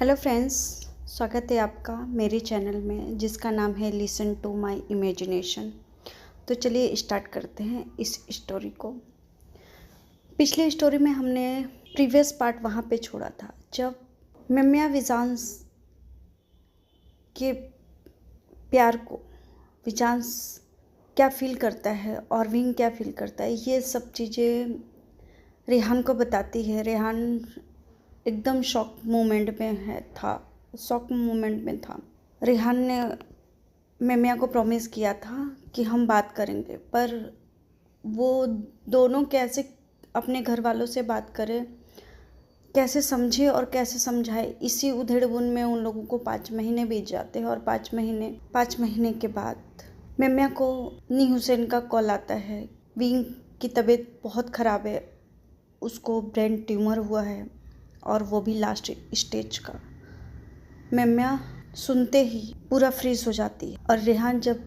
Hello friends, स्वागत है आपका मेरे चैनल में जिसका नाम है लिसन टू माय इमेजिनेशन। तो चलिए स्टार्ट करते हैं इस स्टोरी को। पिछले स्टोरी में हमने प्रीवियस पार्ट वहाँ पे छोड़ा था जब मम्या विजांस के प्यार को विजांस क्या फील करता है और विंग क्या फील करता है, ये सब चीज़ें रेहान को बताती है। रेहान एकदम शॉक मोमेंट में था। रेहान ने मम्या को प्रॉमिस किया था कि हम बात करेंगे, पर वो दोनों कैसे अपने घर वालों से बात करें, कैसे समझे और कैसे समझाए, इसी उधेड़-बुन में उन लोगों को 5 महीने बीत जाते हैं। और 5 महीने के बाद मम्या को नी हुसैन का कॉल आता है। विंग की तबीयत बहुत ख़राब है, उसको ब्रेन ट्यूमर हुआ है और वो भी लास्ट स्टेज का। मम्या सुनते ही पूरा फ्रीज हो जाती है और रेहान जब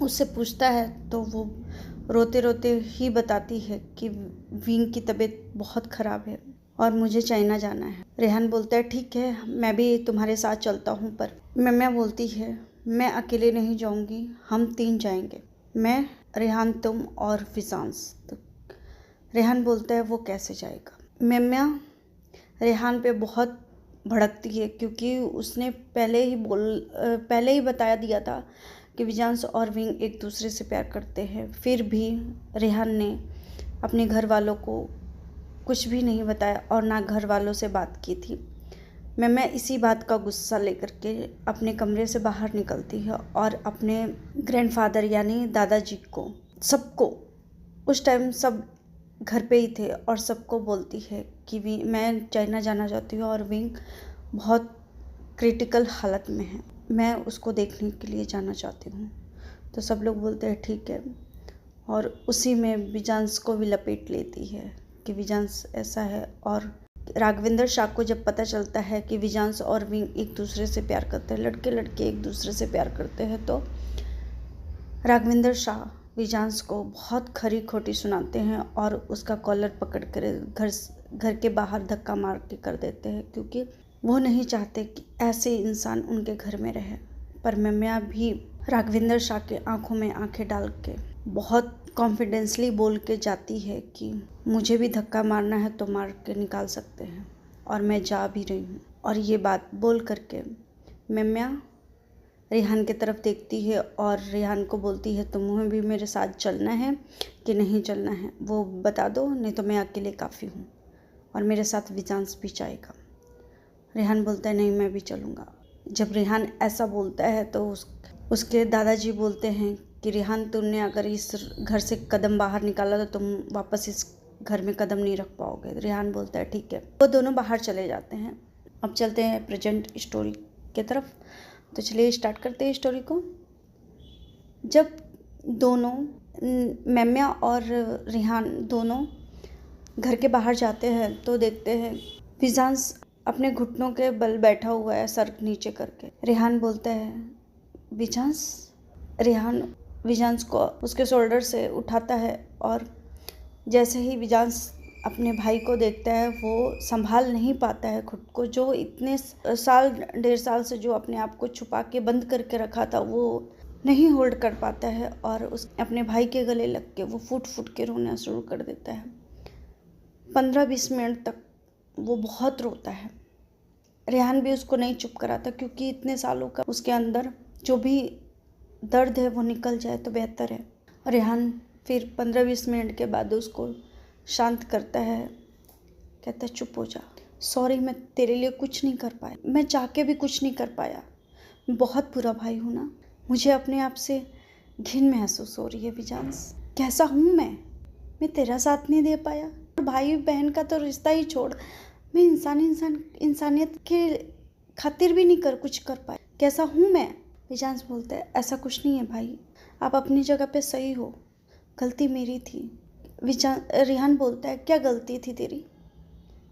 उससे पूछता है तो वो रोते रोते ही बताती है कि विंग की तबीयत बहुत ख़राब है और मुझे चाइना जाना है। रेहान बोलता है ठीक है, मैं भी तुम्हारे साथ चलता हूँ, पर मम्या बोलती है मैं अकेले नहीं जाऊँगी, हम 3 जाएंगे, मैं, रेहान, तुम और विजांस। तो रेहान बोलता है वो कैसे जाएगा। मम्या रेहान पे बहुत भड़कती है क्योंकि उसने पहले ही बता दिया था कि विजांस और विंग एक दूसरे से प्यार करते हैं। फिर भी रेहान ने अपने घर वालों को कुछ भी नहीं बताया और ना घर वालों से बात की थी। मम्या इसी बात का गुस्सा लेकर के अपने कमरे से बाहर निकलती है और अपने ग्रैंडफादर यानी दादाजी को, सबको, उस टाइम सब घर पे ही थे, और सबको बोलती है कि मैं चाइना जाना चाहती हूँ और विंग बहुत क्रिटिकल हालत में है, मैं उसको देखने के लिए जाना चाहती हूँ। तो सब लोग बोलते हैं ठीक है, और उसी में विजांस को भी लपेट लेती है कि विजांस ऐसा है। और राघवेंद्र शाह को जब पता चलता है कि विजांस और विंग एक दूसरे से प्यार करते हैं, लड़के लड़के एक दूसरे से प्यार करते हैं, तो राघवेंद्र शाह विजांस को बहुत खरी खोटी सुनाते हैं और उसका कॉलर पकड़ कर घर के बाहर धक्का मार के कर देते हैं, क्योंकि वो नहीं चाहते कि ऐसे इंसान उनके घर में रहे। पर मम्या भी राघवेंद्र शाह के आंखों में आंखें डाल के बहुत कॉन्फिडेंसली बोल के जाती है कि मुझे भी धक्का मारना है तो मार के निकाल सकते हैं और मैं जा भी रही हूँ। और ये बात बोल करके मम्या रेहान की तरफ देखती है और रेहान को बोलती है तुम्हें भी मेरे साथ चलना है कि नहीं चलना है, वो बता दो, नहीं तो मैं अकेले काफ़ी हूँ और मेरे साथ विजांस भी जाएगा। रेहान बोलता है नहीं, मैं भी चलूँगा। जब रेहान ऐसा बोलता है तो उसके दादाजी बोलते हैं कि रेहान, तुमने अगर इस घर से कदम बाहर निकाला तो तुम वापस इस घर में कदम नहीं रख पाओगे। रेहान बोलता है ठीक है। वो दोनों बाहर चले जाते हैं। अब चलते हैं प्रेजेंट स्टोरी की तरफ। तो चलिए स्टार्ट करते हैं स्टोरी को। जब दोनों मम्या और रेहान दोनों घर के बाहर जाते हैं तो देखते हैं विजांस अपने घुटनों के बल बैठा हुआ है, सर नीचे करके। रेहान बोलता है विजांस। रेहान विजांस को उसके शोल्डर से उठाता है और जैसे ही विजांस अपने भाई को देखता है वो संभाल नहीं पाता है खुद को। जो इतने साल, 1.5 साल से जो अपने आप को छुपा के बंद करके रखा था, वो नहीं होल्ड कर पाता है और उस अपने भाई के गले लग के वो फूट फूट के रोना शुरू कर देता है। 15-20 मिनट तक वो बहुत रोता है। रेहान भी उसको नहीं चुप कराता, क्योंकि इतने सालों का उसके अंदर जो भी दर्द है वो निकल जाए तो बेहतर है। रेहान फिर 15-20 मिनट के बाद उसको शांत करता है, कहता है चुप हो जा, सॉरी, मैं तेरे लिए कुछ नहीं कर पाया, मैं चाह के भी कुछ नहीं कर पाया, मैं बहुत बुरा भाई हूँ ना, मुझे अपने आप से घिन महसूस हो रही है। विजांस, कैसा हूँ मैं तेरा साथ नहीं दे पाया, भाई बहन का तो रिश्ता ही छोड़, मैं इंसानियत के खातिर भी नहीं कुछ कर पाया, कैसा हूँ मैं। विजांस बोलता है ऐसा कुछ नहीं है भाई, आप अपनी जगह पे सही हो, गलती मेरी थी। रेहान बोलता है क्या गलती थी तेरी?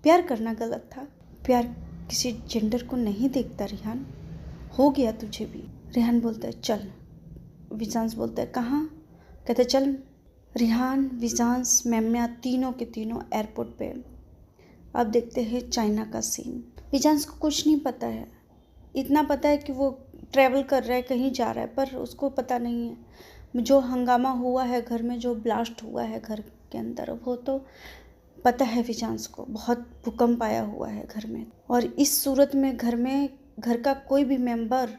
प्यार करना गलत था? प्यार किसी जेंडर को नहीं देखता रेहान, हो गया तुझे भी। रेहान बोलता है चल। विजांस बोलता है कहाँ? कहते चल। रेहान, विजांस, मम्या तीनों के तीनों एयरपोर्ट पे अब देखते हैं चाइना का सीन। विजांस को कुछ नहीं पता है, इतना पता है कि वो ट्रैवल कर रहा है, कहीं जा रहा है, पर उसको पता नहीं है जो हंगामा हुआ है घर में, जो ब्लास्ट हुआ है घर के अंदर, वो तो पता है विजांस को। बहुत भूकंप आया हुआ है घर में, और इस सूरत में घर का कोई भी मेंबर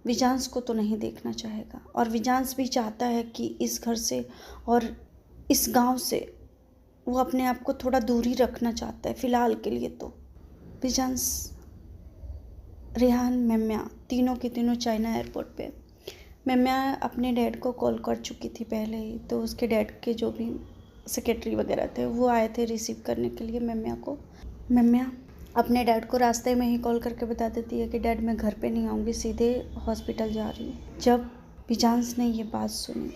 विजांस को तो नहीं देखना चाहेगा। और विजांस भी चाहता है कि इस घर से और इस गांव से वो अपने आप को थोड़ा दूरी रखना चाहता है फ़िलहाल के लिए। तो विजांस, रेहान, मेम्या तीनों के तीनों चाइना एयरपोर्ट पे। मेम्या अपने डैड को कॉल कर चुकी थी पहले ही, तो उसके डैड के जो भी सेक्रेटरी वगैरह थे वो आए थे रिसीव करने के लिए मेम्या को। मेम्या अपने डैड को रास्ते में ही कॉल करके बता देती है कि डैड मैं घर पे नहीं आऊँगी, सीधे हॉस्पिटल जा रही हूँ। जब विजांस ने ये बात सुनी,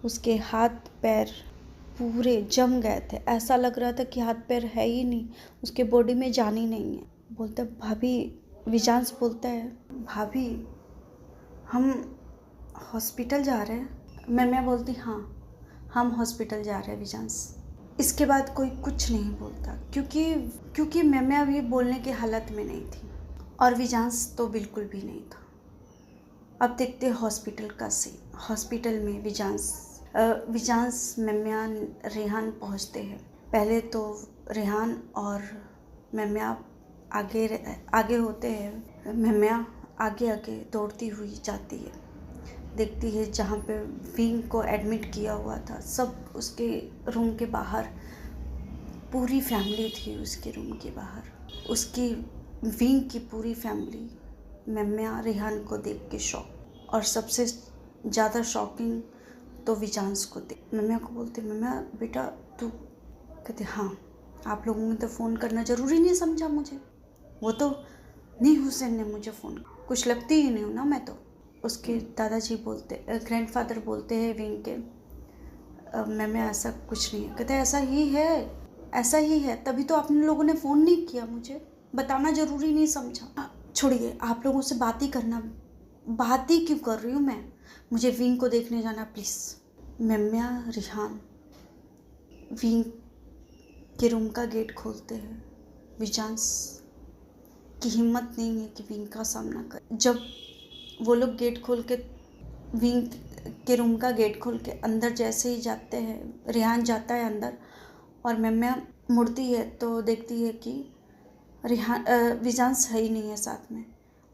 उसके हाथ पैर पूरे जम गए थे। ऐसा लग रहा था कि हाथ पैर है ही नहीं, उसके बॉडी में जान ही नहीं है। बोलता भाभी, विजांस बोलता है भाभी हम हॉस्पिटल जा रहे हैं। मैं बोलती हाँ हम हॉस्पिटल जा रहे हैं विजांस। इसके बाद कोई कुछ नहीं बोलता, क्योंकि मैं भी बोलने की हालत में नहीं थी, और विजांस तो बिल्कुल भी नहीं था। अब देखते हॉस्पिटल का सीन। हॉस्पिटल में विजांस, मेम्या, रेहान पहुंचते हैं। पहले तो रेहान और मेम्या आगे होते हैं। मेम्या आगे आगे दौड़ती हुई जाती है, देखती है जहाँ पे विंग को एडमिट किया हुआ था। सब उसके रूम के बाहर पूरी फैमिली थी, उसके रूम के बाहर उसकी विंग की पूरी फैमिली। मेम्या रेहान को देख के शॉक, और सबसे ज़्यादा शॉकिंग तो विजांस को देख। मेम्या को बोलते मेम्या बेटा तू, कहते हाँ आप लोगों ने तो फ़ोन करना ज़रूरी नहीं समझा मुझे, वो तो नहीं हुसैन ने मुझे फ़ोन, कुछ लगती ही नहीं हूँ ना मैं तो। उसके दादाजी बोलते, ग्रैंडफादर बोलते हैं विंग के, मेम्या ऐसा कुछ नहीं है। कहते ऐसा ही है, तभी तो आप लोगों ने फ़ोन नहीं किया, मुझे बताना ज़रूरी नहीं समझा। छोड़िए, आप लोगों से बात ही क्यों कर रही हूँ मैं, मुझे विंग को देखने जाना प्लीज़। मेम्या, रेहान विंग के रूम का गेट खोलते हैं। विजांस की हिम्मत नहीं है कि विंग का सामना करे। जब वो लोग गेट खोल के, विंग के रूम का गेट खोल के अंदर जैसे ही जाते हैं, रेहान जाता है अंदर और मेम्या मुड़ती है तो देखती है कि विजांस है ही नहीं है साथ में,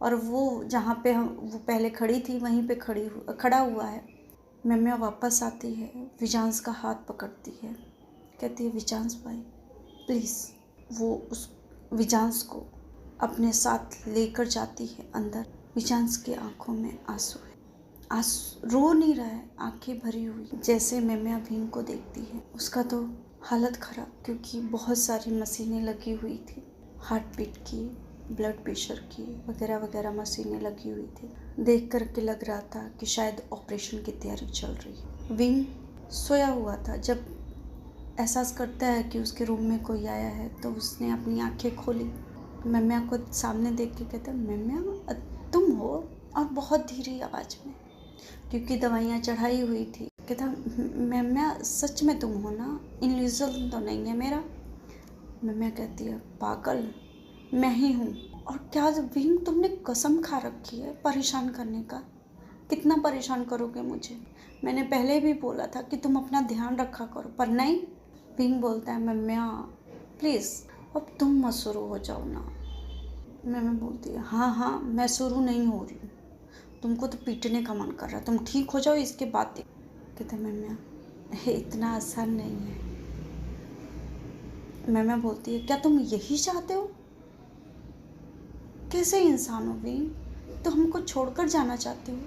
और वो जहाँ पे वो पहले खड़ी थी वहीं पे खड़ा हुआ है। मेम्या वापस आती है, विजांस का हाथ पकड़ती है, कहती है विजांस भाई प्लीज़। वो उस विजांस को अपने साथ लेकर जाती है अंदर। विजांस की आंखों में आंसू है, रो नहीं रहा है, आंखें भरी हुई। जैसे मेम्या विंग को देखती है, उसका तो हालत ख़राब, क्योंकि बहुत सारी मशीनें लगी हुई थी, हार्ट बीट की, ब्लड प्रेशर की, वगैरह वगैरह मशीनें लगी हुई थी। देख कर के लग रहा था कि शायद ऑपरेशन की तैयारी चल रही है। विंग सोया हुआ था। जब एहसास करता है कि उसके रूम में कोई आया है तो उसने अपनी आंखें खोली, मेम्या को सामने देख के कहता है मेम्या तुम हो, और बहुत धीरे आवाज़ में, क्योंकि दवाइयाँ चढ़ाई हुई थी। कहता मेम्या सच में तुम हो ना, इल्यूजन तो नहीं है मेरा। मेम्या कहती है पागल मैं ही हूँ। और क्या विंग तुमने कसम खा रखी है परेशान करने का, कितना परेशान करोगे मुझे, मैंने पहले भी बोला था कि तुम अपना ध्यान रखा करो, पर नहीं। विंग बोलता है मेम्या प्लीज़ अब तुम मत शुरू हो जाओ ना। मेम्या बोलती है हाँ मैं शुरू नहीं हो रही हूँ, तुमको तो पीटने का मन कर रहा है, तुम ठीक हो जाओ इसके बाद। कहते मेम्या इतना आसान नहीं है। मेम्या बोलती है क्या तुम यही चाहते हो, कैसे इंसान हो विंग, तो हमको छोड़कर जाना चाहते हो।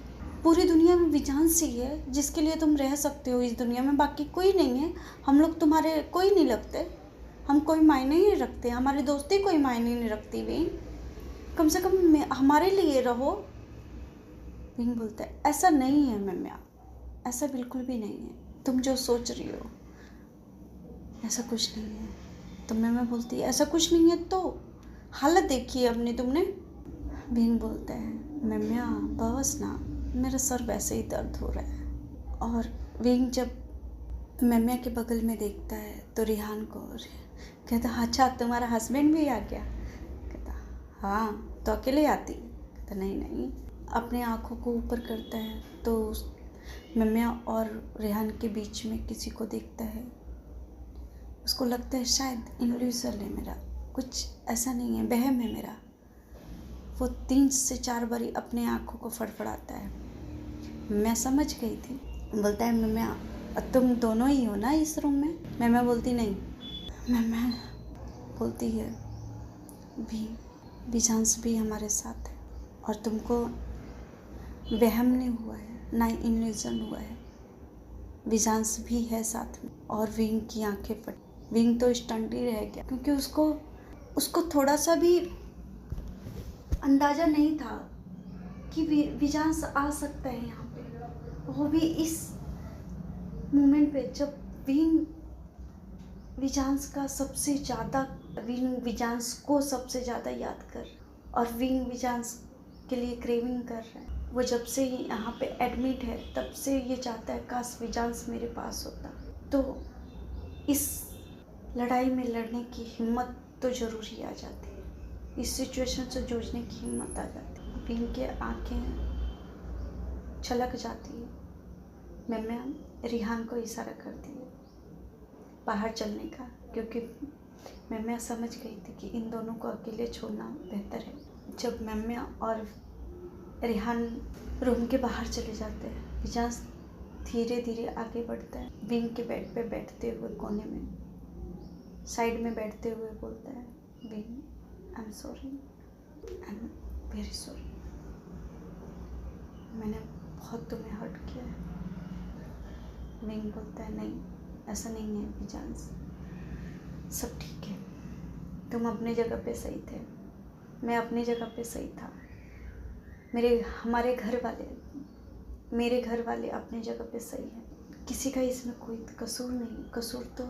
पूरी दुनिया में विजांस ही है जिसके लिए तुम रह सकते हो इस दुनिया में, बाकी कोई नहीं है। हम लोग तुम्हारे कोई नहीं लगते, हम कोई मायने ही नहीं रखते, हमारी दोस्ती कोई मायने नहीं रखती विंग, कम से कम हमारे लिए रहो। विंग बोलता है ऐसा नहीं है मेम्या, ऐसा बिल्कुल भी नहीं है, तुम जो सोच रही हो ऐसा कुछ नहीं है। तो मेम्या बोलती है ऐसा कुछ नहीं है तो हालत देखी है अपनी तुमने। विंग बोलता है मेम्या बस ना, मेरा सर वैसे ही दर्द हो रहा है। और विंग जब मेम्या के बगल में देखता है तो रेहान को, कहता अच्छा तुम्हारा हस्बैंड भी आ गया? कहता हाँ, तो अकेले आती? कहता नहीं नहीं। अपने आँखों को ऊपर करता है तो मम्मिया और रेहान के बीच में किसी को देखता है। उसको लगता है शायद इल्यूजन है मेरा, कुछ ऐसा नहीं है, वहम है मेरा। वो 3 से 4 बारी अपने आँखों को फड़फड़ाता है। मैं समझ गई थी। बोलता है मम्मिया तुम दोनों ही हो ना इस रूम में? मम्मिया बोलती नहीं। मम्मिया बोलती है भी विजांश भी हमारे साथ है और तुमको वहम नहीं हुआ है, ना इल्यूजन हुआ है। विजांश भी है साथ में। और विंग की आंखें फट। विंग तो स्टंट ही रह गया क्योंकि उसको थोड़ा सा भी अंदाज़ा नहीं था कि विजांश आ सकता है यहाँ पे, वो भी इस मोमेंट पे जब विंग विजांश का सबसे ज़्यादा विजांश को सबसे ज़्यादा याद कर और विंग विजांश के लिए क्रेविंग कर रहा है। वो जब से ही यहाँ पे एडमिट है तब से ये चाहता है काश विजांश मेरे पास होता। तो इस लड़ाई में लड़ने की हिम्मत तो ज़रूर ही आ जाती है, इस सिचुएशन से जूझने की हिम्मत आ जाती है। विंग के आँखें छलक जाती है। मम्मिया रेहान को इशारा करती है बाहर चलने का, क्योंकि मम्मिया समझ गई थी कि इन दोनों को अकेले छोड़ना बेहतर है। जब मम्मिया और रेहान रूम के बाहर चले जाते हैं, विजांश धीरे धीरे आगे बढ़ता है। विंग के बेड पे बैठते हुए कोने में साइड में बैठते हुए बोलता है wing I am sorry, I am very sorry, मैंने बहुत तुम्हें हर्ट किया है। विंग बोलता है नहीं ऐसा नहीं है विजांश, सब ठीक है, तुम अपनी जगह पे सही थे, मैं अपनी जगह पे सही था। मेरे घर वाले अपनी जगह पे सही है, किसी का इसमें कोई कसूर नहीं, कसूर तो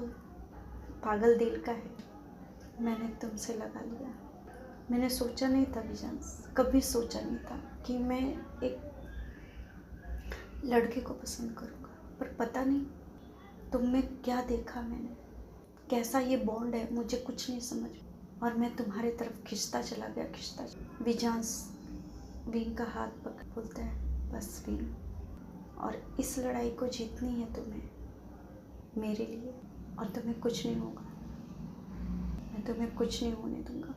पागल दिल का है। मैंने तुमसे लगा लिया, मैंने सोचा नहीं था विजांश, कभी सोचा नहीं था कि मैं एक लड़के को पसंद करूँगा, पर पता नहीं तुम में क्या देखा मैंने, कैसा ये बॉन्ड है, मुझे कुछ नहीं समझ। और मैं तुम्हारे तरफ खिंचता चला गया। विजांश विंग का हाथ पकड़ बोलता है बस विंग, और इस लड़ाई को जीतनी है तुम्हें मेरे लिए, और तुम्हें कुछ नहीं होगा, मैं तुम्हें कुछ नहीं होने दूंगा,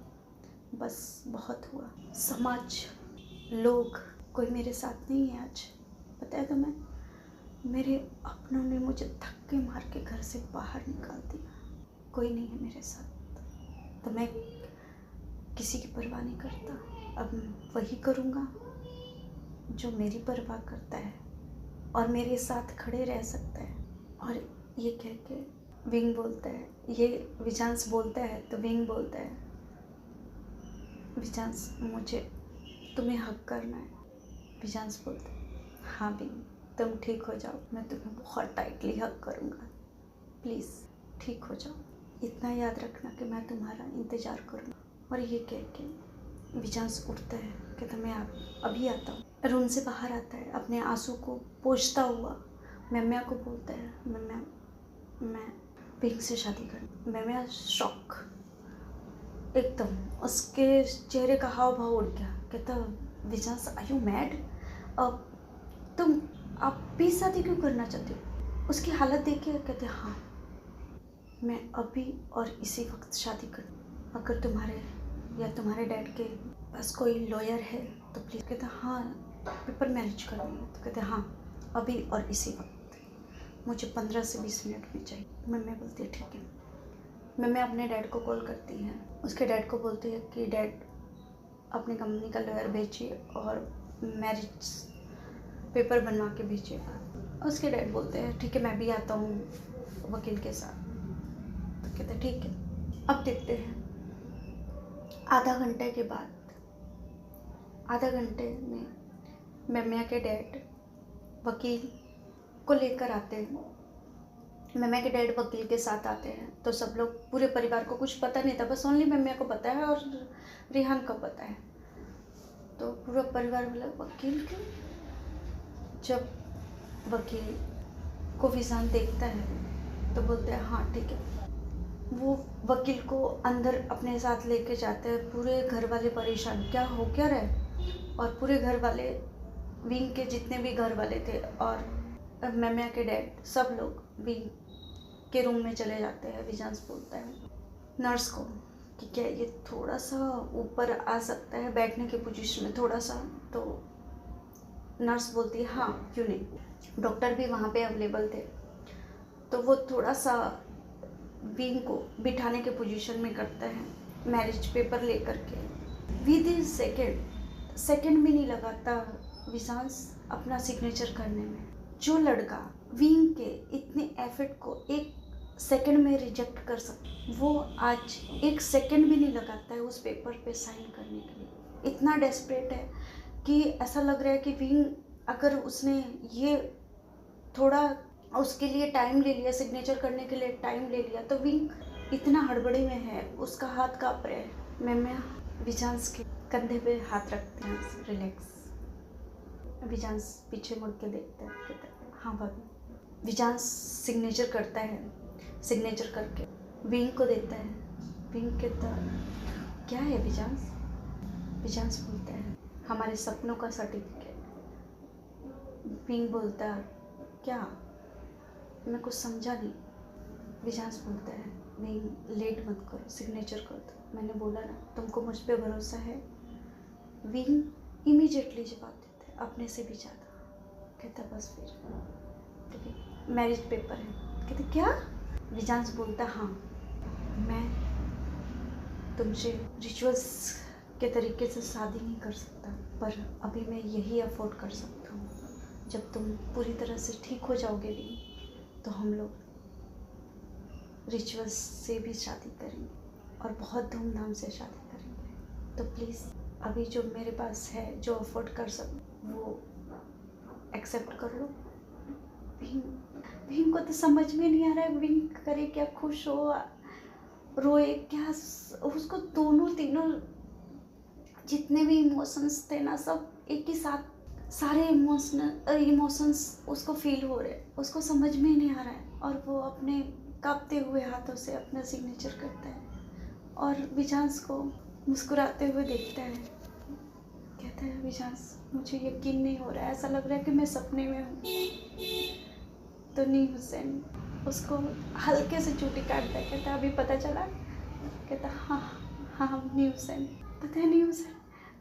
बस बहुत हुआ। समाज, लोग, कोई मेरे साथ नहीं है आज, पता है तुम्हें? मेरे अपनों ने मुझे धक्के मार के घर से बाहर निकाल दिया, कोई नहीं है मेरे साथ, तो मैं किसी की परवाह नहीं करता। अब वही करूँगा जो मेरी परवाह करता है और मेरे साथ खड़े रह सकता है। और ये कह के विंग बोलता है, ये विजांश बोलता है तो विंग बोलता है विजांश मुझे तुम्हें हक करना है। विजांश बोलता है हाँ विंग तुम ठीक हो जाओ, मैं तुम्हें बहुत टाइटली हक करूँगा, प्लीज़ ठीक हो जाओ, इतना याद रखना कि मैं तुम्हारा इंतज़ार करूँगा। और ये कह के विजांश उठता है, कहता मैं अभी आता हूँ। रूम से बाहर आता है, अपने आंसू को पोंछता हुआ मम्मिया को बोलता है मम्मिया मैं विंग से शादी कर। मम्मिया शॉक एकदम, उसके चेहरे का हाव भाव उड़ गया। कहता विजांश आर यू मैड, तुम आप भी शादी क्यों करना चाहते हो? उसकी हालत देख के कहते हाँ मैं अभी और इसी वक्त शादी कर, अगर तुम्हारे या तुम्हारे डैड के पास कोई लॉयर है तो प्लीज़। कहते हाँ पेपर मैरिज करनी है, तो कहते हाँ अभी और इसी वक्त, मुझे 15 से 20 मिनट में चाहिए। मम्मी बोलती है ठीक है। मम्मी अपने डैड को कॉल करती है, उसके डैड को बोलती है कि डैड अपनी कंपनी का लॉयर भेजिए और मैरिज पेपर बनवा के भेजिएगा। उसके डैड बोलते हैं ठीक है मैं भी आता हूँ वकील के साथ, तो कहते ठीक है। अब देखते हैं आधा घंटे के बाद, आधा घंटे में मम्मिया के डैड वकील को लेकर आते हैं। मम्मिया के डैड वकील के साथ आते हैं तो सब लोग, पूरे परिवार को कुछ पता नहीं था, बस ओनली मम्मिया को पता है और रेहान को पता है। तो पूरा परिवार बोला वकील क्यों? जब वकील को विजान देखता है तो बोलते हैं हाँ ठीक है वो वकील को अंदर अपने साथ लेके जाते हैं। पूरे घर वाले परेशान, क्या हो क्या रहा है। और पूरे घर वाले, विंग के जितने भी घर वाले थे और मैमिया के डैड, सब लोग विंग के रूम में चले जाते हैं। विजांस बोलता है नर्स को कि क्या ये थोड़ा सा ऊपर आ सकता है बैठने के पोजीशन में थोड़ा सा। तो नर्स बोलती है हाँ क्यों नहीं। डॉक्टर भी वहाँ पे अवेलेबल थे, तो वो थोड़ा सा विंग को बिठाने के पोजीशन में करता है, मैरिज पेपर लेकर के। विद इन सेकेंड भी नहीं लगाता विजांस अपना सिग्नेचर करने में। जो लड़का विंग के इतने एफर्ट को एक सेकंड में रिजेक्ट कर सकता, वो आज एक सेकंड भी नहीं लगाता है उस पेपर पे साइन करने के लिए। इतना डेस्परेट है कि ऐसा लग रहा है कि विंग, अगर उसने ये थोड़ा उसके लिए टाइम ले लिया, सिग्नेचर करने के लिए टाइम ले लिया, तो विंग इतना हड़बड़ी में है, उसका हाथ काँप रहा है। मैमिया विजांस के कंधे पे हाथ रखते हैं, रिलैक्स। विजांस पीछे मुड़ के देखता है, कहता है हाँ भाभी। विजांस सिग्नेचर करता है, सिग्नेचर करके विंग को देता है। विंग कहता क्या है विजांस। विजांस बोलता है हमारे सपनों का सर्टिफिकेट। विंग बोलता है क्या, मैं कुछ समझा नहीं। विजांस बोलता है विंग लेट मत करो, सिग्नेचर कर दो, मैंने बोला ना तुमको मुझ पर भरोसा है। विंग इमीडिएटली जवाब देता है अपने से भी ज़्यादा। कहता बस फिर ठीक है, मैरिज पेपर है। कहते क्या। विजांस बोलता हाँ, मैं तुमसे रिचुअल्स के तरीके से शादी नहीं कर सकता, पर अभी मैं यही अफोर्ड कर सकता हूँ। जब तुम पूरी तरह से ठीक हो जाओगे भी, तो हम लोग रिचुअल्स से भी शादी करेंगे और बहुत धूमधाम से शादी करेंगे। तो प्लीज़ अभी जो मेरे पास है, जो अफोर्ड कर सकूँ, वो एक्सेप्ट कर लो। विंग को तो समझ में नहीं आ रहा है विंग करे क्या, खुश हो रोए क्या। उसको दोनों तीनों जितने भी इमोशंस थे ना, सब एक ही साथ, सारे इमोशंस उसको फील हो रहे, उसको समझ में ही नहीं आ रहा है। और वो अपने कांपते हुए हाथों से अपना सिग्नेचर करता है और विजांस को मुस्कुराते हुए देखता है। कहता है विजांस मुझे यकीन नहीं हो रहा है, ऐसा लग रहा है कि मैं सपने में हूँ। तो नीम हुसैन उसको हल्के से चूटी काटता है। कहता अभी पता चला। कहता हाँ हाँ नीम हुसैन, पता है नीम हुसैन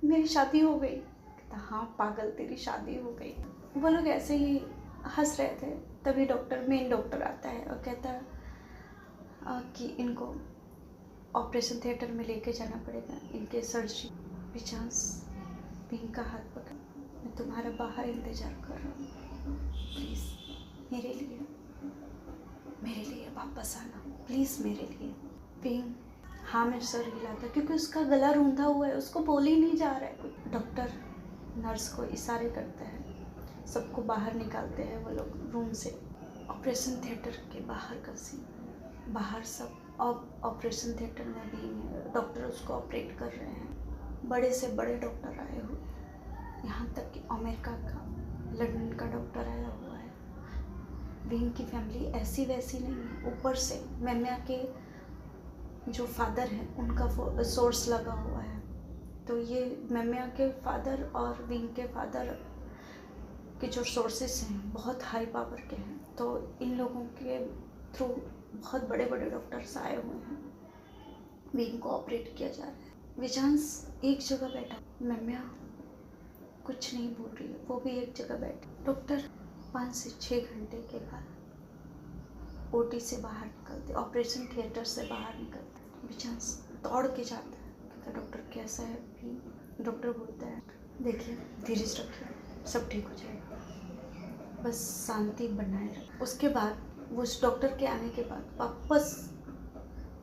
मेरी शादी हो गई। कहता हाँ पागल तेरी शादी हो गई। वो लोग ऐसे ही हंस रहे थे, तभी मेन डॉक्टर आता है और कहता कि इनको ऑपरेशन थिएटर में लेके जाना पड़ेगा, इनके सर्जरी। विजांस विंग का हाथ पकड़, मैं तुम्हारा बाहर इंतज़ार कर रहा हूँ, प्लीज़ मेरे लिए वापस आना, प्लीज़ मेरे लिए। विंग हाँ में सर हिलाता क्योंकि उसका गला रूंधा हुआ है, उसको बोल ही नहीं जा रहा है कुछ। डॉक्टर नर्स को इशारे करता है, सबको बाहर निकालते हैं वो लोग रूम से। ऑपरेशन थिएटर के बाहर का सीन, बाहर सब ऑपरेशन थिएटर में भी डॉक्टर उसको ऑपरेट कर रहे हैं। बड़े से बड़े डॉक्टर आए हुए, यहाँ तक कि अमेरिका का, लंदन का डॉक्टर आया हुआ है। विंग की फैमिली ऐसी वैसी नहीं है, ऊपर से मैमिया के जो फादर हैं उनका सोर्स लगा हुआ है। तो ये मैमिया के फादर और विंग के फादर के जो सोर्सेस हैं बहुत हाई पावर के हैं। तो इन लोगों के थ्रू बहुत बड़े बड़े डॉक्टर्स आए हुए हैं, विंग को ऑपरेट किया जा रहा है। विजांस एक जगह बैठा, मैमिया कुछ नहीं बोल रही है, वो भी एक जगह बैठे। डॉक्टर 5 से 6 घंटे के बाद ओटी से बाहर निकलते, ऑपरेशन थिएटर से बाहर निकलते। विजांस दौड़ के जाता है, कहता डॉक्टर कैसा है भी। डॉक्टर बोलता है देखिए धीरज रखिए, सब ठीक हो जाएगा, बस शांति बनाए रखें। उसके बाद वो उस डॉक्टर के आने के बाद वापस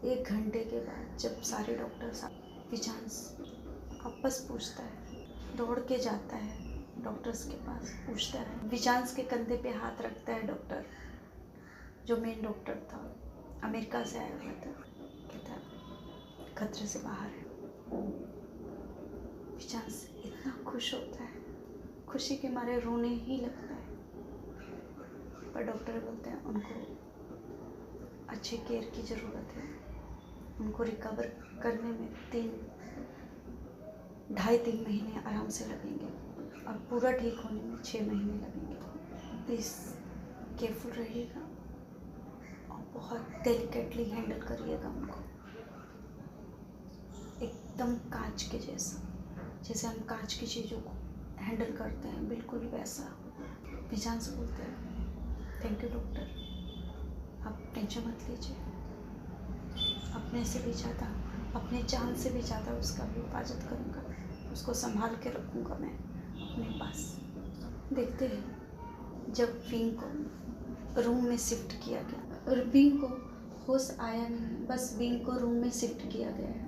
1 घंटे के बाद जब सारे डॉक्टर्स विजांस वापस पूछता है, दौड़ के जाता है डॉक्टर्स के पास, पूछता है। विजांस के कंधे पे हाथ रखता है डॉक्टर, जो मेन डॉक्टर था, अमेरिका से आया हुआ था। कहता खतरे से बाहर है। विजांस इतना खुश होता है, खुशी के मारे रोने ही लगता है। पर डॉक्टर बोलते हैं उनको अच्छे केयर की ज़रूरत है, उनको रिकवर करने में 2.5-3 महीने आराम से लगेंगे और पूरा ठीक होने में 6 महीने लगेंगे। प्लीज़ केयरफुल रहिएगा और बहुत डेलिकेटली हैंडल करिएगा उनको, एकदम कांच के जैसा, जैसे हम कांच की चीज़ों को हैंडल करते हैं, बिल्कुल वैसा। विजान से बोलते हैं थैंक यू डॉक्टर, आप टेंशन मत लीजिए, अपने से भी ज़्यादा, अपने जान से भी ज़्यादा उसका भी हिफाजत करूँगा, उसको संभाल के रखूँगा मैं अपने पास। देखते हैं जब विंग को रूम में शिफ्ट किया गया और विंग को होश आया नहीं, बस विंग को रूम में शिफ्ट किया गया है।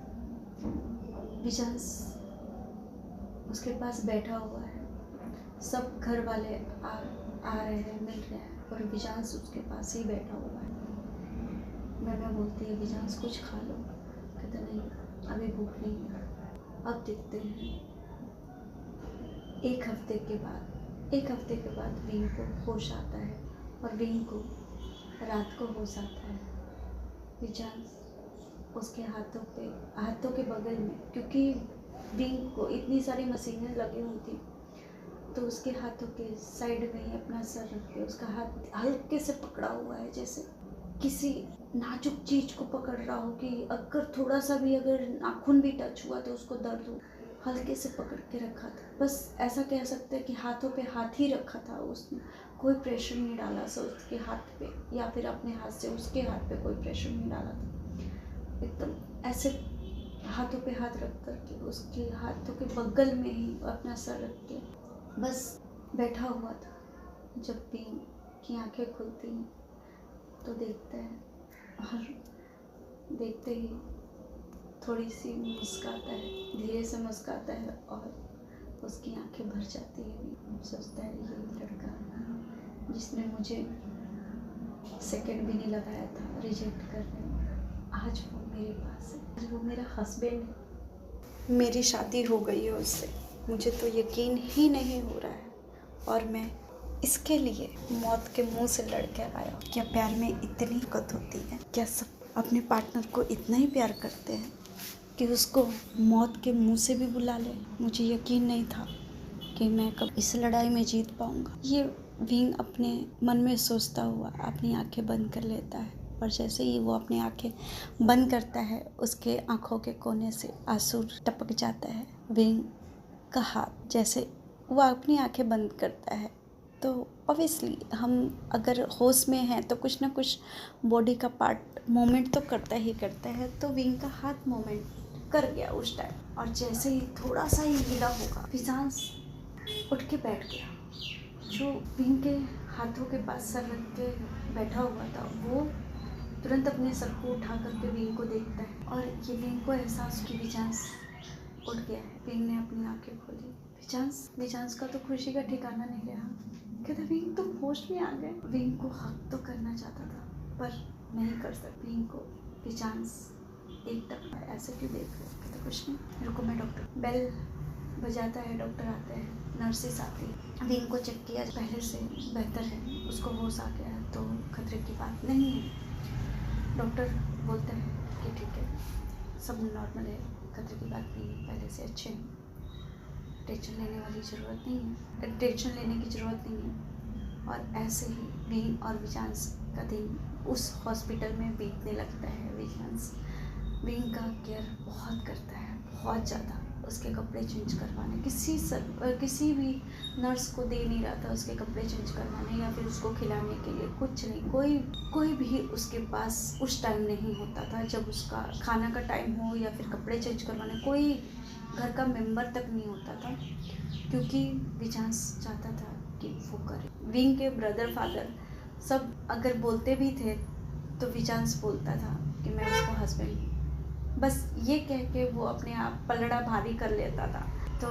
विजांस उसके पास बैठा हुआ है, सब घर वाले आ रहे हैं, मिल रहे हैं और विजांस उसके पास ही बैठा हुआ है। मैं बोलती है विजांस कुछ खा लो, कहता नहीं अभी भूख नहीं है। अब देखते हैं एक हफ्ते के बाद विंग को होश आता है और विंग को रात को होश आता है। विजांस उसके हाथों के बगल में, क्योंकि विंग को इतनी सारी मशीनें लगी हुई थी तो उसके हाथों के साइड में ही अपना सर रख के उसका हाथ हल्के से पकड़ा हुआ है, जैसे किसी नाजुक चीज़ को पकड़ रहा हो कि अगर थोड़ा सा भी अगर नाखून भी टच हुआ तो उसको दर्द हो, हल्के से पकड़ के रखा था। बस ऐसा कह सकते हैं कि हाथों पे हाथ ही रखा था उसने, कोई प्रेशर नहीं डाला सा उसके हाथ पे या फिर अपने हाथ से उसके हाथ पे कोई प्रेशर नहीं डाला था। एकदम ऐसे हाथों पे हाथ रख करके उसके हाथों के बगल में ही अपना सर रख के बस बैठा हुआ था। जब भी की आंखें खुलती हैं तो देखता है और देखते ही थोड़ी सी मुस्काता है, धीरे से मुस्काता है और उसकी आंखें भर जाती है। सोचता है ये लड़का जिसने मुझे सेकंड भी नहीं लगाया था रिजेक्ट करने में, आज वो मेरे पास है, आज वो मेरा हस्बैंड है, मेरी शादी हो गई है उससे। मुझे तो यकीन ही नहीं हो रहा है और मैं इसके लिए मौत के मुंह से लड़ कर आया। क्या प्यार में इतनी दिक्कत होती है? क्या सब अपने पार्टनर को इतना ही प्यार करते हैं कि उसको मौत के मुंह से भी बुला ले? मुझे यकीन नहीं था कि मैं कब इस लड़ाई में जीत पाऊंगा। ये विंग अपने मन में सोचता हुआ अपनी आंखें बंद कर लेता है और जैसे ही वो अपनी आंखें बंद करता है उसके आंखों के कोने से आंसू टपक जाता है। विंग का हाथ जैसे वो अपनी आंखें बंद करता है तो ऑब्वियसली हम अगर होश में हैं तो कुछ ना कुछ बॉडी का पार्ट मूवमेंट तो करता ही करता है। तो विंग का हाथ मूवमेंट कर गया उस टाइम और जैसे ही थोड़ा सा ही हिला होगा विजांस उठ के बैठ गया। जो विंग के हाथों के पास सर रख के बैठा हुआ था वो तुरंत अपने सर को उठा करके विंग को देखता है और ये विंग को एहसास कि विजांस उठ गया है। विंग ने अपनी आंखें खोली। विजांस का तो खुशी का ठिकाना नहीं रहा। कहता विंग तुम होश में आ गए। विंग को हक तो करना चाहता था पर नहीं कर सकता। विंग को विजांस एकदम ऐसे क्यों देख रहे? कहता कुछ नहीं, रुको मैं डॉक्टर। बेल बजाता है, डॉक्टर आते हैं, नर्सेस आती है। विंग को चेक किया, पहले से बेहतर है, उसको होश आ गया है तो खतरे की बात नहीं है। डॉक्टर बोलते हैं कि ठीक है सब नॉर्मल है, खतरे की बात नहीं है, पहले से अच्छे हैं, टेंशन लेने की ज़रूरत नहीं है। और ऐसे ही विंग और विजांस का दिन उस हॉस्पिटल में बीतने लगता है। विजांस विंग का केयर बहुत करता है, बहुत ज़्यादा। उसके कपड़े चेंज करवाने किसी भी नर्स को दे नहीं रहा था उसके कपड़े चेंज करवाने या फिर उसको खिलाने के लिए, कुछ नहीं। कोई भी उसके पास उस टाइम नहीं होता था जब उसका खाना का टाइम हो या फिर कपड़े चेंज करवाने, कोई घर का मेंबर तक नहीं होता था क्योंकि विजांस चाहता था कि वो करे। विंग के ब्रदर फादर सब अगर बोलते भी थे तो विजांस बोलता था कि मैं उसका हस्बैंड हूँ, बस ये कह के वो अपने आप पलड़ा भारी कर लेता था। तो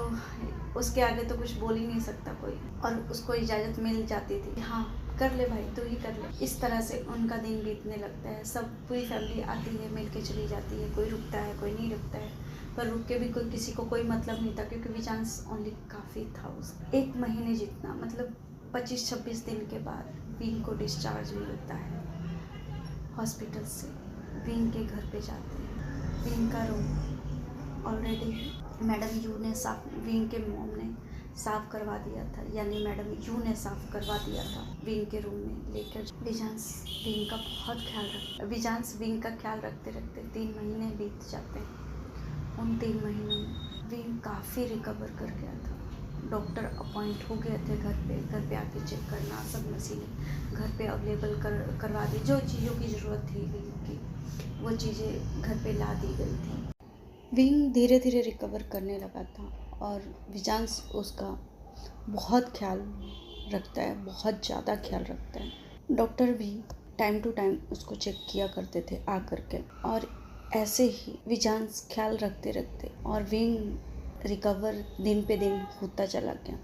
उसके आगे तो कुछ बोल ही नहीं सकता कोई और उसको इजाज़त मिल जाती थी, हाँ कर ले भाई तू ही कर ले। इस तरह से उनका दिन बीतने लगता है। सब पूरी फैमिली आती है, मिल के चली जाती है, कोई रुकता है कोई नहीं रुकता है, पर रुक के भी किसी को कोई मतलब नहीं था क्योंकि विजांस ओनली काफ़ी था उसका। 1 महीने जितना, मतलब 25-26 दिन के बाद विंग को डिस्चार्ज मिलता है हॉस्पिटल से। विंग के घर पे जाते हैं, विंग का रूम ऑलरेडी मैडम यू ने साफ, विंग के मॉम ने साफ करवा दिया था, यानी मैडम यू ने साफ करवा दिया था विंग के रूम में लेकर। विजांस विंग का बहुत ख्याल रख विजांस विंग का ख्याल रखते रखते 3 महीने बीत जाते हैं। उन 3 महीनों में विंग काफ़ी रिकवर कर गया था। डॉक्टर अपॉइंट हो गए थे घर पे आके चेक करना, सब मशीनें घर पे अवेलेबल करवा दी। जो चीज़ों की ज़रूरत थी विंग की, वो चीज़ें घर पे ला दी गई थी। विंग धीरे धीरे रिकवर करने लगा था और विजांस उसका बहुत ख्याल रखता है, बहुत ज़्यादा ख्याल रखता है। डॉक्टर भी टाइम टू टाइम उसको चेक किया करते थे आ करके, और ऐसे ही विजांस ख्याल रखते रखते और विंग रिकवर दिन पे दिन होता चला गया।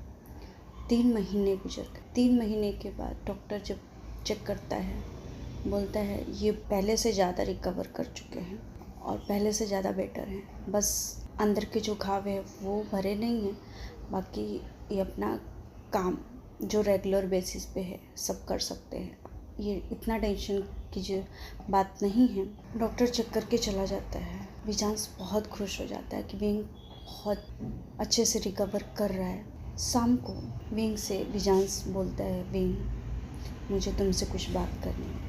3 महीने गुजर गए। 3 महीने के बाद डॉक्टर जब चेक करता है, बोलता है ये पहले से ज़्यादा रिकवर कर चुके हैं और पहले से ज़्यादा बेटर हैं। बस अंदर के जो घाव है वो भरे नहीं हैं, बाकी ये अपना काम जो रेगुलर बेसिस पे है सब कर सकते हैं। ये इतना टेंशन की जो बात नहीं है। डॉक्टर चेक करके चला जाता है। विजांस बहुत खुश हो जाता है कि विंग बहुत अच्छे से रिकवर कर रहा है। शाम को विंग से विजांस बोलता है, विंग मुझे तुमसे कुछ बात करनी है।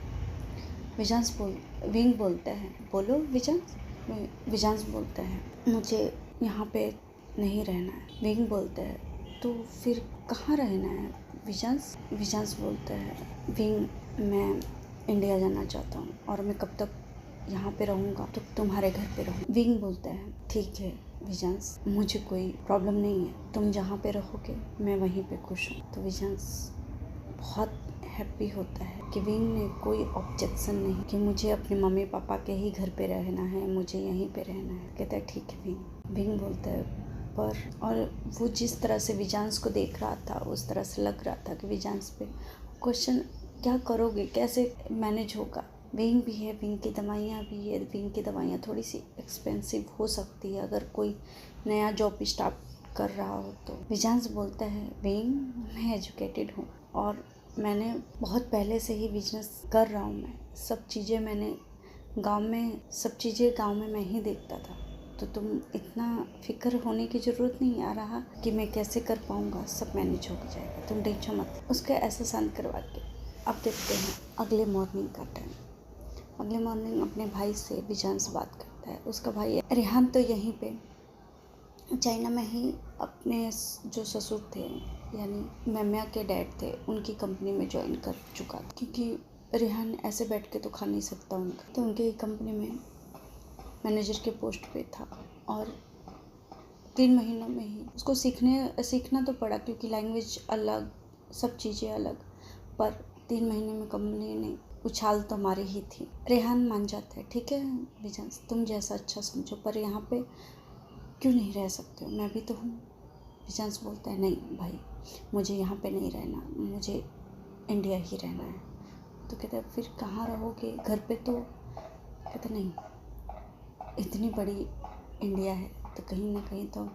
विंग बोलता है, बोलो विजांस। विजांस बोलता है, मुझे यहाँ पे नहीं रहना है। विंग बोलता है, तो फिर कहाँ रहना है विजांस बोलता है, विंग मैं इंडिया जाना चाहता हूँ और मैं कब तक यहाँ पे रहूँगा, तो तुम्हारे घर पे रहूँ। विंग बोलता है, ठीक है विजांस, मुझे कोई प्रॉब्लम नहीं है, तुम जहाँ पे रहोगे मैं वहीं पे खुश हूँ। तो विजांस बहुत हैप्पी होता है कि विंग ने कोई ऑब्जेक्शन नहीं कि मुझे अपने मम्मी पापा के ही घर पे रहना है, मुझे यहीं पे रहना है। कहता है ठीक है विंग बोलता है पर, और वो जिस तरह से विजांस को देख रहा था उस तरह से लग रहा था कि विजांस पे क्वेश्चन, क्या करोगे, कैसे मैनेज होगा। विंग भी है, विंग की दवाइयाँ भी है। विंग की दवाइयाँ थोड़ी सी एक्सपेंसिव हो सकती है अगर कोई नया जॉब स्टार्ट कर रहा हो तो। विजांस बोलता है, विंग मैं एजुकेटेड हूँ और मैंने बहुत पहले से ही बिजनेस कर रहा हूँ। मैं सब चीज़ें गांव में मैं ही देखता था, तो तुम इतना फिक्र होने की ज़रूरत नहीं आ रहा कि मैं कैसे कर पाऊँगा, सब मैनेज हो जाएगा, तुम टेंशन मत। उसका ऐसा शांत करवा के अब देखते हैं अगले मॉर्निंग का टाइम। अगले मॉर्निंग अपने भाई से विजांस बात करता है। उसका भाई रेहान तो यहीं पे चाइना में ही अपने जो ससुर थे यानी मेम्या के डैड थे, उनकी कंपनी में ज्वाइन कर चुका था, क्योंकि रेहान ऐसे बैठ के तो खा नहीं सकता उनका, तो उनके कंपनी में मैनेजर के पोस्ट पे था। और 3 महीनों में ही उसको सीखना तो पड़ा, क्योंकि लैंग्वेज अलग, सब चीज़ें अलग, पर 3 महीने में कंपनी ने उछाल तो मारी ही थी। रेहान मान जाता है, ठीक है विजांस तुम जैसा अच्छा समझो, पर यहाँ पे क्यों नहीं रह सकते हो, मैं भी तो हूँ। विजांस बोलता है, नहीं भाई मुझे यहाँ पे नहीं रहना, मुझे इंडिया ही रहना है। तो कहता है फिर कहाँ रहोगे, घर पे तो। कहता नहीं, इतनी बड़ी इंडिया है तो कहीं ना कहीं तो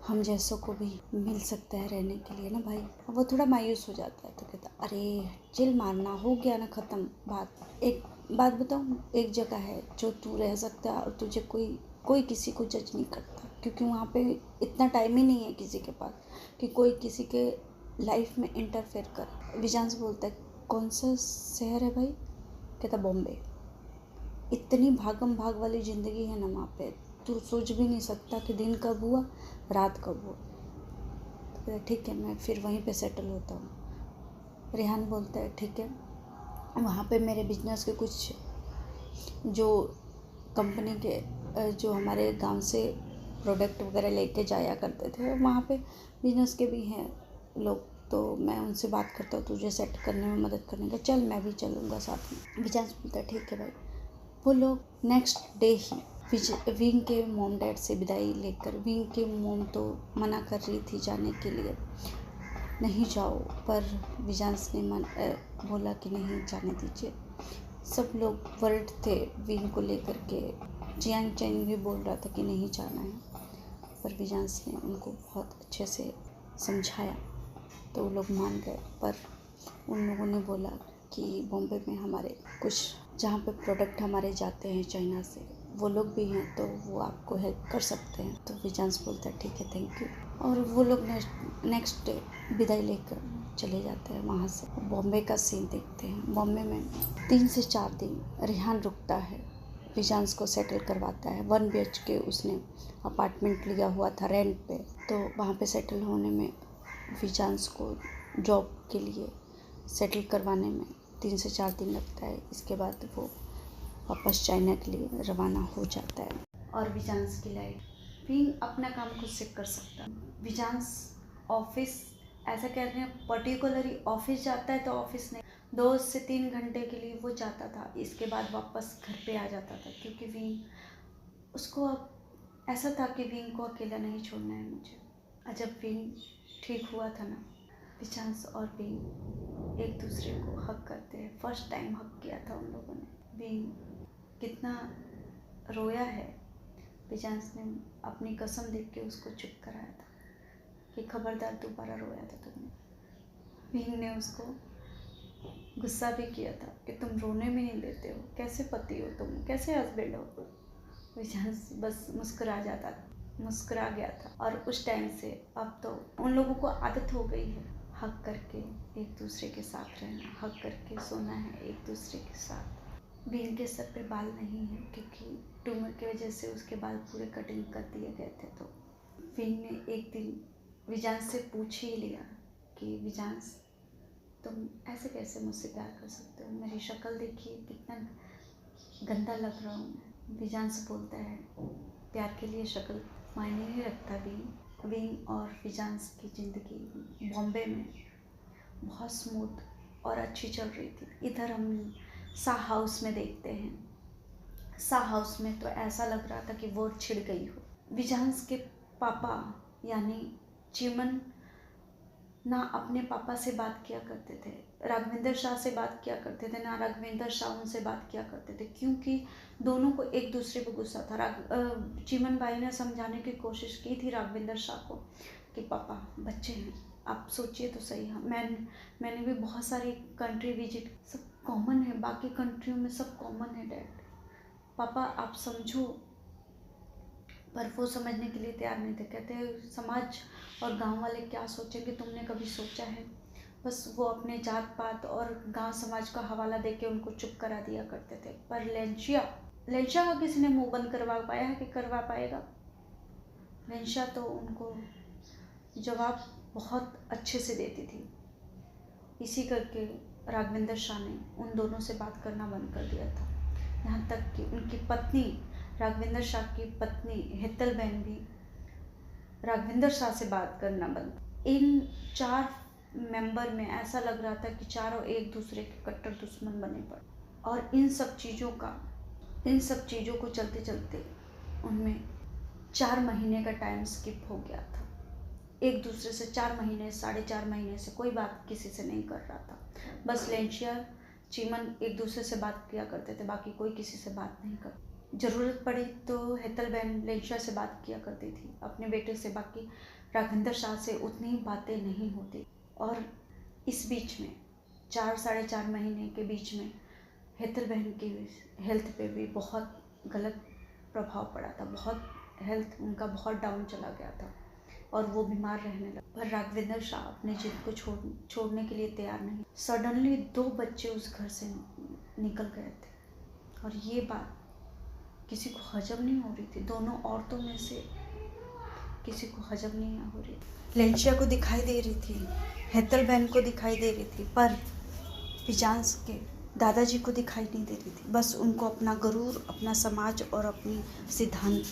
हम जैसों को भी मिल सकता है रहने के लिए ना भाई। अब वो थोड़ा मायूस हो जाता है, तो कहता अरे चिल मारना, हो गया ना ख़त्म बात। एक बात बताऊँ, एक जगह है जो तू रह सकता है और तुझे कोई किसी को जज नहीं करता, क्योंकि वहाँ पे इतना टाइम ही नहीं है किसी के पास कि कोई किसी के लाइफ में इंटरफेयर करे। विजांस बोलता है, कौन सा शहर है भाई। कहता बॉम्बे। इतनी भागम भाग वाली ज़िंदगी है ना वहाँ पे, तू सोच भी नहीं सकता कि दिन कब हुआ रात कब हुआ। तो कहता ठीक है मैं फिर वहीं पे सेटल होता हूँ। रेहान बोलता है ठीक है, वहाँ पे मेरे बिजनेस के कुछ जो कंपनी के जो हमारे गांव से प्रोडक्ट वगैरह लेके जाया करते थे, वहाँ पे बिजनेस के भी हैं लोग, तो मैं उनसे बात करता हूँ तुझे सेट करने में मदद करने का, चल मैं भी चलूँगा साथ में। विजांस बोलता है ठीक है भाई। वो लोग नेक्स्ट डे ही विंग के मॉम डैड से विदाई लेकर, विंग के मॉम तो मना कर रही थी जाने के लिए, नहीं जाओ, पर विजांस ने बोला कि नहीं जाने दीजिए। सब लोग वर्ड थे विंग को लेकर के। जियांग चैंग भी बोल रहा था कि नहीं जाना है, पर विजांस ने उनको बहुत अच्छे से समझाया तो वो लोग मान गए। पर उन लोगों ने बोला कि बॉम्बे में हमारे कुछ जहाँ पे प्रोडक्ट हमारे जाते हैं चाइना से, वो लोग भी हैं तो वो आपको हेल्प कर सकते हैं। तो विजांस बोलता है ठीक है, थैंक यू। और वो लोग नेक्स्ट डे विदाई लेकर चले जाते हैं वहाँ से। बॉम्बे का सीन देखते हैं। बॉम्बे में 3 से 4 दिन रेहान रुकता है, विजांस को सेटल करवाता है। 1 BHK उसने अपार्टमेंट लिया हुआ था रेंट पे, तो वहाँ पे सेटल होने में विजांस को जॉब के लिए सेटल करवाने में 3 से 4 दिन लगता है। इसके बाद वो वापस चाइना के लिए रवाना हो जाता है। और विजांस की लाइफ भी अपना काम खुद से कर सकता है। विजांस ऑफिस, ऐसा कह रहे हैं पर्टिकुलरली ऑफिस जाता है तो ऑफिस नहीं, 2 से 3 घंटे के लिए वो जाता था। इसके बाद वापस घर पे आ जाता था, क्योंकि विंग उसको अब ऐसा था कि विंग को अकेला नहीं छोड़ना है मुझे। और जब विंग ठीक हुआ था ना, विजांस और विंग एक दूसरे को हक करते हैं। फर्स्ट टाइम हक किया था उन लोगों ने। विंग कितना रोया है, विजांस ने अपनी कसम देख के उसको चुप कराया था कि खबरदार दोबारा रोया था तुमने। विंग ने उसको गुस्सा भी किया था कि तुम रोने में नहीं देते हो, कैसे पति हो तुम, कैसे हस्बैंड हो। विजांस बस मुस्कुरा गया था। और उस टाइम से अब तो उन लोगों को आदत हो गई है हक करके एक दूसरे के साथ रहना, हक करके सोना है एक दूसरे के साथ। विंग के सर पे बाल नहीं है, क्योंकि ट्यूमर की वजह से उसके बाल पूरे कटिंग कर दिए गए थे। तो विंग ने एक दिन विजांस से पूछ ही लिया कि विजांस, तुम ऐसे कैसे मुझसे प्यार कर सकते हो, मेरी शक्ल देखिए कितना गंदा लग रहा हूँ मैं। विजांस बोलता है प्यार के लिए शक्ल मायने नहीं रखता। विंग और विजांस की ज़िंदगी बॉम्बे में बहुत स्मूथ और अच्छी चल रही थी। इधर हम शाह हाउस में देखते हैं, शाह हाउस में तो ऐसा लग रहा था कि वो छिड़ गई हो। विजांस के पापा यानी चिमन ना अपने पापा से बात किया करते थे, राघवेंद्र शाह से बात किया करते थे, ना राघवेंद्र शाह उनसे बात किया करते थे, क्योंकि दोनों को एक दूसरे पर गुस्सा था। चिमन भाई ने समझाने की कोशिश की थी राघवेंद्र शाह को कि पापा बच्चे हैं, आप सोचिए तो सही। हाँ, मैंने भी बहुत सारी कंट्री विजिट, सब कॉमन है, बाकी कंट्रियों में सब कॉमन है डैड, पापा आप समझो। पर वो समझने के लिए तैयार नहीं थे। कहते समाज और गांव वाले क्या सोचेंगे, तुमने कभी सोचा है। बस वो अपने जात पात और गांव समाज का हवाला देके उनको चुप करा दिया करते थे। पर लेंशिया का किसी ने मुंह बंद करवा पाया है कि करवा पाएगा। लेंशिया तो उनको जवाब बहुत अच्छे से देती थी। इसी करके राघवेंद्र शाह ने उन दोनों से बात करना बंद कर दिया था। यहाँ तक कि उनकी पत्नी, राघवेंद्र शाह की पत्नी हेतल बहन भी राघवेंद्र शाह से बात करना बंद। इन 4 मेंबर में ऐसा लग रहा था कि चारों एक दूसरे के कट्टर दुश्मन बने पड़े। और इन सब चीज़ों को चलते चलते उनमें 4 महीने का टाइम स्किप हो गया था। एक दूसरे से 4 महीने 4.5 महीने से कोई बात किसी से नहीं कर रहा था। बस लेंशिया चिमन एक दूसरे से बात किया करते थे, बाकी कोई किसी से बात नहीं कर। ज़रूरत पड़ी तो हेतल बहन लेंशिया से बात किया करती थी अपने बेटे से, बाकी राघवेंद्र शाह से उतनी ही बातें नहीं होती। और इस बीच में 4-4.5 महीने के बीच में हेतल बहन की हेल्थ पे भी बहुत गलत प्रभाव पड़ा था। बहुत हेल्थ उनका बहुत डाउन चला गया था और वो बीमार रहने लगा। पर राघवेंद्र शाह अपने जिद को छोड़ने के लिए तैयार नहीं। सडनली 2 बच्चे उस घर से निकल गए थे और ये बात किसी को हजम नहीं हो रही थी। दोनों औरतों में से किसी को हजम नहीं हो रही। लेंशिया को दिखाई दे रही थी, हेतल बहन को दिखाई दे रही थी, पर विजांस के दादाजी को दिखाई नहीं दे रही थी। बस उनको अपना गरूर, अपना समाज और अपनी सिद्धांत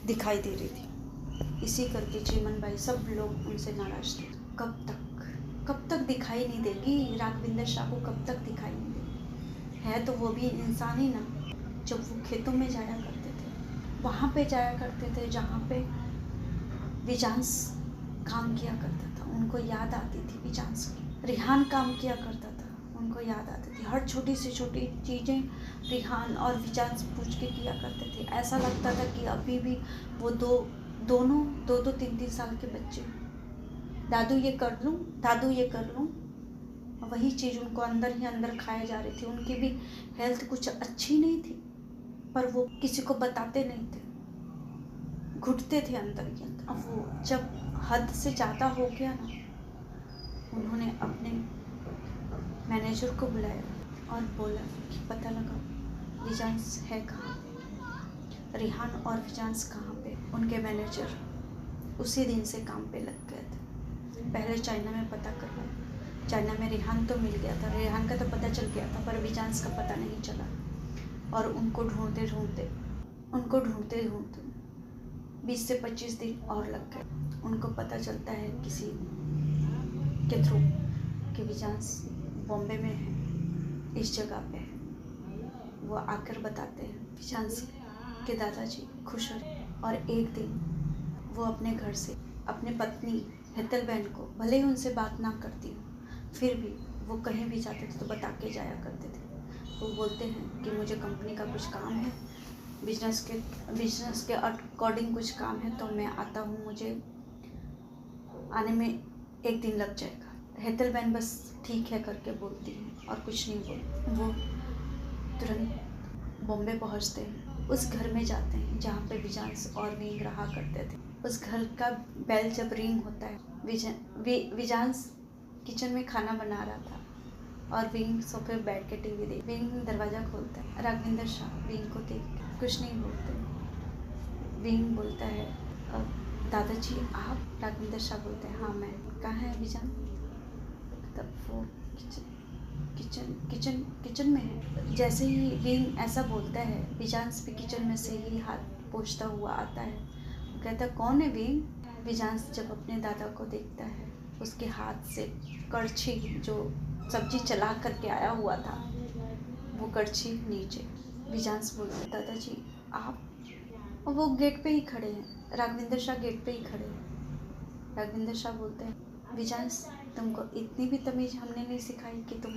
दिखाई दे रही थी। इसी करके चिमन भाई सब लोग उनसे नाराज थे। कब तक दिखाई नहीं देगी राघवेंद्र शाह को, कब तक दिखाई नहीं देगी। है तो वो भी इंसान ही ना। जब वो खेतों में जाया करते थे, वहाँ पे जाया करते थे जहाँ पे विजांस काम किया करता था, उनको याद आती थी विजांस की। रिहान काम किया करता था, उनको याद आती थी। हर छोटी से छोटी चीज़ें रिहान और विजांस पूछ के किया करते थे। ऐसा लगता था कि अभी भी वो दोनों 2-3 साल के बच्चे, दादू ये कर लूँ, वही चीज़ उनको अंदर ही अंदर खाए जा रही थी। उनकी भी हेल्थ कुछ अच्छी नहीं थी, पर वो किसी को बताते नहीं थे, घुटते थे अंदर के अंदर। अब वो जब हद से ज़्यादा हो गया ना, उन्होंने अपने मैनेजर को बुलाया और बोला कि पता लगा विजांस है कहाँ पे, रिहान और विजांस कहाँ पे। उनके मैनेजर उसी दिन से काम पे लग गए थे। पहले चाइना में पता करवाया, चाइना में रिहान तो मिल गया था, रिहान का तो पता चल गया था, पर विजांस का पता नहीं चला। और उनको ढूंढते ढूंढते 20 से 25 दिन और लग गए। उनको पता चलता है किसी के थ्रू कि विजांस बॉम्बे में है, इस जगह पे है। वो आकर बताते हैं। विजांस के दादाजी खुश हो। और एक दिन वो अपने घर से अपने पत्नी हेतल बहन को, भले ही उनसे बात ना करती हो, फिर भी वो कहीं भी जाते थे तो बता के जाया करते थे। वो बोलते हैं कि मुझे कंपनी का कुछ काम है, बिजनेस के अकॉर्डिंग कुछ काम है, तो मैं आता हूँ, मुझे आने में 1 दिन लग जाएगा। हेतल बहन बस ठीक है करके बोलती है और कुछ नहीं बोलती। वो तुरंत बॉम्बे पहुँचते हैं, उस घर में जाते हैं जहाँ पे विजांस और विंग रहा करते थे। उस घर का बेल जब रिंग होता है, विजांस किचन में खाना बना रहा था और विंग सोफे पे बैठ के टीवी देख। विंग दरवाज़ा खोलता है, राघवेंद्र शाह विंग को देख के कुछ नहीं बोलते। विंग बोलता है दादाजी आप? राघवेंद्र शाह बोलते हैं हाँ मैं। कहाँ है विजान? तब वो किचन में है। जैसे ही विंग ऐसा बोलता है, विजांस भी किचन में से ही हाथ पोंछता हुआ आता है। वो कहता कौन है विंग? विजांस जब अपने दादा को देखता है, उसके हाथ से कड़छी, जो सब्जी चला करके आया हुआ था, वो कड़छी नीचे। विजांस बोलते दादाजी आप? और वो गेट पे ही खड़े हैं, राघवेंद्र शाह गेट पे ही खड़े हैं। राघवेंद्र शाह बोलते हैं विजांस तुमको इतनी भी तमीज़ हमने नहीं सिखाई कि तुम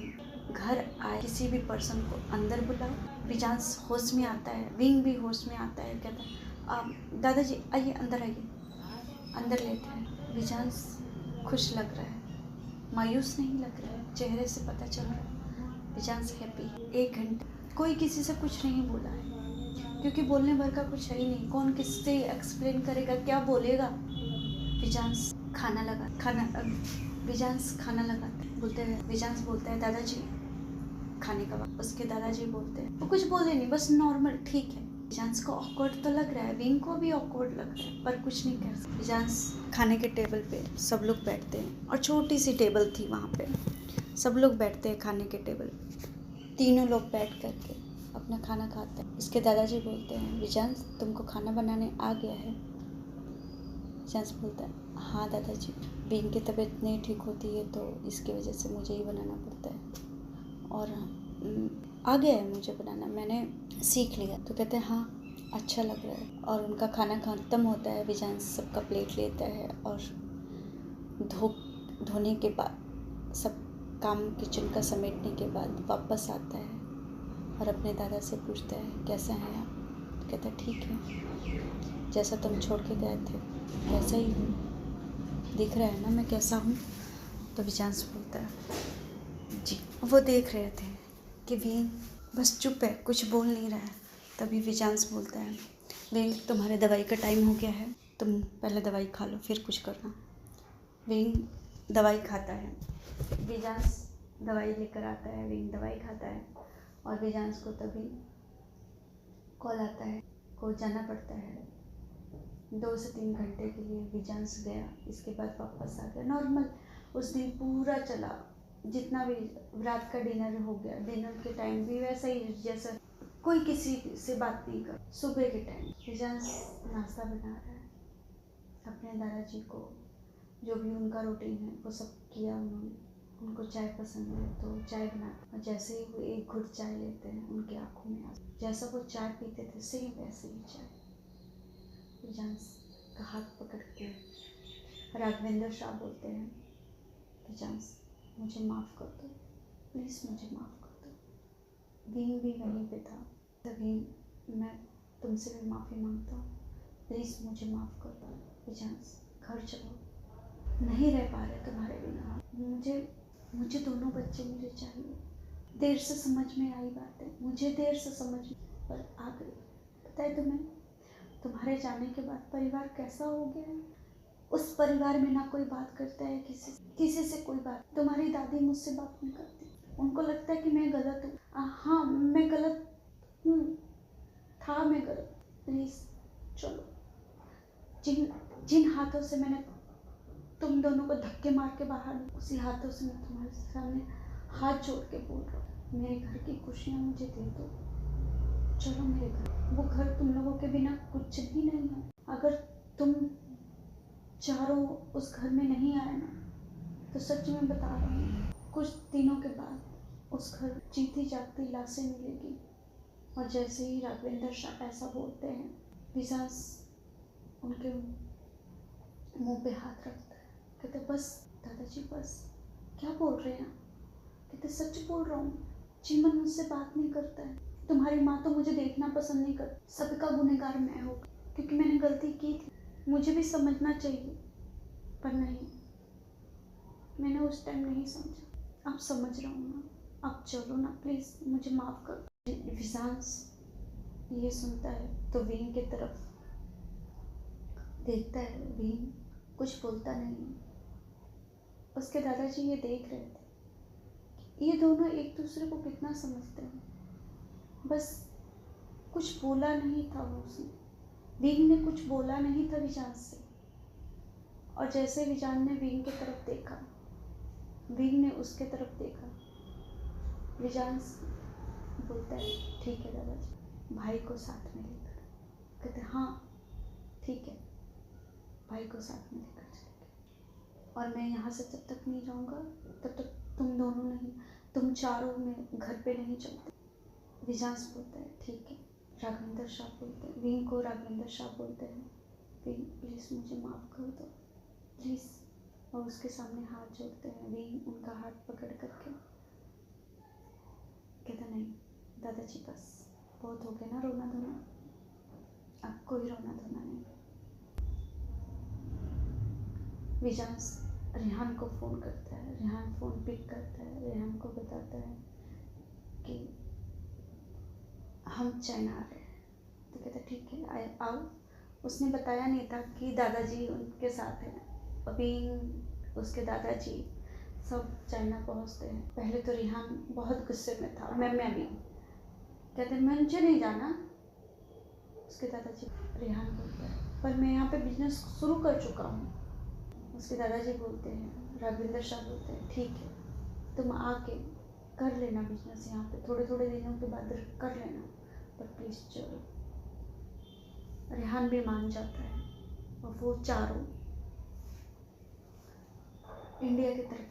घर आए किसी भी पर्सन को अंदर बुलाओ। विजांस होश में आता है, विंग भी होश में आता है, कहता है आप दादाजी आइए, अंदर आइए। अंदर लेते हैं। विजांस खुश लग रहा है, मायूस नहीं लग रहा है, चेहरे से पता चल रहा है विजांस हैप्पी। 1 घंटे कोई किसी से कुछ नहीं बोला है, क्योंकि बोलने भर का कुछ है ही नहीं। कौन किससे एक्सप्लेन करेगा, क्या बोलेगा। विजांस खाना लगाते बोलते हैं। विजांस बोलता है दादाजी खाने का वक्त। उसके दादाजी बोलते हैं वो कुछ बोले नहीं, बस नॉर्मल ठीक है। विजांस को ऑकवर्ड तो लग रहा है, विंग को भी ऑकवर्ड लग रहा है, पर कुछ नहीं कर सकते। विजांस खाने के टेबल पे सब लोग बैठते हैं और छोटी सी टेबल थी वहाँ पे, सब लोग बैठते हैं खाने के टेबल। तीनों लोग बैठ करके अपना खाना खाते हैं। उसके दादाजी बोलते हैं विजांस तुमको खाना बनाने आ गया है? विजांस बोलता है हाँ दादाजी, विंग की तबीयत नहीं ठीक होती है तो इसकी वजह से मुझे ही बनाना पड़ता है, और आ गया है मुझे बनाना, मैंने सीख लिया। तो कहते हैं हाँ अच्छा लग रहा है। और उनका खाना ख़त्म होता है, विजांस सबका प्लेट लेता है और धोने के बाद, सब काम किचन का समेटने के बाद वापस आता है और अपने दादा से पूछता है कैसे हैं आप? तो कहता है ठीक है, जैसा तुम छोड़ के गए थे वैसा ही हूँ, दिख रहा है ना मैं कैसा हूँ? तो विजांस बोलता है जी। वो देख रहे थे कि विंग बस चुप है, कुछ बोल नहीं रहा है। तभी विजांस बोलता है विंग तुम्हारे दवाई का टाइम हो गया है, तुम पहले दवाई खा लो फिर कुछ करना। विंग दवाई खाता है, विजांस दवाई लेकर आता है, विंग दवाई खाता है और विजांस को तभी कॉल आता है, को जाना पड़ता है। 2 से 3 घंटे के लिए विजांस गया, इसके बाद वापस आ गया। नॉर्मल उस दिन पूरा चला, जितना भी रात का डिनर हो गया, डिनर के टाइम भी वैसा ही, जैसा कोई किसी से बात नहीं कर। सुबह के टाइम विजांस नाश्ता बना रहा है अपने दादाजी को, जो भी उनका रूटीन है वो सब किया उन्होंने। उनको चाय पसंद है तो चाय बनाते, और जैसे ही वो एक घुट चाय लेते हैं उनकी आंखों में आ, जैसा वो चाय पीते थे सेम वैसे ही चाय। विजांस का हाथ पकड़ के राघवेंद्र शाह बोलते हैं विजांस मुझे माफ़ कर दो, प्लीज़ मुझे माफ़ कर दो। विंग भी वहीं पे था, तभी मैं तुमसे भी माफ़ी मांगता हूँ, प्लीज़ मुझे माफ़ कर दो। विजांस घर चलो, नहीं रह पा रहे तुम्हारे बिना, मुझे दोनों बच्चे मुझे चाहिए। देर से समझ में आई बात है, मुझे देर से समझ पर आ गई। पता है तुम्हें, तुम्हारे जाने के बाद परिवार कैसा हो गया है। उस परिवार में ना कोई बात करता है किसी से कोई बात। तुम्हारी दादी मुझसे बात नहीं करती, उनको लगता है कि मैं गलत हूँ। हाँ मैं गलत हूँ, मैं गलत। प्लीज़ चलो, जिन हाथों से मैंने तुम दोनों को धक्के मार के बाहर, उसी हाथों से मैं तुम्हारे सामने हाथ जोड़ के बोल रहा हूँ, मेरे घर की खुशियाँ मुझे दे दो। चलो मेरे घर, वो घर तुम लोगों के बिना कुछ भी नहीं है। अगर तुम चारों उस घर में नहीं आए ना, तो सच में बता रहा हूँ, कुछ दिनों के बाद उस घर जीती जागती लाशें मिलेगी। और जैसे ही राघवेंद्र शाह ऐसा बोलते हैं, विशास उनके मुंह पे हाथ रखता है, कहते बस दादाजी बस। क्या बोल रहे हैं? कहते सच बोल रहा हूँ, चीमन मुझसे बात नहीं करता है। तुम्हारी माँ तो मुझे देखना पसंद नहीं करती। सबका गुनहगार मैं हूँ, क्योंकि मैंने गलती की थी, मुझे भी समझना चाहिए, पर नहीं, मैंने उस टाइम नहीं समझा। अब समझ रहा हूँ ना, अब चलो ना प्लीज़, मुझे माफ़ कर। विशांस ये सुनता है तो वीन की तरफ देखता है। वीन कुछ बोलता नहीं है। उसके दादाजी ये देख रहे थे, ये दोनों एक दूसरे को कितना समझते हैं। बस कुछ बोला नहीं था वो उसने, वीन ने कुछ बोला नहीं था विजान से। और जैसे विजान ने वीन की तरफ देखा, वीन ने उसके तरफ देखा, विजान बोलता है ठीक है दादाजी, भाई को साथ में लेकर। कहते हाँ ठीक है, भाई को साथ में लेकर चलेंगे। और मैं यहाँ से जब तक नहीं जाऊँगा तब तक तुम चारों में घर पे नहीं चलते। विजास बोलता है ठीक है। राघवेंद्र शाह बोलते हैं, वीन को राघवेंद्र शाह बोलते हैं, वीन प्लीज़ मुझे माफ़ कर दो प्लीज़। और उसके सामने हाथ जोड़ते हैं। वीन उनका हाथ पकड़ करके कहता नहीं दादाजी बस, बहुत हो गया ना रोना धोना, अब कोई रोना धोना नहीं। विजास रेहान को फ़ोन करता है, रेहान फ़ोन पिक करता है, रेहान को बताता है कि हम चाइना आ रहे हैं। तो कहता ठीक है आओ। उसने बताया नहीं था कि दादाजी उनके साथ हैं। अभी उसके दादाजी सब चाइना पहुंचते हैं। पहले तो रेहान बहुत गुस्से में था, मैं भी कहते मुझे नहीं जाना। उसके दादाजी रेहान बोलता है पर मैं यहाँ पे बिजनेस शुरू कर चुका हूँ। उसके दादाजी बोलते हैं, राघवेंद्र शाह बोलते हैं ठीक है तुम आके कर लेना बिजनेस यहाँ पे, थोड़े दिनों के बाद कर लेना, पर प्लीज़ चलो। रेहान भी मान जाता है और वो चारों इंडिया की तरफ।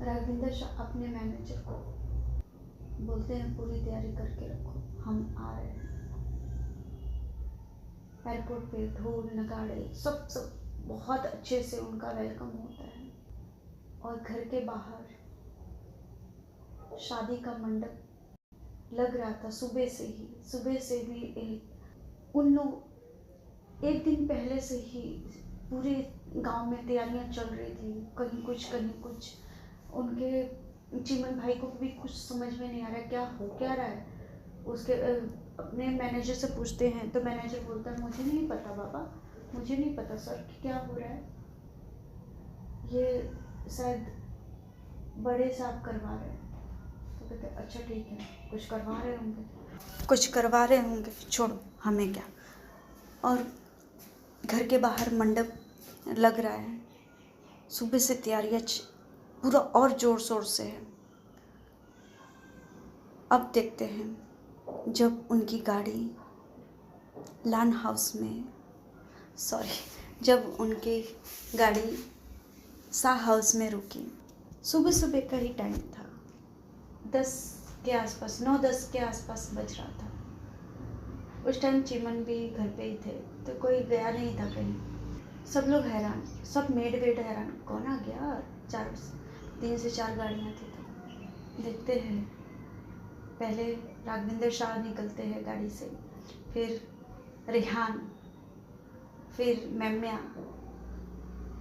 राघवेंद्र शाह अपने मैनेजर को बोलते हैं पूरी तैयारी करके रखो, हम आ रहे हैं। एयरपोर्ट पे ढोल नगाड़े सब बहुत अच्छे से उनका वेलकम होता है। और घर के बाहर शादी का मंडप लग रहा था सुबह से ही उन लोग एक दिन पहले से ही पूरे गांव में तैयारियां चल रही थी, कहीं कुछ। उनके चीमन भाई को भी कुछ समझ में नहीं आ रहा क्या हो क्या रहा है। उसके अपने मैनेजर से पूछते हैं तो मैनेजर बोलता है मुझे नहीं पता बाबा, मुझे नहीं पता सर कि क्या हो रहा है, ये शायद बड़े साहब करवा रहे हैं। तो कहते अच्छा ठीक है, कुछ करवा रहे होंगे, छोड़ो हमें क्या। और घर के बाहर मंडप लग रहा है, सुबह से तैयारियाँ पूरा और ज़ोर शोर से है। अब देखते हैं जब उनकी गाड़ी लान हाउस में जब उनकी गाड़ी शाह हाउस में रुकी। सुबह का ही टाइम था, 10 के आसपास, 9-10 के आसपास बज रहा था। उस टाइम चीमन भी घर पे ही थे, तो कोई गया नहीं था कहीं। सब लोग हैरान, सब मेड हैरान, कौन आ गया। 3 से 4 गाड़ियाँ थी। तो देखते हैं पहले राघवेंद्र शाह निकलते हैं गाड़ी से, फिर रेहान, फिर मेम्या।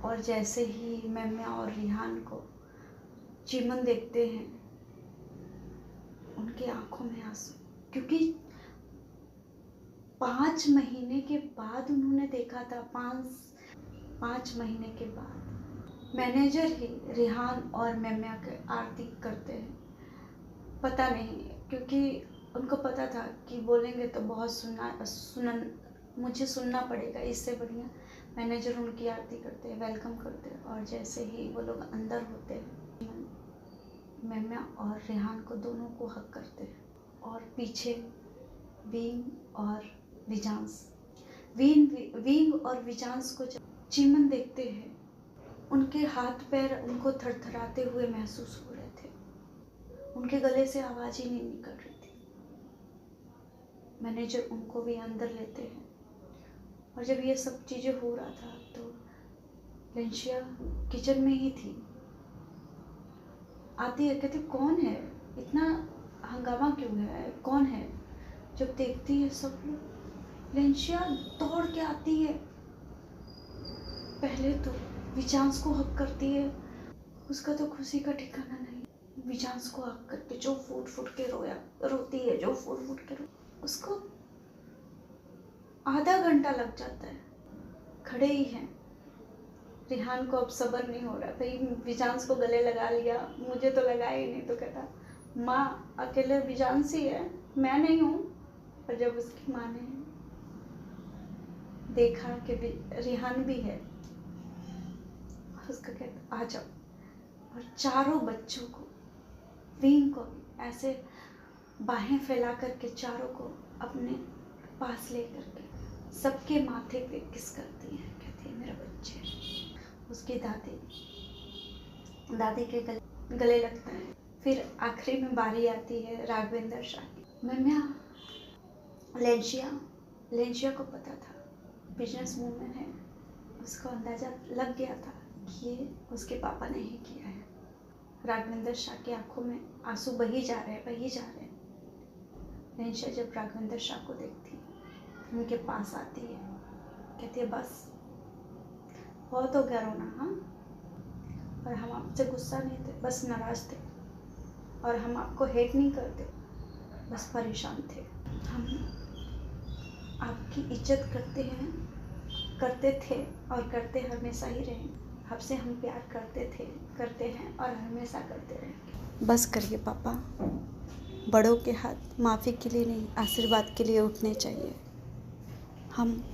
और जैसे ही मेम्या और रेहान को चीमन देखते हैं, उनकी आंखों में आंसू, क्योंकि 5 महीने के बाद उन्होंने देखा था। 5 महीने के बाद मैनेजर ही रेहान और मेम्या के आरती करते हैं। पता नहीं, क्योंकि उनको पता था कि बोलेंगे तो बहुत मुझे सुनना पड़ेगा। इससे बढ़िया मैनेजर उनकी आरती करते हैं, वेलकम करते हैं। और जैसे ही वो लोग अंदर होते हैं, मेम्या और रेहान को दोनों को हक करते हैं। और पीछे विंग और विजांस को जब चीमन देखते हैं, उनके हाथ पैर उनको थरथराते हुए महसूस हो रहे थे। उनके गले से आवाज़ ही नहीं निकल रही थी। मैनेजर उनको भी अंदर लेते हैं। और जब ये सब चीज़ें हो रहा था तो लेंशिया किचन में ही थी। आती है, कहती कौन है, इतना हंगामा क्यों है, कौन है। जब देखती है सब लोग, लेंशिया दौड़ के आती है। पहले तो विजांस को हक करती है। उसका तो खुशी का ठिकाना नहीं। विजांस को हक करके जो फूट फूट के रोती है, जो फूट फूट के उसको आधा घंटा लग जाता है। खड़े ही हैं। रेहान को अब सब्र नहीं हो रहा। भाई विजांस को गले लगा लिया, मुझे तो लगा ही नहीं। तो कहता माँ अकेले विजांस ही है, मैं नहीं हूँ। और जब उसकी माँ ने देखा कि रेहान भी है, उसका कहता आ जाओ। और चारों बच्चों को, विंग को भी ऐसे बाहें फैला करके चारों को अपने पास ले करके सबके माथे पे किस करती है। कहती है मेरा बच्चे। उसकी दादी के गले लगता है। फिर आखिरी में बारी आती है राघवेंद्र शाह की। मेम्या लेंशिया को पता था बिजनेस वूमेन है। उसको अंदाजा लग गया था कि ये उसके पापा ने ही किया है। राघवेंद्र शाह की आंखों में आंसू बही जा रहे हैं। लेंशिया जब राघवेंद्र शाह को देखती है, उनके पास आती है, कहती है बस बहुत हो गया रोना। हाँ, और हम आपसे गुस्सा नहीं थे, बस नाराज थे। और हम आपको हेट नहीं करते, बस परेशान थे। हम आपकी इज्जत करते थे और करते हमेशा ही रहे। आपसे हम प्यार करते हैं और हमेशा करते रहेंगे। बस करिए पापा, बड़ों के हाथ माफ़ी के लिए नहीं, आशीर्वाद के लिए उठने चाहिए। हम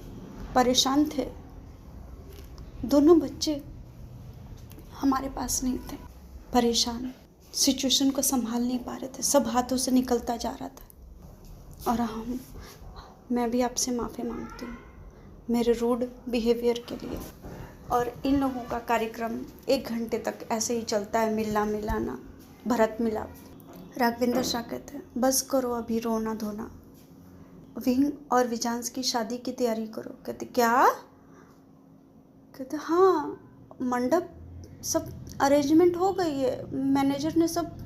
परेशान थे। दोनों बच्चे हमारे पास नहीं थे, परेशान, सिचुएशन को संभाल नहीं पा रहे थे, सब हाथों से निकलता जा रहा था। और मैं भी आपसे माफ़ी मांगती हूँ मेरे रूड बिहेवियर के लिए। और इन लोगों का कार्यक्रम 1 घंटे तक ऐसे ही चलता है, मिलना मिलाना, भरत मिलाप। राघवेंद्र शाह कहते हैं बस करो अभी रोना धोना, विंग और विजांस की शादी की तैयारी करो। कहते क्या? कहते हाँ, मंडप सब अरेंजमेंट हो गई है, मैनेजर ने सब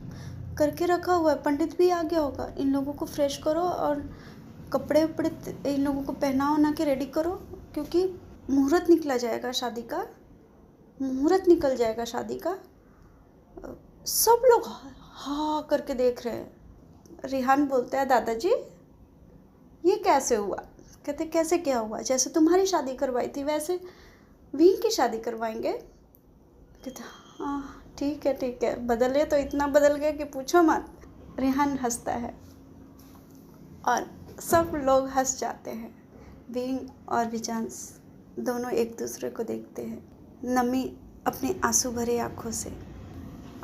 करके रखा हुआ है, पंडित भी आ गया होगा। इन लोगों को फ्रेश करो और कपड़े उपड़े इन लोगों को पहना के रेडी करो, क्योंकि मुहूर्त निकल जाएगा शादी का। सब लोग हाँ करके देख रहे हैं। रेहान बोलता है दादाजी ये कैसे हुआ? कहते कैसे क्या हुआ? जैसे तुम्हारी शादी करवाई थी वैसे विंग की शादी करवाएंगे। कहते हाँ ठीक है, बदले तो इतना बदल गया कि पूछो मत। रेहान हंसता है और सब लोग हंस जाते हैं। विंग और विजांस दोनों एक दूसरे को देखते हैं, नमी अपनी आंसू भरे आँखों से।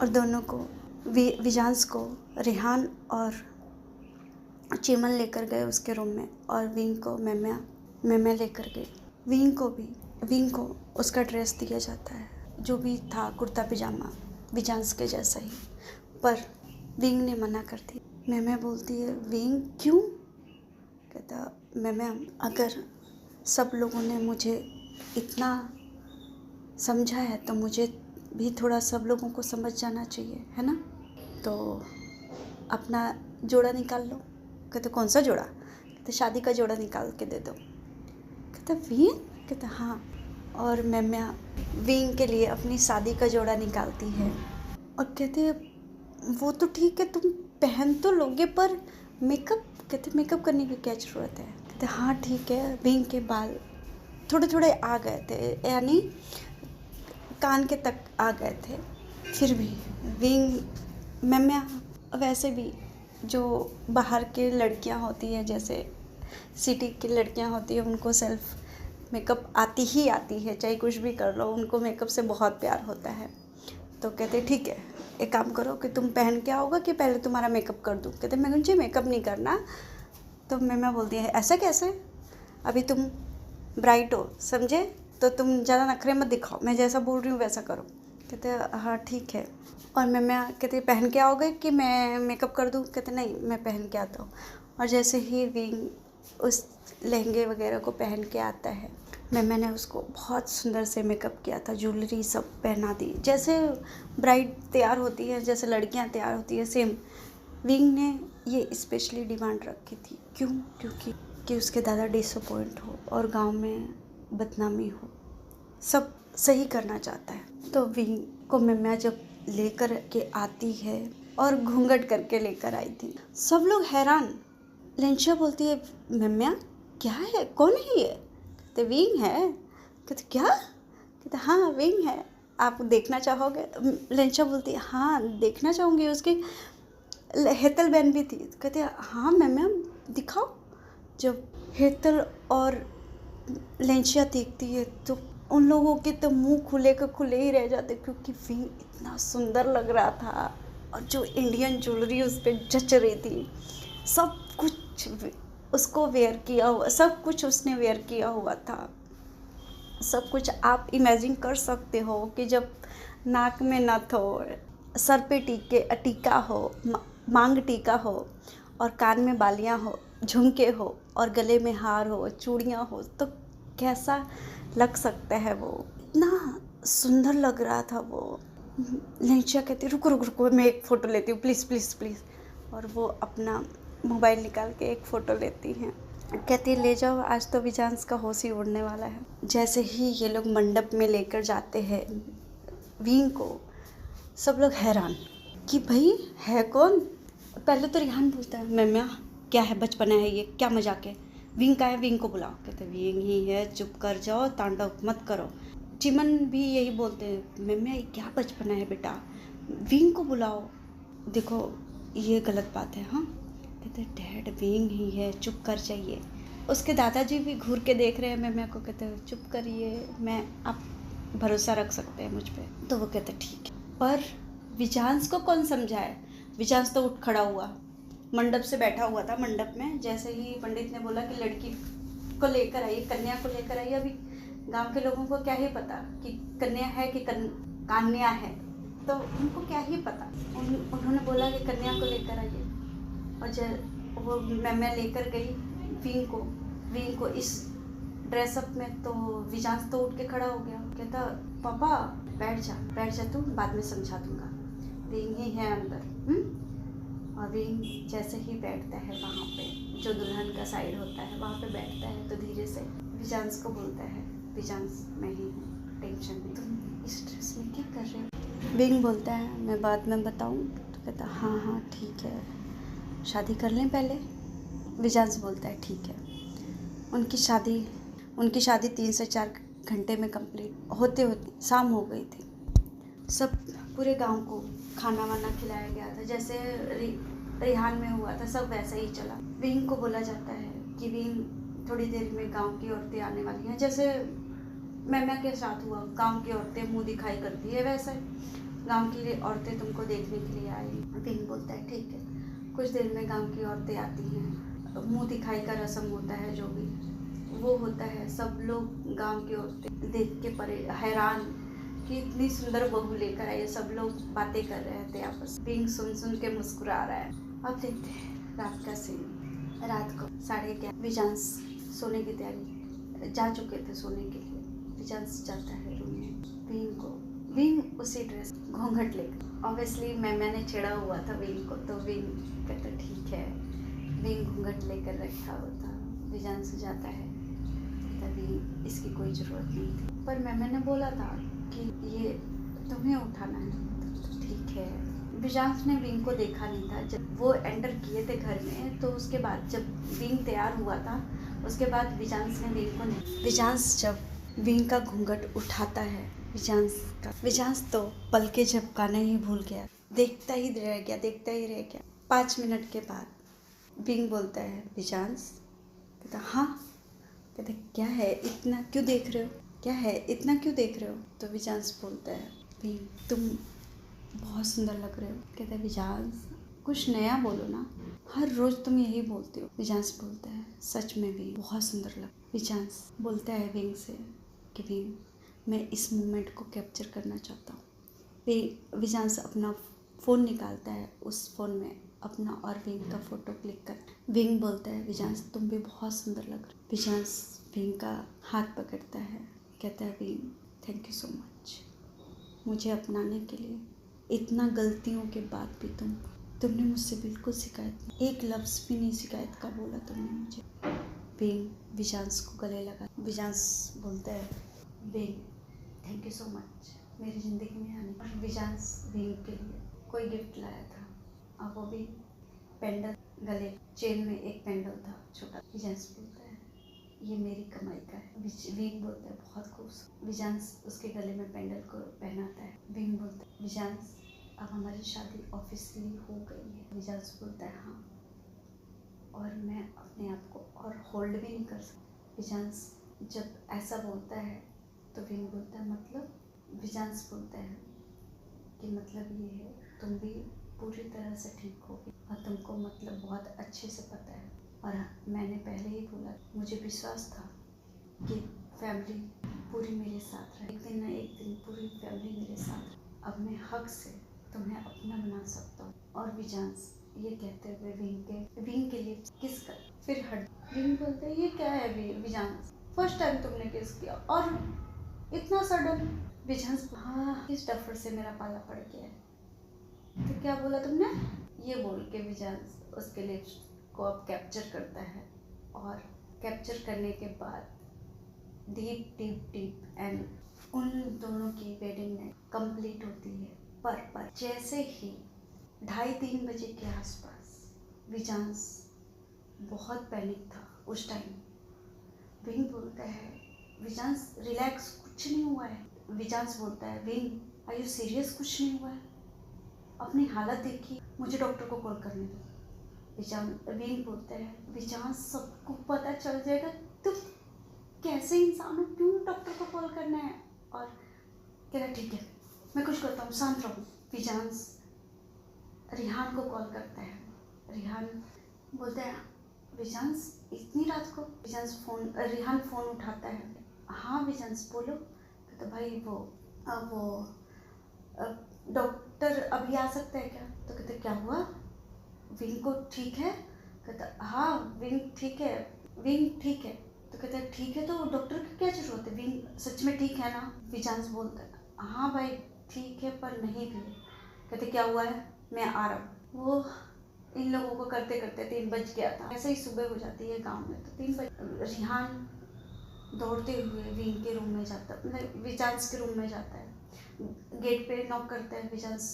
और दोनों को, विजांस को रेहान और चीमन लेकर गए उसके रूम में, और विंग को मेम्या लेकर गई। विंग को उसका ड्रेस दिया जाता है, जो भी था कुर्ता पजामा विजांस के जैसा ही, पर विंग ने मना कर दी। मेम्या बोलती है विंग क्यों? कहता मेम्या अगर सब लोगों ने मुझे इतना समझा है तो मुझे भी थोड़ा सब लोगों को समझ जाना चाहिए, है ना? तो अपना जोड़ा निकाल लो। कहते कौन सा जोड़ा? कहते शादी का जोड़ा निकाल के दे दो। कहता विंग? कहता हाँ। और मेम्या विंग के लिए अपनी शादी का जोड़ा निकालती है और कहते वो तो ठीक है तुम पहन तो लोगे, पर मेकअप? कहते मेकअप करने की क्या ज़रूरत है? कहते हाँ ठीक है। विंग के बाल थोड़े थोड़े आ गए थे, यानी कान के तक आ गए थे। फिर भी विंग मैम्या वैसे भी जो बाहर के लड़कियां होती है, जैसे सिटी की लड़कियां होती है, उनको सेल्फ मेकअप आती ही आती है, चाहे कुछ भी कर लो, उनको मेकअप से बहुत प्यार होता है। तो कहते ठीक है, एक काम करो कि तुम पहन के आओगे कि पहले तुम्हारा मेकअप कर दूँ। कहते मैं मुझे मेकअप नहीं करना। तो मैम्या बोलती है ऐसा कैसे, अभी तुम ब्राइट हो, समझे, तो तुम ज़्यादा नखरे मत दिखाओ, मैं जैसा बोल रही हूँ वैसा करो। कहते हाँ ठीक है। और मैम्या कहते पहन के आओगे कि मैं मेकअप कर दूँ। कहते नहीं, मैं पहन के आता हूँ। और जैसे ही विंग उस लहंगे वगैरह को पहन के आता है, मैंने उसको बहुत सुंदर से मेकअप किया था, ज्वेलरी सब पहना दी, जैसे ब्राइड तैयार होती है, जैसे लड़कियां तैयार होती है, सेम विंग ने ये स्पेशली डिमांड रखी थी। क्यों? क्योंकि कि उसके दादा डिसअपॉइंट हो और गांव में बदनामी हो, सब सही करना चाहता है। तो विंग को मैम्या जब लेकर के आती है और घूंघट करके लेकर आई थी, सब लोग हैरान। लेंशिया बोलती है मैम्या क्या है, कौन है ये? कहते विंग है। कहते क्या? कहते हाँ विंग है, आप देखना चाहोगे? लेंशिया बोलती है हाँ देखना चाहूँगी। उसकी हेतल बहन भी थी। कहते हाँ मैम्या दिखाओ। जब हेतल और लेंशिया देखती है तो उन लोगों के तो मुंह खुले के खुले ही रह जाते, क्योंकि विंग इतना सुंदर लग रहा था और जो इंडियन ज्वेलरी उस पर जच रही थी, सब कुछ उसको वेयर किया हुआ, सब कुछ उसने वेयर किया हुआ था। सब कुछ आप इमेजिन कर सकते हो कि जब नाक में नथ हो, सर पे टीका हो, मांग टीका हो और कान में बालियां हो, झुमके हो और गले में हार हो, चूड़ियां हो, तो कैसा लग सकता है। वो इतना सुंदर लग रहा था वो। लेंशिया कहती रुको रुको रुको, मैं एक फ़ोटो लेती हूँ, प्लीज़ प्लीज़ प्लीज़। और वो अपना मोबाइल निकाल के एक फ़ोटो लेती हैं। कहती है ले जाओ, आज तो विजांस का होश ही उड़ने वाला है। जैसे ही ये लोग मंडप में लेकर जाते हैं विंग को, सब लोग हैरान कि भाई है कौन। पहले तो रिहान पूछता है मैम्या क्या है, बचपना है ये, क्या मजाक है, विंग का है, विंग को बुलाओ। कहते विंग ही है, चुप कर जाओ, तांडव मत करो। चिमन भी यही बोलते हैं मैम्या ये क्या बचपना है बेटा, विंग को बुलाओ। देखो ये गलत बात है। हाँ कहते डैड विंग ही है, चुप कर जाइए। उसके दादाजी भी घूर के देख रहे हैं मैम्या को, कहते हैं चुप करिए, मैं आप भरोसा रख सकते हैं मुझ पे। तो वो कहते ठीक है। पर विजांस को कौन समझाए? विजांस तो उठ खड़ा हुआ, मंडप से बैठा हुआ था। मंडप में जैसे ही पंडित ने बोला कि लड़की को लेकर आइए, कन्या को लेकर आइए, अभी गांव के लोगों को क्या ही पता कि कन्या है कि कन्या है, तो उनको क्या ही पता। उन्होंने बोला कि कन्या को लेकर आइए। और जब वो मैम्या लेकर गई विंग को इस ड्रेसअप में, तो विजांस तो उठ के खड़ा हो गया। कहता पापा बैठ जा तू, बाद में समझा दूंगा, विंग ही है अंदर। और विंग जैसे ही बैठता है वहाँ पे, जो दुल्हन का साइड होता है वहाँ पे बैठता है, तो धीरे से विजांस को बोलता है विजांस मैं ही हूँ, टेंशन नहीं, तुम इस ड्रेस में क्या कर रहे हो? विंग बोलता है मैं बाद में बताऊँ। तो कहता हाँ ठीक है, शादी कर लें पहले। विजांस बोलता है ठीक है। उनकी शादी 3 से 4 घंटे में कंप्लीट होते होते शाम हो गई थी। सब पूरे गांव को खाना वाना खिलाया गया था, जैसे रिहान में हुआ था सब वैसे ही चला। विंग को बोला जाता है कि विंग थोड़ी देर में गांव की औरतें आने वाली हैं, जैसे मैम्या के साथ हुआ, गांव की औरतें मुंह दिखाई करती है, वैसे गांव की औरतें तुमको देखने के लिए आई। विंग बोलता है ठीक है। कुछ देर में गांव की औरतें आती हैं, मुंह दिखाई का रस्म होता है, जो भी वो होता है। सब लोग गांव की औरतें देख के हैरान कि इतनी सुंदर बहू लेकर आई है। सब लोग बातें कर रहे थे आपस। विंग सुन के मुस्कुरा रहा है। अब देखते हैं रात का सीन। रात को 11:30 विजांस सोने की तैयारी, जा चुके थे सोने के लिए। विजांस जाता है रूम में। विंग उसी ड्रेस घूंघट लेकर, ऑब्वियसली मैंने छेड़ा हुआ था विंग को, तो विंग कहता ठीक है। विंग घूंघट लेकर रखा हुआ था। विजांस जाता है, तभी इसकी कोई ज़रूरत नहीं थी, पर मैंने बोला था कि ये तुम्हें उठाना है, तो ठीक है। विजांस ने विंग को देखा नहीं था। जब वो एंटर किए थे घर में, तो उसके बाद जब विंग तैयार हुआ था उसके बाद विजांश ने विंग को नहीं, विजांश जब विंग का घूंघट उठाता है विजांश तो पल के झपकाना ही भूल गया, देखता ही रह गया। 5 मिनट के बाद विंग बोलता है विजांश, कहता हाँ, कहते क्या है इतना क्यों देख रहे हो, क्या है इतना क्यों देख रहे हो। तो विजांश बोलता है विंग तुम बहुत सुंदर लग रहे हो। कहता है विजांश कुछ नया बोलो ना, हर रोज तुम यही बोलते हो। विजांश बोलता है सच में भी बहुत सुंदर लग। विजांश बोलता है विंग से कि विंग मैं इस मोमेंट को कैप्चर करना चाहता हूँ। विजांश अपना फ़ोन निकालता है, उस फ़ोन में अपना और विंग का फ़ोटो क्लिक कर। विंग बोलता है विजांश तुम भी बहुत सुंदर लग रहे हो। विजांश विंग का हाथ पकड़ता है, कहता है wing thank you so much मुझे अपनाने के लिए। इतना गलतियों के बाद भी तुमने मुझसे बिल्कुल शिकायत, एक लफ्ज़ भी नहीं शिकायत का बोला तुमने मुझे। विंग विजांश को गले लगा। विजांश बोलता है wing thank you so much मेरी ज़िंदगी में आने। और विजांश विंग के लिए कोई गिफ्ट लाया था, और वो भी पेंडल, गले चेन में एक पेंडल था छोटा। विजांश बोलता है ये मेरी कमाई का है। विंग बोलता है बहुत खूबसूरत। विजांश उसके गले में पेंडल को पहनाता है। विंग बोलता है विजांश अब हमारी शादी ऑफिशियली हो गई है। विजांश बोलता है हाँ, और मैं अपने आप को और होल्ड भी नहीं कर सकता। विजांश जब ऐसा बोलता है तो विंग बोलता है मतलब। विजांश बोलता है कि मतलब ये है तुम भी पूरी तरह से ठीक होगी और तुमको मतलब बहुत अच्छे से पता है। और मैंने पहले ही बोला मुझे विश्वास था कि फैमिली पूरी मेरे साथ रहे, एक दिन ना एक दिन पूरी फैमिली मेरे साथ रहे। अब मैं हक से तुम्हें अपना बना सकता हूँ। और विजांश ये कहते हुए विंग के लिए किस कर फिर हट। विंग बोलते हैं ये क्या है विजांश, फर्स्ट टाइम तुमने किस किया और इतना सडन। विजांश हाँ किस डफर से मेरा पाला पड़ गया है। तो क्या बोला तुमने, ये बोल के विजांश उसके लिप्स को अब कैप्चर करता है। और कैप्चर करने के बाद डीप एंड उन दोनों की वेडिंग नाइट कंप्लीट होती है। पर जैसे ही 2:30-3 बजे के आसपास विजांश बहुत पैनिक था उस टाइम। विंग बोलता है विजांश रिलैक्स कुछ नहीं हुआ है। विजांश बोलता है विंग आर यू सीरियस, कुछ नहीं हुआ है, अपनी हालत देखिए, मुझे डॉक्टर को कॉल करने दो। विंग बोलता है विजांश सबको पता चल जाएगा, तुम कैसे इंसान हो, क्यों डॉक्टर को कॉल करना है। और कह रहा ठीक है मैं कुछ करता हूँ, शांत रहो। विजांश रिहान को कॉल करता है। रिहान बोलता है विजांश इतनी रात को। रिहान फ़ोन उठाता है। हाँ विजांश बोलो। कहता भाई वो डॉक्टर अभी आ सकता है क्या। तो कहते क्या हुआ, विंग को ठीक है। कहता हाँ विंग ठीक है, विंग ठीक है। तो कहता है ठीक है तो डॉक्टर की क्या ज़रूरत है, विंग सच में ठीक है ना। विजांश बोलता है हाँ भाई ठीक है पर नहीं भी। कहते क्या हुआ है, मैं आ रहा हूँ। वो इन लोगों को करते करते 3 बज गया था। ऐसे ही सुबह हो जाती है गांव में। तो 3 बजे रिहान दौड़ते हुए विंग के रूम में जाता, मतलब विजांश के रूम में जाता है। गेट पे नॉक करता है विजांश।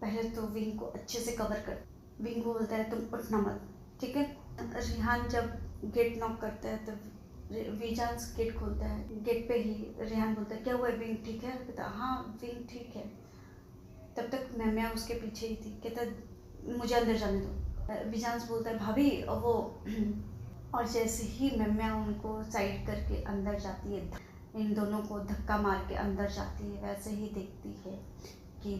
पहले तो विंग को अच्छे से कवर कर, विंग को बोलता है तुम उठना मत, ठीक है। रिहान जब गेट नॉक करता है तो विजांश गेट खोलता है। गेट पे ही रिहान बोलता है क्या हुआ, विंग ठीक है। कहता हाँ विंग ठीक है। तब तक मैं उसके पीछे ही थी। कहता मुझे अंदर जाने दो। विजांश बोलता है भाभी वो और जैसे ही मैं उनको साइड करके अंदर जाती है, इन दोनों को धक्का मार के अंदर जाती है, वैसे ही देखती है कि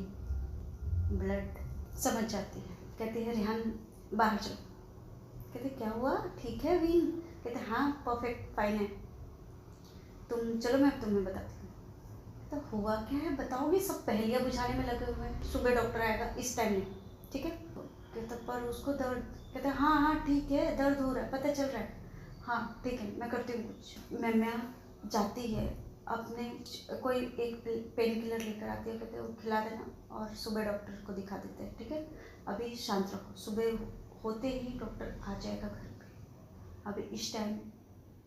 ब्लड समझ जाती है। कहती है रिहान बाहर चलो। कहते क्या हुआ, ठीक है विंग। कहते हाँ परफेक्ट फाइन है, तुम चलो मैं तुम्हें बताती हूँ। तो हुआ क्या है बताओगे, सब पहेलियाँ बुझाने में लगे हुए हैं। सुबह डॉक्टर आएगा इस टाइम में, ठीक है। कहता पर उसको दर्द, कहते हाँ ठीक है दर्द हो रहा है, पता चल रहा है, हाँ ठीक है मैं करती हूँ कुछ। मैं जाती है अपने कोई एक पेन किलर लेकर आती है। कहते वो खिला देना और सुबह डॉक्टर को दिखा देते हैं, ठीक है। अभी शांत रहो, सुबह होते ही डॉक्टर आ जाएगा घर पे, अभी इस टाइम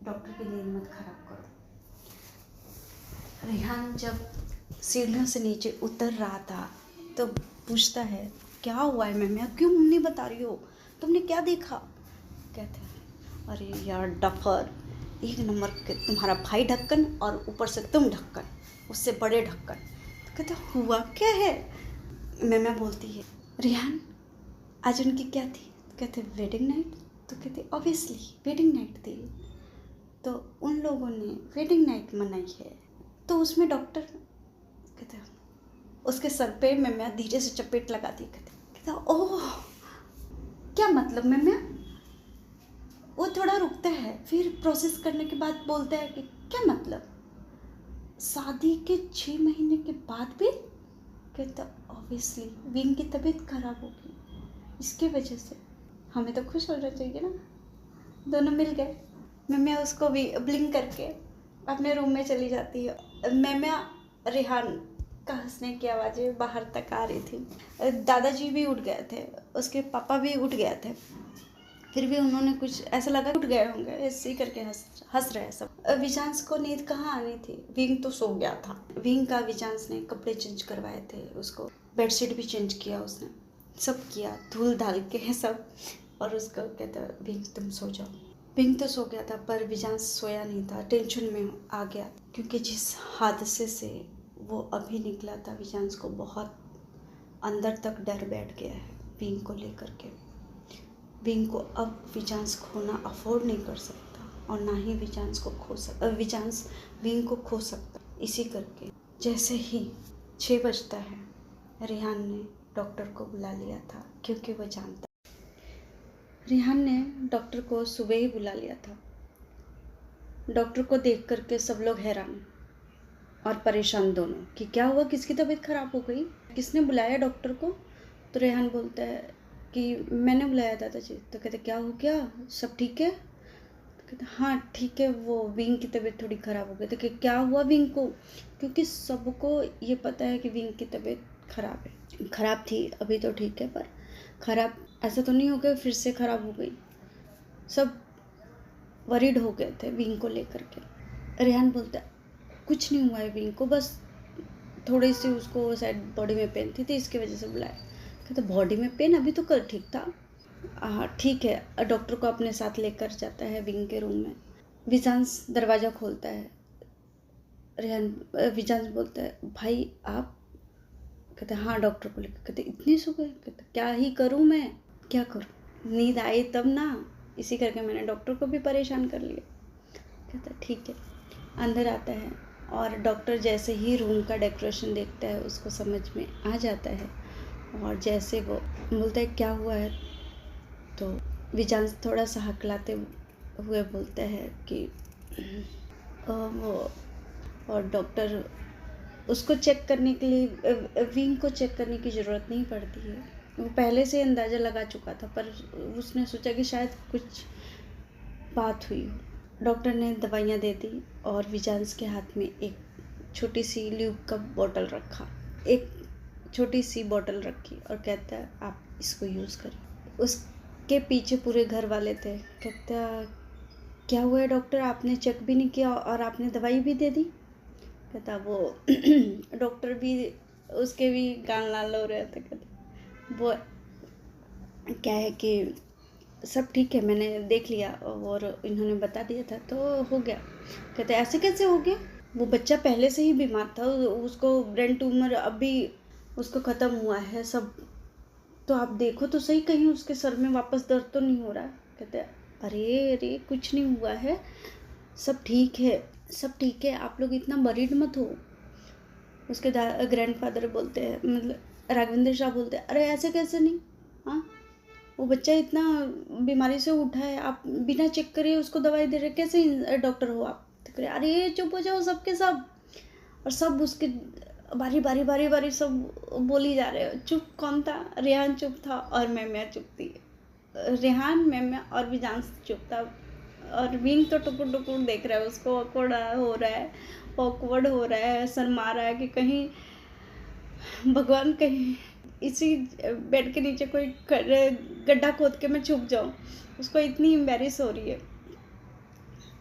डॉक्टर की नींद मत खराब करो। रिहान जब सीढ़ियों से नीचे उतर रहा था तो पूछता है क्या हुआ है मैं क्यों नहीं बता रही हो, तुमने क्या देखा। कहते हैं अरे यार डफर, एक नंबर के तुम्हारा भाई ढक्कन और ऊपर से तुम ढक्कन, उससे बड़े ढक्कन। तो कहते हुआ क्या है? मैं बोलती है रेहान आज उनकी क्या थी? तो कहते वेडिंग नाइट। तो कहते ऑब्वियसली वेडिंग नाइट थी, तो उन लोगों ने वेडिंग नाइट मनाई है, तो उसमें डॉक्टर। कहते उसके सर पे मैम्या धीरे से चपेट लगा दी। कहता ओह क्या मतलब मैम्या? वो थोड़ा रुकता है, फिर प्रोसेस करने के बाद बोलता है कि क्या मतलब शादी के 6 महीने के बाद भी? कहता ऑब्वियसली विंग की तबीयत खराब होगी, इसके वजह से हमें तो खुश होना चाहिए ना। दोनों मिल गए। मैम्या उसको भी ब्लिंक करके अपने रूम में चली जाती है। मैम्या रेहान का हंसने की आवाज़ें बाहर तक आ रही थी। दादाजी भी उठ गए थे, उसके पापा भी उठ गए थे, फिर भी उन्होंने कुछ ऐसा लगा उठ गए होंगे, ऐसे ही करके हंस रहे सब। विजांश को नींद कहाँ आनी थी, विंग तो सो गया था। विंग का विजांश ने कपड़े चेंज करवाए थे, उसको बेडशीट भी चेंज किया, उसने सब किया, धूल डाल के सब। और उसको कहता विंग तुम सो जाओ। विंग तो सो गया था पर विजांश सोया नहीं था, टेंशन में आ गया, क्योंकि जिस हादसे से वो अभी निकला था विजांश को बहुत अंदर तक डर बैठ गया है विंग को लेकर के। विंग को अब विजांश खोना अफोर्ड नहीं कर सकता, और ना ही विजांश विंग को खो सकता। इसी करके जैसे ही 6 बजता है, रेहान ने डॉक्टर को बुला लिया था, क्योंकि वो जानता। रेहान ने डॉक्टर को सुबह ही बुला लिया था। डॉक्टर को देख करके सब लोग हैरान और परेशान दोनों, कि क्या हुआ, किसकी तबीयत खराब हो गई, किसने बुलाया डॉक्टर को? तो रेहान बोलता है कि मैंने बुलाया दादाजी। तो कहते क्या हो गया, सब ठीक है? तो कहते हाँ ठीक है, वो विंग की तबीयत थोड़ी ख़राब हो गई। तो क्या हुआ विंग को? क्योंकि सबको ये पता है कि विंग की तबीयत ख़राब है, ख़राब थी, अभी तो ठीक है, पर ख़राब ऐसा तो नहीं हो गया फिर से ख़राब हो गई। सब वरीड हो गए थे विंग को लेकर के। रेहान बोलता है कुछ नहीं हुआ है विंग को, बस थोड़ी सी उसको शायद बॉडी में पेन थी, इसकी वजह से बुलाया। कहते बॉडी में पेन, अभी तो कल ठीक था। हाँ ठीक है। डॉक्टर को अपने साथ लेकर जाता है विंग के रूम में। विजांश दरवाज़ा खोलता है। विजांश बोलता है भाई आप? कहते हाँ डॉक्टर को लेकर। कहते इतनी सुबह? कहते क्या ही करूँ मैं, क्या करूँ, नींद आई तब ना, इसी करके मैंने डॉक्टर को भी परेशान कर लिया। कहता ठीक है। अंदर आता है और डॉक्टर जैसे ही रूम का डेकोरेशन देखता है उसको समझ में आ जाता है, और जैसे वो बोलता है क्या हुआ है, तो विजांश थोड़ा सा हकलाते हुए बोलता है कि वो, और डॉक्टर उसको चेक करने के लिए, विंग को चेक करने की ज़रूरत नहीं पड़ती है, वो पहले से अंदाज़ा लगा चुका था, पर उसने सोचा कि शायद कुछ बात हुई हो। डॉक्टर ने दवाइयाँ दे दी और विजांश के हाथ में एक छोटी सी ल्यूब का बोतल रखा, एक छोटी सी बोतल रखी, और कहता है आप इसको यूज़ करिए। उसके पीछे पूरे घर वाले थे। कहता क्या हुआ है डॉक्टर, आपने चेक भी नहीं किया और आपने दवाई भी दे दी? कहता वो डॉक्टर भी, उसके भी गाल लाल हो रहे थे। कहता वो क्या है कि सब ठीक है, मैंने देख लिया और इन्होंने बता दिया था तो हो गया। कहते ऐसे कैसे हो गया, वो बच्चा पहले से ही बीमार था, उसको ब्रेन ट्यूमर अभी उसको ख़त्म हुआ है सब, तो आप देखो तो सही कहीं उसके सर में वापस दर्द तो नहीं हो रहा है। कहते अरे कुछ नहीं हुआ है, सब ठीक है, सब ठीक है, आप लोग इतना वरीड मत हो। उसके ग्रैंडफादर बोलते हैं, मतलब राघवेंद्र शाह बोलते हैं अरे ऐसे कैसे नहीं, हाँ वो बच्चा इतना बीमारी से उठा है, आप बिना चेक करे उसको दवाई दे रहे, कैसे डॉक्टर हो आप? तो कह अरे चुप हो जाओ सबके सब, और सब उसके बारी बारी सब बोली जा रहे हो। चुप कौन था? रेहान चुप था और मैम्या चुप थी। रेहान, मैम्या और विजांश चुप था, और विंग तो टुकुर देख रहा है, उसको ऑकवर्ड हो रहा है, शर्मा रहा है कि कहीं भगवान, कहीं इसी बेड के नीचे कोई गड्ढा खोद के मैं छुप जाऊँ। उसको इतनी एम्बेरस हो रही है,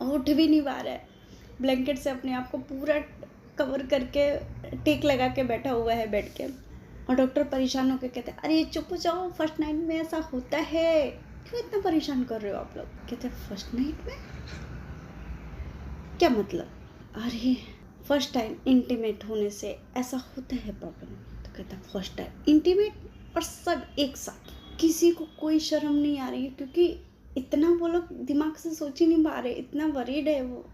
उठ भी नहीं पा रहा है, ब्लैंकेट से अपने आप को पूरा कवर करके टेक लगा के बैठा हुआ है बेड के। और डॉक्टर परेशान होकर कहते हैं अरे चुप हो जाओ, फर्स्ट नाइट में ऐसा होता है, क्यों इतना परेशान कर रहे हो आप लोग? कहते फर्स्ट नाइट में? क्या मतलब? अरे फर्स्ट टाइम इंटीमेट होने से ऐसा होता है प्रॉब्लम। तो कहता फर्स्ट टाइम इंटीमेट और सब एक साथ, किसी को कोई शर्म नहीं आ रही है, क्योंकि इतना वो लोग दिमाग से सोच ही नहीं पा रहे, इतना वरीड है वो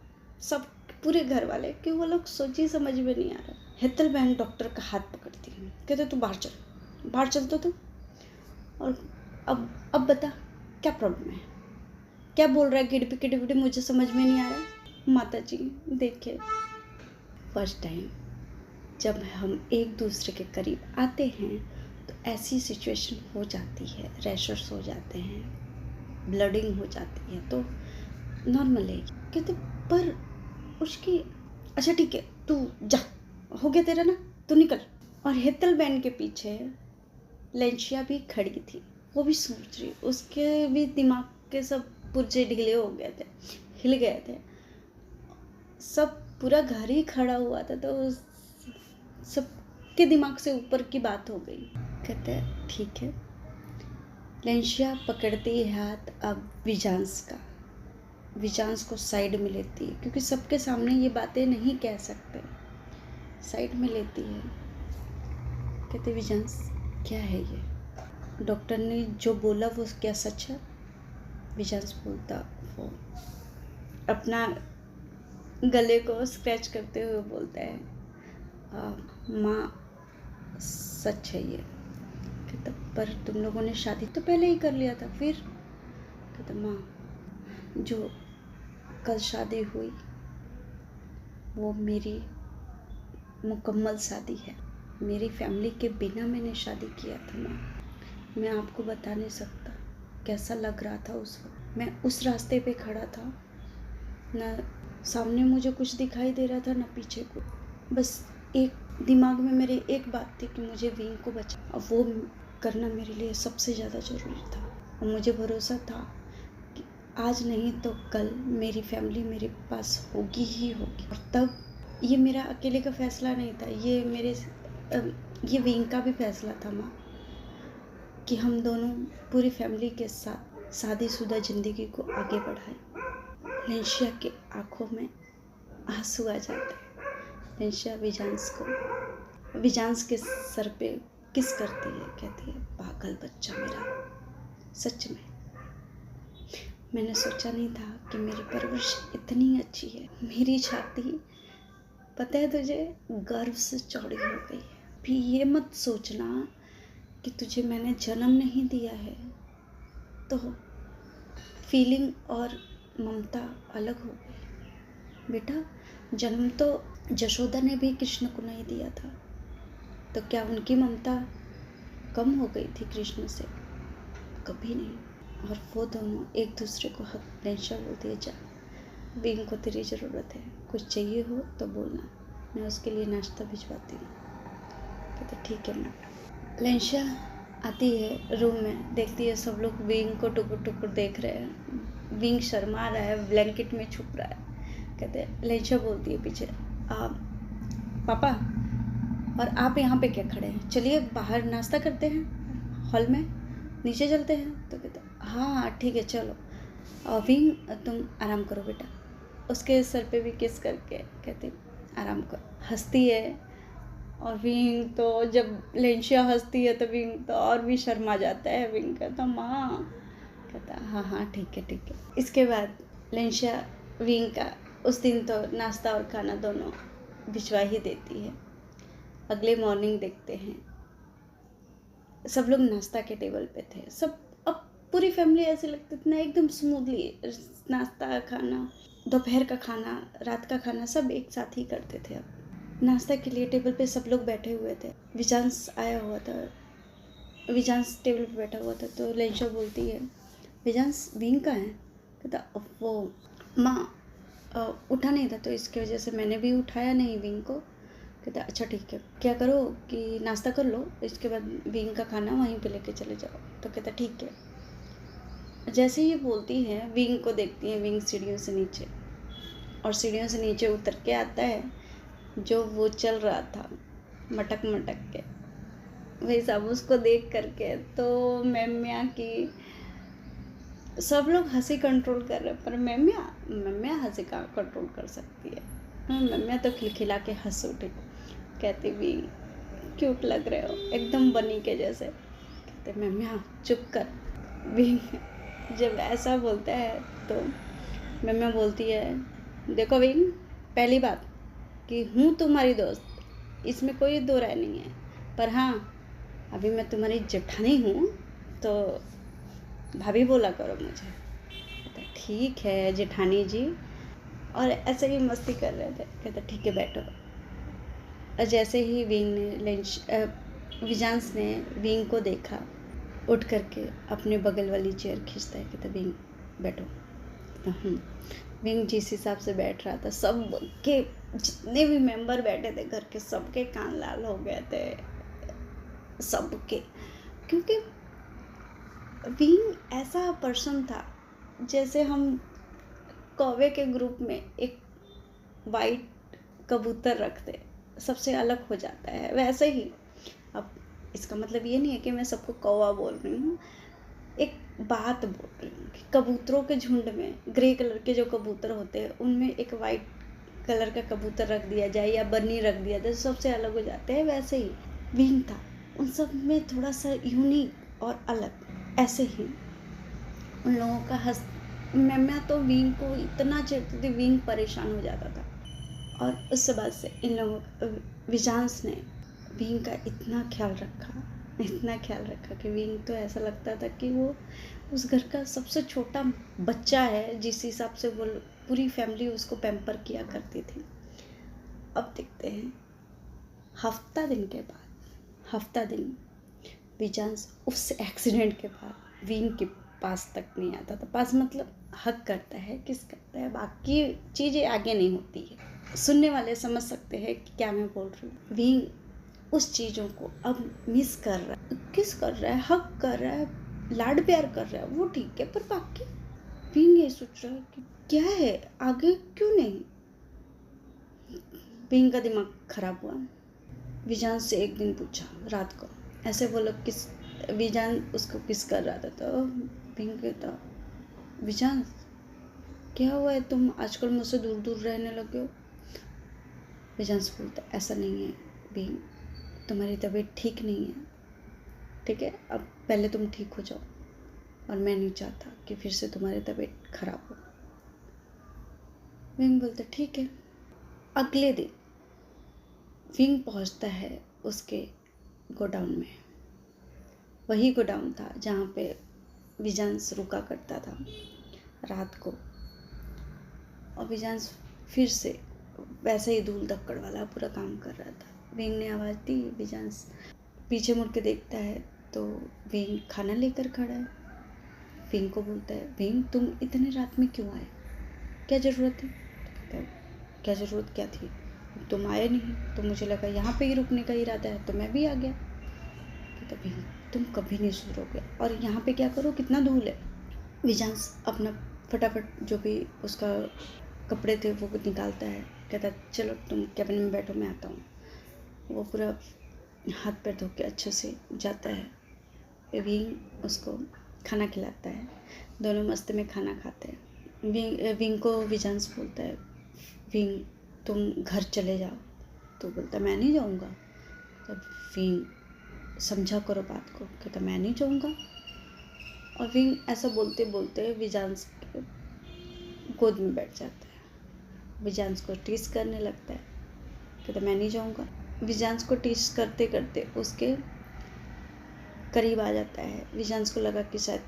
सब पूरे घर वाले कि वो लोग सोच ही समझ में नहीं आ रहा। हेतल बहन डॉक्टर का हाथ पकड़ती है, कहते तू बाहर चल तो तू। और अब बता क्या प्रॉब्लम है, क्या बोल रहा है किड़पिड़ी, मुझे समझ में नहीं आ रहा है। माता जी देखिए, फर्स्ट टाइम जब हम एक दूसरे के करीब आते हैं तो ऐसी सिचुएशन हो जाती है, रैशेस हो जाते हैं, ब्लडिंग हो जाती है, तो नॉर्मल है। कहते पर उसकी अच्छा ठीक है तू जा, हो गया तेरा ना, तू निकल। और हेतल बहन के पीछे लेंशिया भी खड़ी थी, वो भी सोच रही, उसके भी दिमाग के सब पुर्जे ढीले हो गए थे, हिल गए थे, सब पूरा घर ही खड़ा हुआ था, तो सबके दिमाग से ऊपर की बात हो गई। कहते हैं ठीक है। लेंशिया पकड़ती है हाथ अब विजांस का, विजांस को साइड में लेती है, क्योंकि सबके सामने ये बातें नहीं कह सकते, साइड में लेती है। कहते विजांस क्या है ये, डॉक्टर ने जो बोला वो क्या सच है? विजांस बोलता, वो अपना गले को स्क्रैच करते हुए बोलता है माँ सच है ये। कहता पर तुम लोगों ने शादी तो पहले ही कर लिया था फिर? कहता माँ जो कल शादी हुई वो मेरी मुकम्मल शादी है, मेरी फैमिली के बिना मैंने शादी किया था माँ। मैं आपको बता नहीं सकता कैसा लग रहा था उस वक्त। मैं उस रास्ते पे खड़ा था, ना सामने मुझे कुछ दिखाई दे रहा था ना पीछे को, बस एक दिमाग में मेरे एक बात थी कि मुझे विंग को बचा, और वो करना मेरे लिए सबसे ज़्यादा ज़रूरी था। और मुझे भरोसा था कि आज नहीं तो कल मेरी फैमिली मेरे पास होगी ही होगी। और तब ये मेरा अकेले का फैसला नहीं था, ये विंग का भी फैसला था माँ, कि हम दोनों पूरी फैमिली के साथ शादीशुदा ज़िंदगी को आगे बढ़ाएं। लेंशिया के आँखों में आंसू आ जाते हैं। लेंशिया विजांस के सर पे किस करती है, कहती है पागल बच्चा मेरा, सच में मैंने सोचा नहीं था कि मेरी परवरिश इतनी अच्छी है। मेरी छाती पता है तुझे गर्व से चौड़ी हो गई है। भी ये मत सोचना कि तुझे मैंने जन्म नहीं दिया है तो फीलिंग और ममता अलग हो गई। बेटा जन्म तो यशोदा ने भी कृष्ण को नहीं दिया था, तो क्या उनकी ममता कम हो गई थी कृष्ण से? कभी नहीं। और वो दोनों एक दूसरे को हक। लेंशिया बोलती है जा, विंग को तेरी ज़रूरत है, कुछ चाहिए हो तो बोलना, मैं उसके लिए नाश्ता भिजवाती हूँ। कहते ठीक है मैम। लेंशिया आती है रूम में, देखती है सब लोग विंग को टुकुर टुकुर देख रहे हैं। विंग शर्मा रहा है, ब्लैंकेट में छुप रहा है। कहते लेंशिया बोलती है पीछे पापा और आप यहाँ पे क्या खड़े हैं, चलिए बाहर नाश्ता करते हैं, हॉल में नीचे चलते हैं। तो कहते हाँ ठीक है चलो। विंग तुम आराम करो बेटा, उसके सर पे भी किस करके कहते आराम करो। हंसती है, और विंग तो जब लेंशिया हंसती है तो विंग तो और भी शर्मा जाता है। विंग कहता माँ, कहता हाँ ठीक है। इसके बाद लेंशिया विंग का उस दिन तो नाश्ता और खाना दोनों भिजवा ही देती है। अगले मॉर्निंग देखते हैं सब लोग नाश्ता के टेबल पे थे, सब अब पूरी फैमिली ऐसे लगती थी ना एकदम स्मूथली, नाश्ता खाना, दोपहर का खाना, रात का खाना सब एक साथ ही करते थे। अब नाश्ता के लिए टेबल पे सब लोग बैठे हुए थे। विजांस आया हुआ था, विजांस टेबल पे बैठा हुआ था, तो लेंशिया बोलती है विजांस विंग का है? कहता वो माँ उठा नहीं था तो इसकी वजह से मैंने भी उठाया नहीं विंग को। कहता अच्छा ठीक है, क्या करो कि नाश्ता कर लो, इसके बाद विंग का खाना वहीं पे लेके चले जाओ। तो कहता ठीक है। जैसे ही बोलती है विंग को देखती है, विंग सीढ़ियों से नीचे, और सीढ़ियों से नीचे उतर के आता है जो वो चल रहा था मटक के। भाई साहब उसको देख करके तो मैमिया की सब लोग हंसी कंट्रोल कर रहे हैं, पर मम्मिया हंसी कहाँ कंट्रोल कर सकती है। मम्मिया तो खिलखिला के हंस उठी, कहती भी क्यूट लग रहे हो एकदम बनी के जैसे। कहते मम्मिया चुप कर भी। जब ऐसा बोलता है तो मम्मिया बोलती है, देखो विंग, पहली बात कि हूँ तुम्हारी दोस्त, इसमें कोई दो राय नहीं है, पर हाँ अभी मैं तुम्हारी जेठानी हूँ तो भाभी बोला करो मुझे। कहता ठीक है जेठानी जी, और ऐसे ही मस्ती कर रहे थे। कहता ठीक है बैठो। और जैसे ही विजांस ने विंग को देखा, उठ करके अपने बगल वाली चेयर खींचता है। कहता विंग बैठो। विंग जिस हिसाब से बैठ रहा था, सब के जितने भी मेंबर बैठे थे घर के, सबके कान लाल हो गए थे, सबके। क्योंकि विंग ऐसा पर्सन था, जैसे हम कौवे के ग्रुप में एक वाइट कबूतर रखते सबसे अलग हो जाता है, वैसे ही। अब इसका मतलब ये नहीं है कि मैं सबको कौवा बोल रही हूँ, एक बात बोल रही हूँ कि कबूतरों के झुंड में ग्रे कलर के जो कबूतर होते हैं, उनमें एक वाइट कलर का कबूतर रख दिया जाए या बन्नी रख दिया जाए, सबसे अलग हो जाते हैं। वैसे ही विंग था, उन सब में थोड़ा सा यूनिक और अलग। ऐसे ही उन लोगों का मैं तो विंग को इतना चिढ़ती थी, विंग परेशान हो जाता था। और उस बाद से इन लोगों विजांस ने विंग का इतना ख्याल रखा कि विंग तो ऐसा लगता था कि वो उस घर का सबसे छोटा बच्चा है, जिस हिसाब से वो पूरी फैमिली उसको पैम्पर किया करती थी। अब देखते हैं हफ्ता दिन विजांस उस एक्सीडेंट के बाद विंग के पास तक नहीं आता था। पास मतलब हक करता है, किस करता है, बाकी चीज़ें आगे नहीं होती है। सुनने वाले समझ सकते हैं कि क्या मैं बोल रही हूँ। विंग उस चीज़ों को अब मिस कर रहा है, किस कर रहा है, हक कर रहा है, लाड प्यार कर रहा है, वो ठीक है, पर बाकी विंग ये सोच रहा है कि क्या है आगे, क्यों नहीं। विंग का दिमाग खराब हुआ। विजान से एक दिन पूछा रात को, ऐसे वो लोग विजान उसको किस कर रहा था, तो विंग कहता विजान क्या हुआ है, तुम आजकल मुझसे दूर दूर रहने लगे हो। विजान से बोलता ऐसा नहीं है विंग, तुम्हारी तबीयत ठीक नहीं है, ठीक है, अब पहले तुम ठीक हो जाओ, और मैं नहीं चाहता कि फिर से तुम्हारी तबीयत खराब हो। विंग बोलता ठीक है। अगले दिन विंग पहुंचता है उसके गोडाउन में। वही गोडाउन था जहाँ पे विजांस रुका करता था रात को। और विजांस फिर से वैसे ही धूल धक्कड़ वाला पूरा काम कर रहा था। विंग ने आवाज़ दी, विजांस पीछे मुड़ के देखता है तो विंग खाना लेकर खड़ा है। विंग को बोलता है विंग तुम इतने रात में क्यों आए, क्या ज़रूरत थी। तो क्या ज़रूरत क्या थी, तुम आए नहीं तो मुझे लगा यहाँ पे ही रुकने का इरादा है तो मैं भी आ गया। कहता विंग तुम कभी नहीं सुधरोगे, और यहाँ पे क्या करो, कितना धूल है। विजांस अपना फटाफट जो भी उसका कपड़े थे वो निकालता है। कहता चलो तुम कैबिन में बैठो, मैं आता हूँ। वो पूरा हाथ पैर धो के अच्छे से जाता है। विंग उसको खाना खिलाता है, दोनों मस्त में खाना खाते हैं। विंग को विजांस बोलता है विंग तुम घर चले जाओ, तो बोलता मैं नहीं जाऊँगा। तब विंग समझा करो बात को। कहता मैं नहीं जाऊँगा। और विंग ऐसा बोलते बोलते विजांस के गोद में बैठ जाता है, विजांस को टीस करने लगता है। कहता मैं नहीं जाऊँगा। विजांस को टीस करते करते उसके करीब आ जाता है। विजांस को लगा कि शायद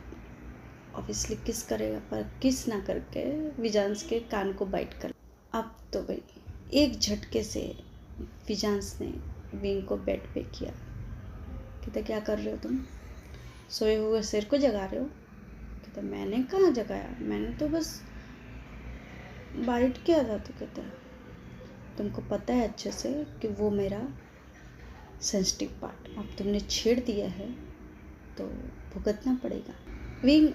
ऑब्वियसली किस करेगा, पर किस ना करके विजांस के कान को बाइट कर। अब तो भाई एक झटके से विजांस ने विंग को बेड पे किया। कहता क्या कर रहे हो तुम, सोए हुए सिर को जगा रहे हो। कहता मैंने कहाँ जगाया, मैंने तो बस बाइट किया था। तो कहता तुमको पता है अच्छे से कि वो मेरा सेंसिटिव पार्ट, अब तुमने छेड़ दिया है तो भुगतना पड़ेगा। विंग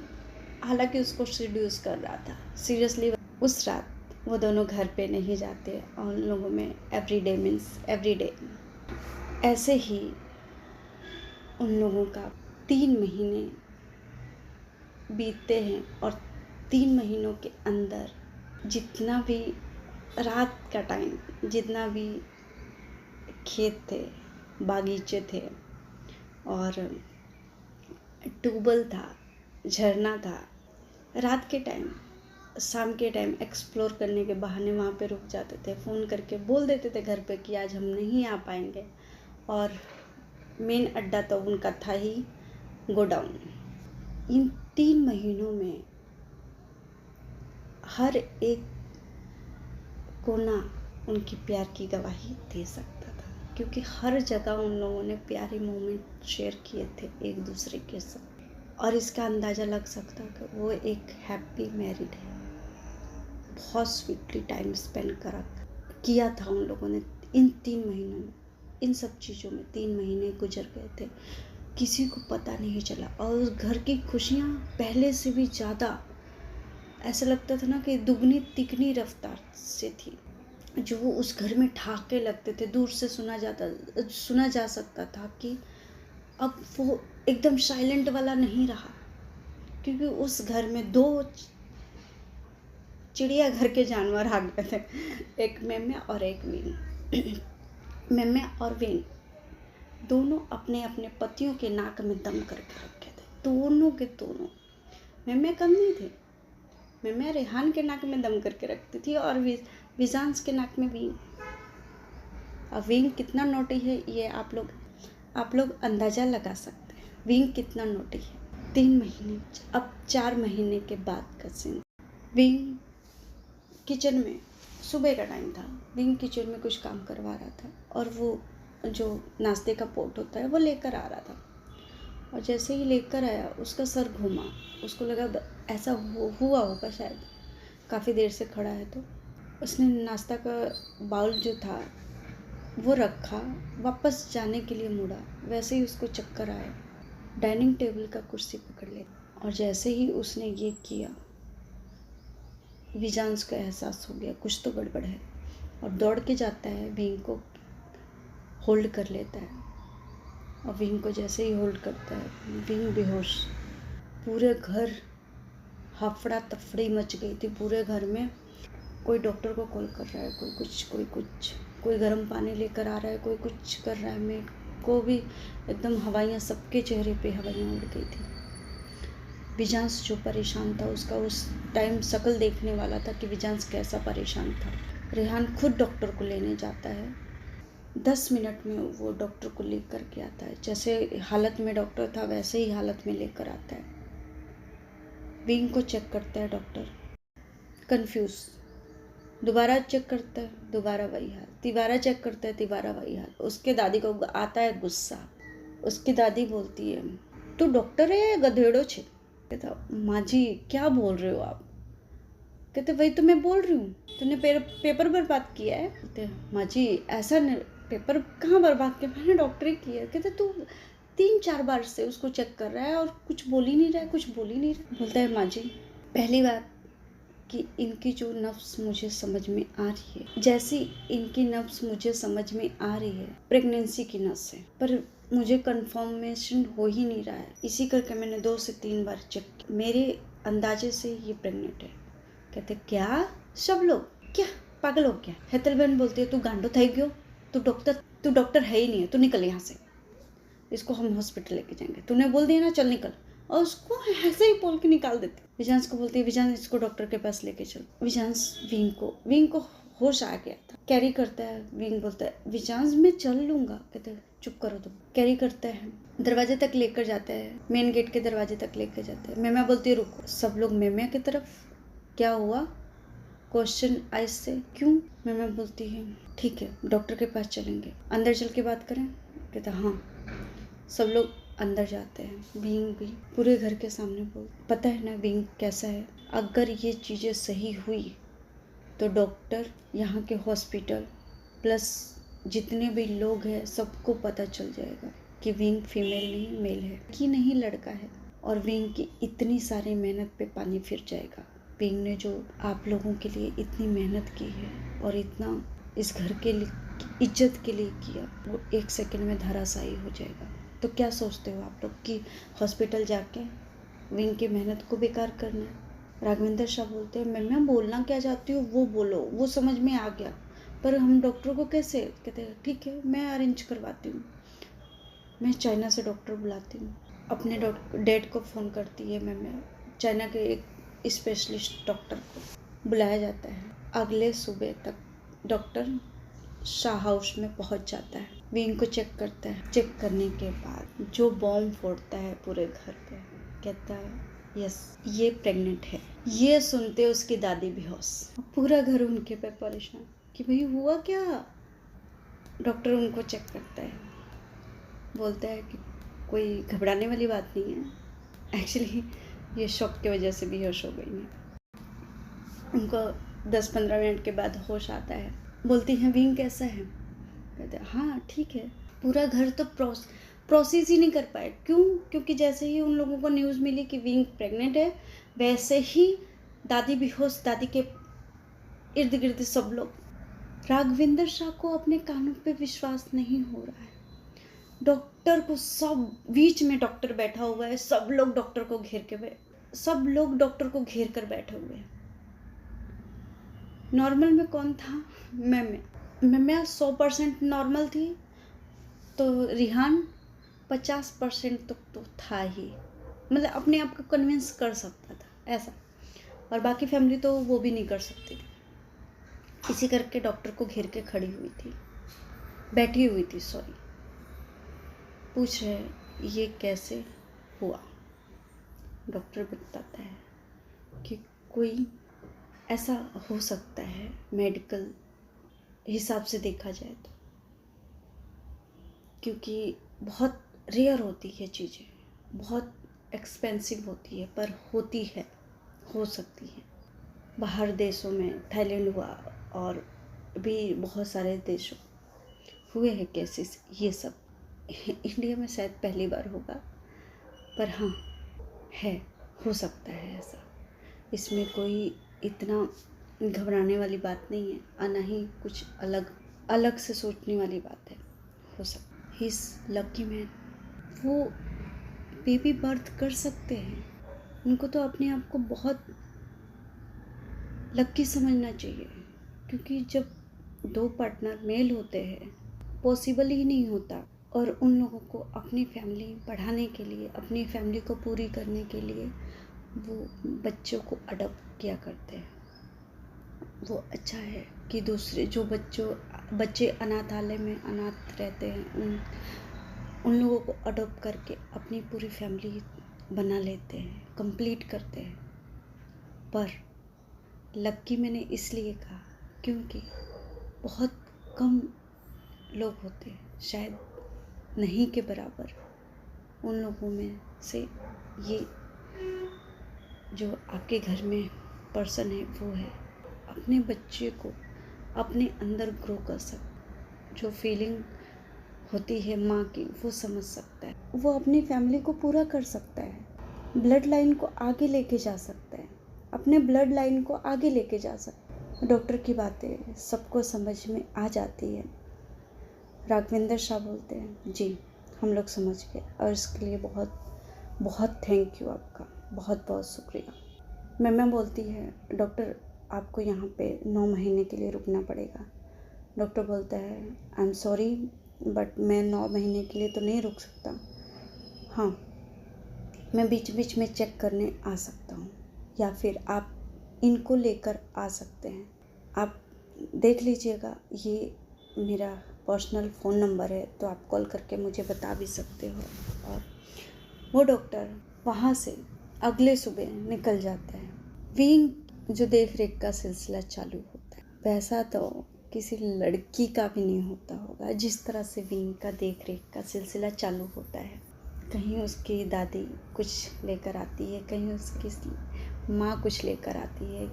हालांकि उसको सीड्यूस कर रहा था सीरियसली। उस रात वो दोनों घर पे नहीं जाते, और उन लोगों में एवरीडे मीन्स एवरीडे ऐसे ही उन लोगों का 3 महीने बीतते हैं और 3 महीनों के अंदर जितना भी रात का टाइम, जितना भी खेत थे, बागीचे थे और ट्यूबवेल था, झरना था, रात के टाइम, शाम के टाइम एक्सप्लोर करने के बहाने वहाँ पे रुक जाते थे, फ़ोन करके बोल देते थे घर पे कि आज हम नहीं आ पाएंगे। और मेन अड्डा तो उनका था ही गोडाउन। इन 3 महीनों में हर एक कोना उनकी प्यार की गवाही दे सकता था, क्योंकि हर जगह उन लोगों ने प्यारे मोमेंट शेयर किए थे एक दूसरे के साथ। और इसका अंदाज़ा लग सकता कि वो एक हैप्पी मैरिड है। बहुत स्वीटली टाइम स्पेंड किया था उन लोगों ने इन 3 महीनों में। इन सब चीज़ों में 3 महीने गुजर गए थे, किसी को पता नहीं चला। और उस घर की खुशियाँ पहले से भी ज़्यादा, ऐसा लगता था ना कि दुगनी तिगनी रफ्तार से थी। जो वो उस घर में ठहाके लगते थे, दूर से सुना जा सकता था कि अब वो एकदम साइलेंट वाला नहीं रहा, क्योंकि उस घर में 2 चिड़िया घर के जानवर आ गए थे, एक मेम्या और एक वीन। मेम्या और वीन दोनों अपने अपने पतियों के नाक में दम करके रखे थे, दोनों के दोनों। मेम्या कम नहीं थे, मेम्या रेहान के नाक में दम करके रखती थी और विजांस के नाक में वीन। अब वीन कितना नोटी है ये आप लोग अंदाज़ा लगा सकते हैं, वीन कितना नोटी है। 3 महीने, अब 4 महीने के बाद का सीन। वीन किचन में, सुबह का टाइम था, वीन किचन में कुछ काम करवा रहा था और वो जो नाश्ते का पोट होता है वो लेकर आ रहा था। और जैसे ही लेकर आया उसका सर घूमा, उसको लगा ऐसा हुआ होगा शायद, काफ़ी देर से खड़ा है। तो उसने नाश्ता का बाउल जो था वो रखा, वापस जाने के लिए मुड़ा, वैसे ही उसको चक्कर आया, डाइनिंग टेबल का कुर्सी पकड़ लिया। और जैसे ही उसने ये किया, विजांस को एहसास हो गया कुछ तो गड़बड़ है, और दौड़ के जाता है, विंग को होल्ड कर लेता है। और विंग को जैसे ही होल्ड करता है, विंग बेहोश। पूरे घर हफड़ा तफड़ी मच गई थी पूरे घर में। कोई डॉक्टर को कॉल कर रहा है, कोई कुछ, कोई गर्म पानी लेकर आ रहा है, कोई कुछ कर रहा है। मेरे को भी एकदम हवाइयाँ, सबके चेहरे पे हवाइयाँ उड़ गई थी। विजांस जो परेशान था, उसका उस टाइम शक्ल देखने वाला था कि विजांस कैसा परेशान था। रेहान खुद डॉक्टर को लेने जाता है, 10 मिनट में वो डॉक्टर को लेकर के आता है। जैसे हालत में डॉक्टर था वैसे ही हालत में लेकर आता है। विंग को चेक करता है डॉक्टर, कंफ्यूज। दोबारा चेक करता है, दोबारा वही हाल। तिवारा चेक करता है, तिवारा वही हाल। उसके दादी को आता है गुस्सा। उसकी दादी बोलती है, तू डॉक्टर है या गधेड़ो छे? कहता, माँ जी क्या बोल रहे हो आप? कहते, वही तो मैं बोल रही हूँ, तूने पेपर बर्बाद किया है। कहते, माँ जी ऐसा पेपर कहाँ बर्बाद किया, मैंने डॉक्टरी की है। कहते, तू 3-4 बार से उसको चेक कर रहा है और कुछ बोल ही नहीं रहा। बोलता है, माँ जी पहली बात कि इनकी जो नफ्स मुझे समझ में आ रही है, जैसी इनकी नफ्स मुझे समझ में आ रही है, प्रेगनेंसी की नस है, पर मुझे कंफर्मेशन हो ही नहीं रहा है। इसी करके मैंने 2 से 3 बार चेक किया, मेरे अंदाजे से ये प्रेग्नेंट है। कहते, क्या सब लोग क्या पागल हो गया? हेतल बहन बोलती है, तू गांडो थई गयो, तू डॉक्टर है ही नहीं है, तू निकल यहाँ से, इसको हम हॉस्पिटल लेके जाएंगे, तूने बोल दिया ना, चल निकल। और उसको ऐसे ही बोल के निकाल देती। विजांस को बोलती है, विजांस इसको डॉक्टर के पास लेके चल। विजांस विंग को होश आ गया था, कैरी करता है। विंग बोलता है, विजांस मैं चल लूँगा। कहते हैं, चुप करो तुम। कैरी करता है, दरवाजे तक लेकर जाता है, मेन गेट के दरवाजे तक लेकर जाता है। मेम्या बोलती है, रुको। सब लोग मेम्या की तरफ, क्या हुआ? क्वेश्चन आइस से, क्यों? मेम्या बोलती है, ठीक है डॉक्टर के पास चलेंगे, अंदर चल के बात करें। कहता, हाँ। सब लोग अंदर जाते हैं। विंग भी पूरे घर के सामने बोल, पता है ना विंग कैसा है? अगर ये चीज़ें सही हुई तो डॉक्टर, यहाँ के हॉस्पिटल प्लस जितने भी लोग हैं सबको पता चल जाएगा कि विंग फीमेल नहीं मेल है, कि नहीं लड़का है। और विंग की इतनी सारी मेहनत पे पानी फिर जाएगा। विंग ने जो आप लोगों के लिए इतनी मेहनत की है और इतना इस घर के लिए इज्जत के लिए किया, वो 1 सेकंड में धराशायी हो जाएगा। तो क्या सोचते हो आप लोग कि हॉस्पिटल जाके विंग की मेहनत को बेकार करना है। राघवेंद्र शाह बोलते हैं मैम बोलना क्या चाहती हो वो बोलो, वो समझ में आ गया, पर हम डॉक्टर को कैसे? कहते हैं ठीक है मैं अरेंज करवाती हूँ। मैं चाइना से डॉक्टर बुलाती हूँ। अपने डैड को फ़ोन करती है मैम, चाइना के एक स्पेशलिस्ट डॉक्टर को बुलाया जाता है। अगले सुबह तक डॉक्टर शाह हाउस में पहुंच जाता है, विंग को चेक करता है। चेक करने के बाद जो बॉम्ब फोड़ता है पूरे घर पे, कहता है यस ये प्रेग्नेंट है। ये सुनते उसकी दादी बेहोश, पूरा घर उनके पे परेशान कि भाई हुआ क्या। डॉक्टर उनको चेक करता है, बोलता है कि कोई घबराने वाली बात नहीं है, एक्चुअली ये शॉक की वजह से बेहोश हो गई है। उनको 10-15 मिनट के बाद होश आता है। बोलती हैं विंग कैसा है? कहते हैं हाँ ठीक है। पूरा घर तो प्रोसेस ही नहीं कर पाए। क्यों? क्योंकि जैसे ही उन लोगों को न्यूज़ मिली कि विंग प्रेग्नेंट है, वैसे ही दादी बेहोश, दादी के इर्द गिर्द सब लोग। राघवेंद्र शाह को अपने कानों पे विश्वास नहीं हो रहा है। डॉक्टर को सब बीच में डॉक्टर बैठा हुआ है, सब लोग डॉक्टर को घेर कर बैठे हुए हैं। नॉर्मल में कौन था? मैं 100% नॉर्मल थी, तो रिहान 50% तक तो था ही, मतलब अपने आप को कन्विंस कर सकता था ऐसा, और बाकी फैमिली तो वो भी नहीं कर सकती थी। इसी करके डॉक्टर को घेर के बैठी हुई थी पूछ रहे ये कैसे हुआ। डॉक्टर बताता है कि कोई ऐसा हो सकता है, मेडिकल हिसाब से देखा जाए तो, क्योंकि बहुत रेयर होती है चीज़ें, बहुत एक्सपेंसिव होती है, पर होती है, हो सकती है। बाहर देशों में थाईलैंड हुआ और भी बहुत सारे देशों हुए हैं केसेस ये सब। इंडिया में शायद पहली बार होगा, पर हाँ है, हो सकता है ऐसा। इसमें कोई इतना घबराने वाली बात नहीं है, और ना ही कुछ अलग से सोचने वाली बात है। हो सकता ही इज लकी मैन, वो बेबी बर्थ कर सकते हैं। उनको तो अपने आप को बहुत लकी समझना चाहिए, क्योंकि जब दो पार्टनर मेल होते हैं पॉसिबल ही नहीं होता। और उन लोगों को अपनी फैमिली बढ़ाने के लिए, अपनी फैमिली को पूरी करने के लिए वो बच्चों को अडॉप्ट किया करते हैं। वो अच्छा है कि दूसरे जो बच्चे अनाथालय में अनाथ रहते हैं, उन लोगों को अडॉप्ट करके अपनी पूरी फैमिली बना लेते हैं, कंप्लीट करते हैं। पर लक्की मैंने इसलिए कहा क्योंकि बहुत कम लोग होते हैं, शायद नहीं के बराबर, उन लोगों में से ये जो आपके घर में पर्सन है वो है। अपने बच्चे को अपने अंदर ग्रो कर सकता, जो फीलिंग होती है माँ की वो समझ सकता है, वो अपनी फैमिली को पूरा कर सकता है, ब्लड लाइन को आगे लेके जा सकता है, अपने ब्लड लाइन को आगे लेके जा सकता है। डॉक्टर की बातें सबको समझ में आ जाती है। राघवेंद्र शाह बोलते हैं जी हम लोग समझ गए, और इसके लिए बहुत बहुत थैंक यू आपका, बहुत बहुत शुक्रिया। मैम बोलती है डॉक्टर आपको यहाँ पे 9 महीने के लिए रुकना पड़ेगा। डॉक्टर बोलता है आई एम सॉरी बट मैं 9 महीने के लिए तो नहीं रुक सकता। हाँ मैं बीच बीच में चेक करने आ सकता हूँ, या फिर आप इनको लेकर आ सकते हैं। आप देख लीजिएगा, ये मेरा पर्सनल फ़ोन नंबर है, तो आप कॉल करके मुझे बता भी सकते हो। और वो डॉक्टर वहाँ से अगले सुबह निकल जाता है। विंग जो देख रेख का सिलसिला चालू होता है, वैसा तो किसी लड़की का भी नहीं होता होगा जिस तरह से विंग का देख रेख का सिलसिला चालू होता है। कहीं उसकी दादी कुछ लेकर आती है, कहीं उसकी माँ कुछ लेकर आती है,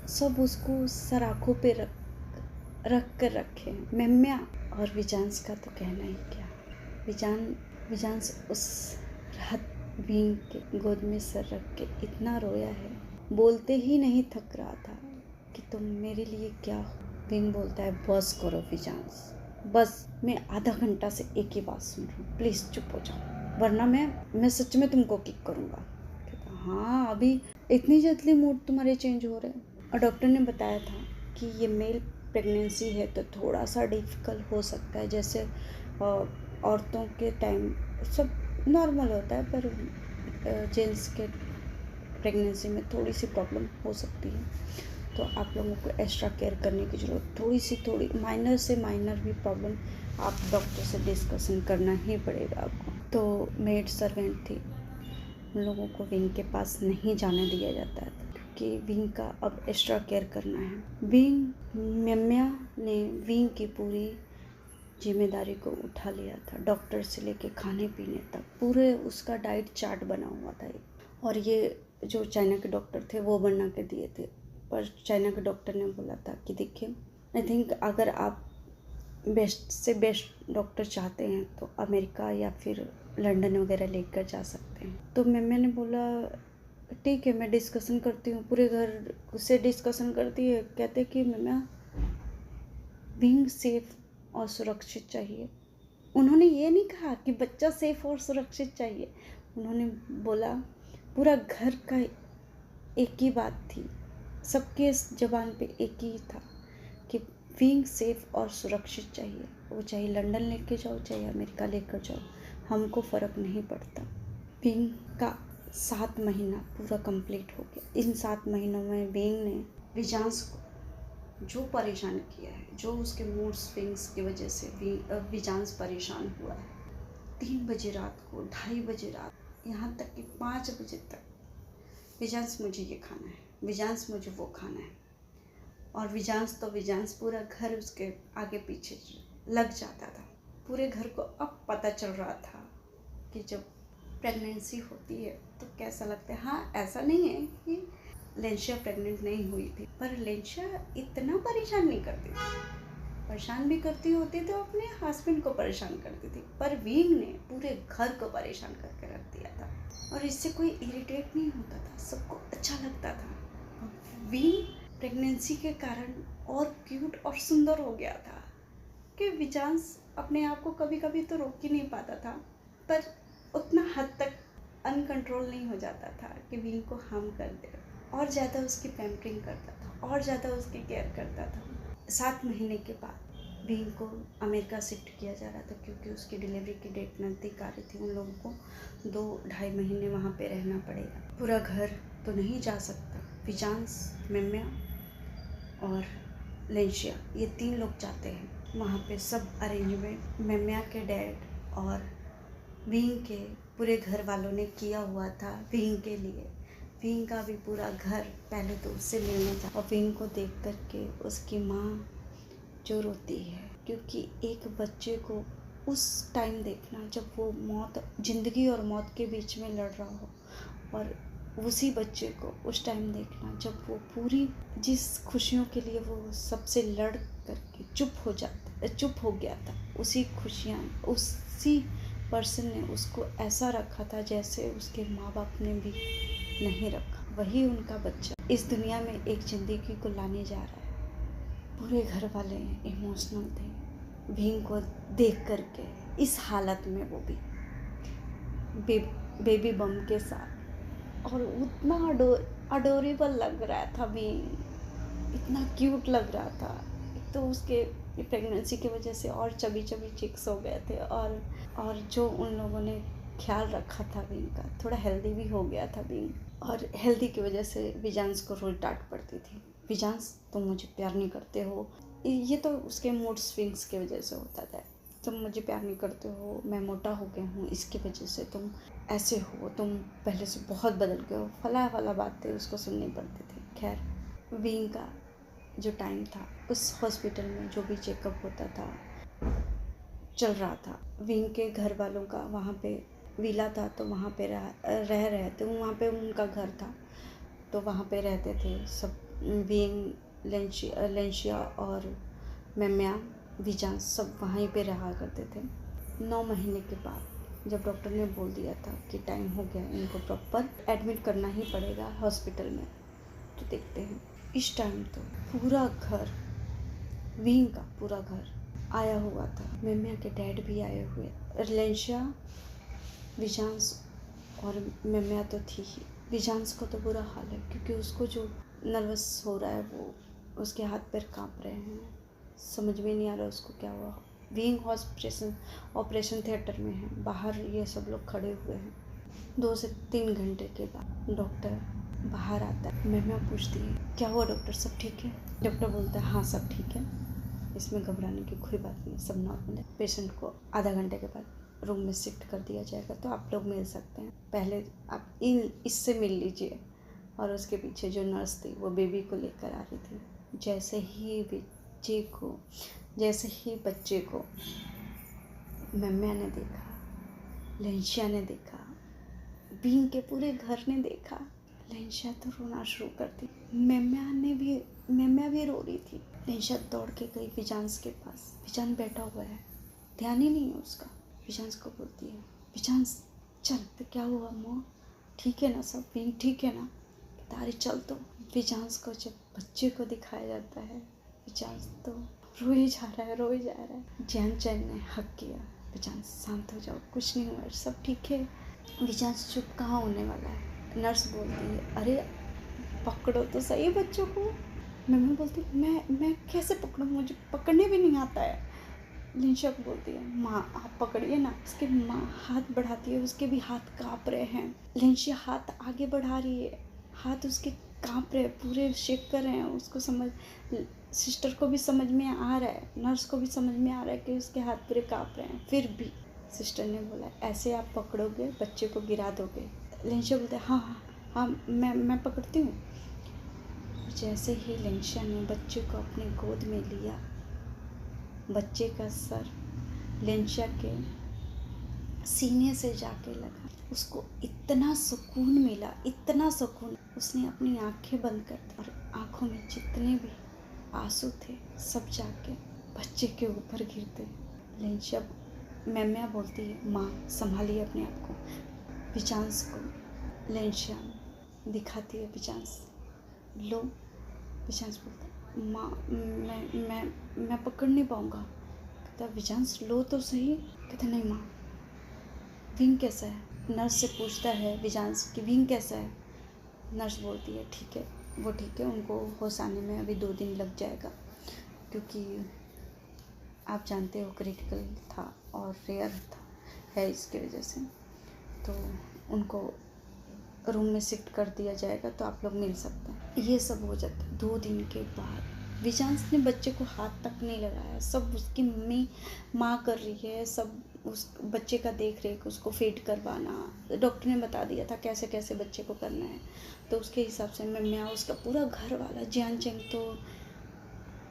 सब उसको सराखों पे रख कर रखे हैं। मेम्या और विजांस का तो कहना ही क्या। विजांस उस रात विंग के गोद में सर रख के इतना रोया है, बोलते ही नहीं थक रहा था कि तुम मेरे लिए क्या हो। विंग बोलता है बस करो विजांस, बस मैं आधा घंटा से एक ही बात सुन रहा हूँ, प्लीज़ चुप हो जाओ। वरना मैं सच में तुमको किक करूँगा। हाँ, अभी इतनी जल्दी मूड तुम्हारे चेंज हो रहे हैं। और डॉक्टर ने बताया था कि ये मेल प्रेगनेंसी है तो थोड़ा सा डिफ़िकल्ट हो सकता है, जैसे औरतों के टाइम सब नॉर्मल होता है, पर जेंट्स के प्रेगनेंसी में थोड़ी सी प्रॉब्लम हो सकती है। तो आप लोगों को एक्स्ट्रा केयर करने की ज़रूरत, थोड़ी माइनर से माइनर भी प्रॉब्लम आप डॉक्टर से डिस्कशन करना ही पड़ेगा आपको। तो मेड सर्वेंट थी, उन लोगों को विंग के पास नहीं जाने दिया जाता है क्योंकि विंग का अब एक्स्ट्रा केयर करना है। मेम्या ने विंग की पूरी जिम्मेदारी को उठा लिया था, डॉक्टर से लेके खाने पीने तक पूरे उसका डाइट चार्ट बना हुआ था। और ये जो चाइना के डॉक्टर थे वो बना के दिए थे, पर चाइना के डॉक्टर ने बोला था कि देखिए, आई थिंक अगर आप बेस्ट से बेस्ट डॉक्टर चाहते हैं तो अमेरिका या फिर लंदन वगैरह लेकर जा सकते हैं। तो मैंने बोला ठीक है, मैं डिस्कशन करती हूँ, पूरे घर से डिस्कशन करती है। कहते कि मैम बीइंग सेफ और सुरक्षित चाहिए। उन्होंने ये नहीं कहा कि बच्चा सेफ और सुरक्षित चाहिए, उन्होंने बोला पूरा घर का एक ही बात थी, सबके ज़बान पे एक ही था कि बीइंग सेफ और सुरक्षित चाहिए। वो चाहे लंदन लेके जाओ चाहे अमेरिका लेकर जाओ, हमको फ़र्क नहीं पड़ता। बीइंग का 7 महीना पूरा कंप्लीट हो गया। इन 7 महीनों में बीइंग ने विजांस को जो परेशान किया है, जो उसके मूड स्विंग्स की वजह से विजांस परेशान हुआ है। 3 बजे रात को, 2:30 बजे रात, यहाँ तक कि 5 बजे तक विजांस मुझे ये खाना है, विजांस मुझे वो खाना है। और विजांस पूरा घर उसके आगे पीछे लग जाता था। पूरे घर को अब पता चल रहा था कि जब प्रेगनेंसी होती है तो कैसा लगता है। हाँ, ऐसा नहीं है कि लेंशिया प्रेग्नेंट नहीं हुई थी, पर लेंशिया इतना परेशान नहीं करती थी। परेशान भी करती होती तो अपने हस्बैंड को परेशान करती थी, पर विंग ने पूरे घर को परेशान करके रख दिया था। और इससे कोई इरिटेट नहीं होता था, सबको अच्छा लगता था। विंग प्रेगनेंसी के कारण और क्यूट और सुंदर हो गया था कि विजांस अपने आप को कभी कभी तो रोक ही नहीं पाता था, पर उतना हद तक अनकंट्रोल नहीं हो जाता था कि विंग को हार्म कर दे। और ज़्यादा उसकी पैम्परिंग करता था और ज़्यादा उसकी केयर करता था। 7 महीने के बाद विंग को अमेरिका शिफ्ट किया जा रहा था क्योंकि उसकी डिलीवरी की डेट नज़दीक आ रही थी। उन लोगों को 2-2.5 महीने वहाँ पे रहना पड़ेगा। पूरा घर तो नहीं जा सकता। विजांस, मेम्या और लेंशिया, ये 3 लोग जाते हैं वहाँ पे। सब अरेंजमेंट मेम्या के डैड और विंग के पूरे घर वालों ने किया हुआ था विंग के लिए। विंग का भी पूरा घर पहले तो उससे मिलने था, और विंग को देख कर के उसकी माँ जो रोती है, क्योंकि एक बच्चे को उस टाइम देखना जब वो ज़िंदगी और मौत के बीच में लड़ रहा हो, और उसी बच्चे को उस टाइम देखना जब वो पूरी जिस खुशियों के लिए वो सबसे लड़ करके चुप हो गया था, उसी खुशियाँ उसी पर्सन ने उसको ऐसा रखा था जैसे उसके माँ बाप ने भी नहीं रखा। वही उनका बच्चा इस दुनिया में एक ज़िंदगी को लाने जा रहा है। पूरे घर वाले इमोशनल थे विंग को देख करके इस हालत में, वो भी बेबी बम के साथ। और उतना अडोरेबल लग रहा था विंग, इतना क्यूट लग रहा था। एक तो उसके प्रेगनेंसी की वजह से और चबी चिक्स हो गए थे, और जो उन लोगों ने ख्याल रखा था विंग का, थोड़ा हेल्दी भी हो गया था विंग। और हेल्दी की वजह से विजांस को रोज डांट पड़ती थी, विजांस तुम मुझे प्यार नहीं करते हो। ये तो उसके मूड स्विंग्स की वजह से होता था। तुम मुझे प्यार नहीं करते हो, मैं मोटा हो गया हूँ इसकी वजह से, तुम ऐसे हो, तुम पहले से बहुत बदल गए हो, फला बातें उसको सुननी पड़ती थी। खैर, विंग का जो टाइम था उस हॉस्पिटल में जो भी चेकअप होता था चल रहा था। विंग के घर वालों का वहाँ पे विला था, तो वहाँ पे रह रहे थे, वहाँ पे उनका घर था, तो वहाँ पे रहते थे सब। विंग, लेंशिया और मेम्या, विजांस सब वहीं पे रहा करते थे। 9 महीने के बाद जब डॉक्टर ने बोल दिया था कि टाइम हो गया, इनको प्रॉपर एडमिट करना ही पड़ेगा हॉस्पिटल में, तो देखते हैं इस टाइम तो पूरा घर, विंग का पूरा घर आया हुआ था। मेम्या के डैड भी आए हुए, लेंशिया, विजांस और मम्मिया तो थी ही। विजांस को तो बुरा हाल है क्योंकि उसको जो नर्वस हो रहा है, वो उसके हाथ पैर कांप रहे हैं, समझ में नहीं आ रहा उसको क्या हुआ। विंग ऑपरेशन थिएटर में है, बाहर ये सब लोग खड़े हुए हैं। 2 से 3 घंटे के बाद डॉक्टर बाहर आता है। मम्मिया पूछती है क्या हुआ डॉक्टर, सब ठीक है? डॉक्टर बोलता है हाँ सब ठीक है, इसमें घबराने की कोई बात नहीं, सब नॉर्मल है। पेशेंट को आधा घंटे के बाद रूम में शिफ्ट कर दिया जाएगा, तो आप लोग मिल सकते हैं। पहले आप इससे मिल लीजिए। और उसके पीछे जो नर्स थी वो बेबी को लेकर आ रही थी। जैसे ही बच्चे को मम्मिया ने देखा, लेंशिया ने देखा, बीन के पूरे घर ने देखा, लेंशिया तो रोना शुरू कर दी। मम्मिया भी रो रही थी। लेंशिया दौड़ के गई विजांस के पास। विजान बैठा हुआ है, ध्यान ही नहीं है उसका। विजांस को बोलती है विजांस चल, तो क्या हुआ माँ, ठीक है ना सब, बीन ठीक है ना, तारी चल। तो विजांस को जब बच्चे को दिखाया जाता है, विजांस तो रोए जा रहा है। जैन चैन ने हक किया, विजांस शांत हो जाओ, कुछ नहीं हुआ, सब ठीक है। विजांस चुप कहाँ होने वाला है। नर्स बोलती है अरे पकड़ो तो सही बच्चों को। मम्मी बोलती मैं कैसे पकड़ूं, मुझे पकड़ने भी नहीं आता है। लिंशा बोलती है माँ आप पकड़िए ना। उसकी माँ हाथ बढ़ाती है, उसके भी हाथ काँप रहे हैं। लिंशा हाथ आगे बढ़ा रही है, हाथ उसके काँप रहे हैं, पूरे शेक कर रहे हैं। उसको सिस्टर को भी समझ में आ रहा है, नर्स को भी समझ में आ रहा है कि उसके हाथ पूरे काँप रहे हैं। फिर भी सिस्टर ने बोला ऐसे आप पकड़ोगे बच्चे को गिरा दोगे। लिंशा बोलते हाँ मैं पकड़ती हूँ। जैसे ही लिंशा ने बच्चे को अपनी गोद में लिया, बच्चे का सर लिंशा के सीने से जाके लगा। उसको इतना सुकून मिला, इतना सुकून। उसने अपनी आंखें बंद कर दी और आंखों में जितने भी आंसू थे सब जाके बच्चे के ऊपर गिरते। लिंशा मम्मिया बोलती है माँ संभालिए अपने आप को। विजांस को लिंशा दिखाती है, विजांस लो। विजांस बोलता है माँ मैं पकड़ नहीं पाऊँगा। कहता विजांस लो तो सही। कहता नहीं माँ। विंग कैसा है? नर्स से पूछता है विजांस कि विंग कैसा है। नर्स बोलती है ठीक है, वो ठीक है, उनको होश आने में अभी 2 दिन लग जाएगा, क्योंकि आप जानते हो क्रिटिकल था और रेयर है, इसकी वजह से तो उनको रूम में शिफ्ट कर दिया जाएगा, तो आप लोग मिल सकते हैं। ये सब हो जाता है 2 दिन के बाद। विजांस ने बच्चे को हाथ तक नहीं लगाया, सब उसकी माँ कर रही है, सब उस बच्चे का देख रेख, उसको फीड करवाना। डॉक्टर ने बता दिया था कैसे कैसे बच्चे को करना है, तो उसके हिसाब से मम्मिया, उसका पूरा घर वाला जियान चेंग तो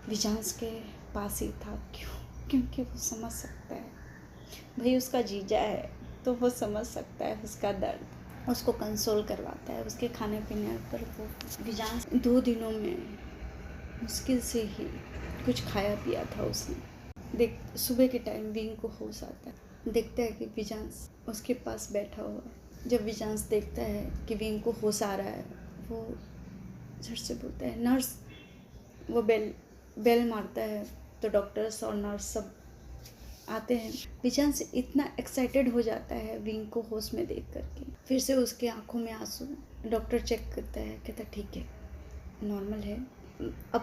विजांस के पास ही था। क्योंकि वो समझ सकता है, भाई उसका जीजा है तो वो समझ सकता है उसका दर्द, उसको कंसोल करवाता है। उसके खाने पीने पर वो विजांस 2 दिनों में मुश्किल से ही कुछ खाया पिया था उसने। सुबह के टाइम विंग को होश आता है, देखता है कि विजांस उसके पास बैठा हुआ है। जब विजांस देखता है कि विंग को होश आ रहा है, वो झट से बोलता है नर्स। वो बेल मारता है तो डॉक्टर्स और नर्स सब आते हैं। विजांस इतना एक्साइटेड हो जाता है विंग को होश में देख करके। फिर से उसके आंखों में आंसू। डॉक्टर चेक करता है, कहता ठीक है, नॉर्मल है, अब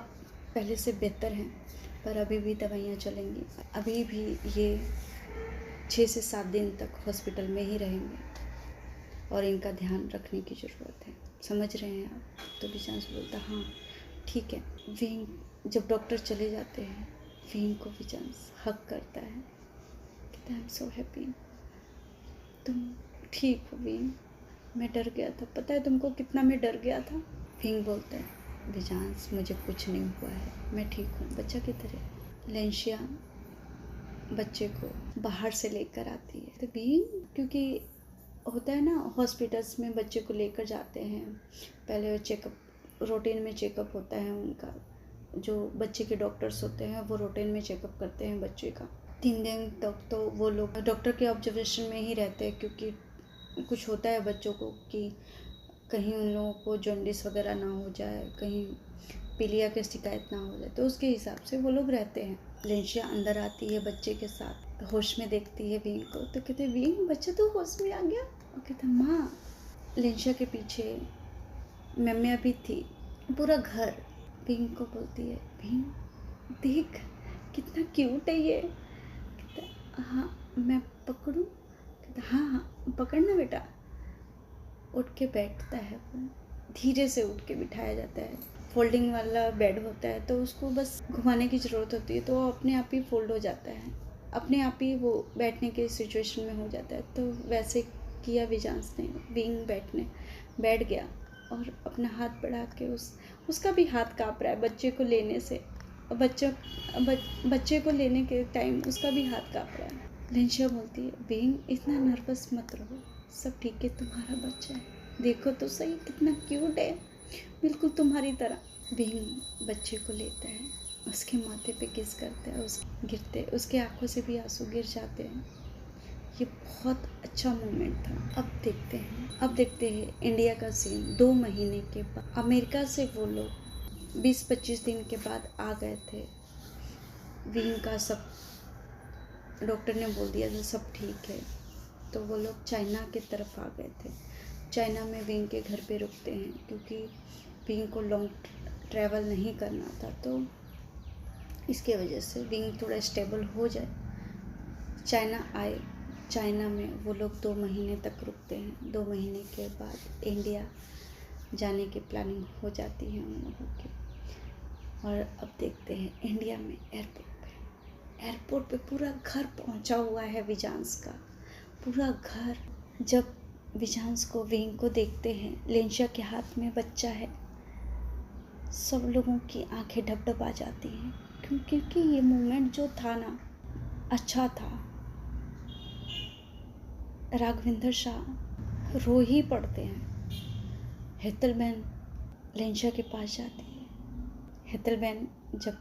पहले से बेहतर है, पर अभी भी दवाइयाँ चलेंगी, अभी भी ये 6 से 7 दिन तक हॉस्पिटल में ही रहेंगे और इनका ध्यान रखने की ज़रूरत है, समझ रहे हैं आप? तो विजांस बोलता हाँ ठीक है। विंग जब डॉक्टर चले जाते हैं, विंग को विजांस हक करता है, कहता है आई एम सो हैप्पी, तुम ठीक हो विंग, मैं डर गया था, पता है तुमको कितना मैं डर गया था। विंग बोलता है विजांस मुझे कुछ नहीं हुआ है, मैं ठीक हूँ, बच्चा की तरह। लेंशिया बच्चे को बाहर से लेकर आती है। तो विंग, क्योंकि होता है ना हॉस्पिटल्स में बच्चे को लेकर जाते हैं, पहले चेकअप, रूटीन में चेकअप होता है उनका, जो बच्चे के डॉक्टर्स होते हैं वो रूटीन में चेकअप करते हैं बच्चे का। 3 दिन तक तो वो लोग डॉक्टर के ऑब्जर्वेशन में ही रहते हैं, क्योंकि कुछ होता है बच्चों को कि कहीं उन लोगों को जॉन्डिस वगैरह ना हो जाए, कहीं पीलिया की शिकायत ना हो जाए, तो उसके हिसाब से वो लोग रहते हैं। लेंशिया अंदर आती है बच्चे के साथ, होश में देखती है विंग को, तो कहते विंग बच्चा तो होश में आ गया। और कहते माँ। लेंशिया के पीछे मम्मिया भी थी, पूरा घर। विंग को बोलती है विंग देख कितना क्यूट है ये। कहता हाँ मैं पकड़ूँ? कहता हाँ हाँ पकड़ना बेटा। उठ के बैठता है वो, धीरे से उठ के बिठाया जाता है। फोल्डिंग वाला बेड होता है, तो उसको बस घुमाने की ज़रूरत होती है, तो वो अपने आप ही फोल्ड हो जाता है, अपने आप ही वो बैठने के सिचुएशन में हो जाता है। तो वैसे किया विजांस ने, विंग बैठ गया और अपना हाथ बढ़ा के उसका भी हाथ काँप रहा है बच्चे को लेने से। बच्चे को लेने के टाइम उसका भी हाथ काँप रहा है। लेंशिया बोलती है विंग इतना नर्वस मत रहो, सब ठीक है, तुम्हारा बच्चा है, देखो तो सही कितना क्यूट है, बिल्कुल तुम्हारी तरह। विंग बच्चे को लेता है, उसके माथे पे किस करता है, उसके आंखों से भी आंसू गिर जाते हैं। ये बहुत अच्छा मोमेंट था। अब देखते हैं इंडिया का सीन। 2 महीने के बाद अमेरिका से वो लोग 20-25 दिन के बाद आ गए थे। विंग का सब डॉक्टर ने बोल दिया था सब ठीक है, तो वो लोग चाइना की तरफ आ गए थे। चाइना में विंग के घर पे रुकते हैं, क्योंकि विंग को लॉन्ग ट्रैवल नहीं करना था, तो इसके वजह से विंग थोड़ा स्टेबल हो जाए। चाइना आए, चाइना में वो लोग 2 महीने तक रुकते हैं। 2 महीने के बाद इंडिया जाने की प्लानिंग हो जाती है उन लोगों की। और अब देखते हैं इंडिया में एयरपोर्ट पे पूरा घर पहुंचा हुआ है विजांस का, पूरा घर। जब विजांस को विंग को देखते हैं, लेंशिया के हाथ में बच्चा है, सब लोगों की आंखें ढप आ जाती हैं, क्योंकि ये मोमेंट जो था ना अच्छा था। राघवेंद्र शाह रो ही पड़ते हैं। हेतल बहन लेंशिया के पास जाती है। हेतल बहन जब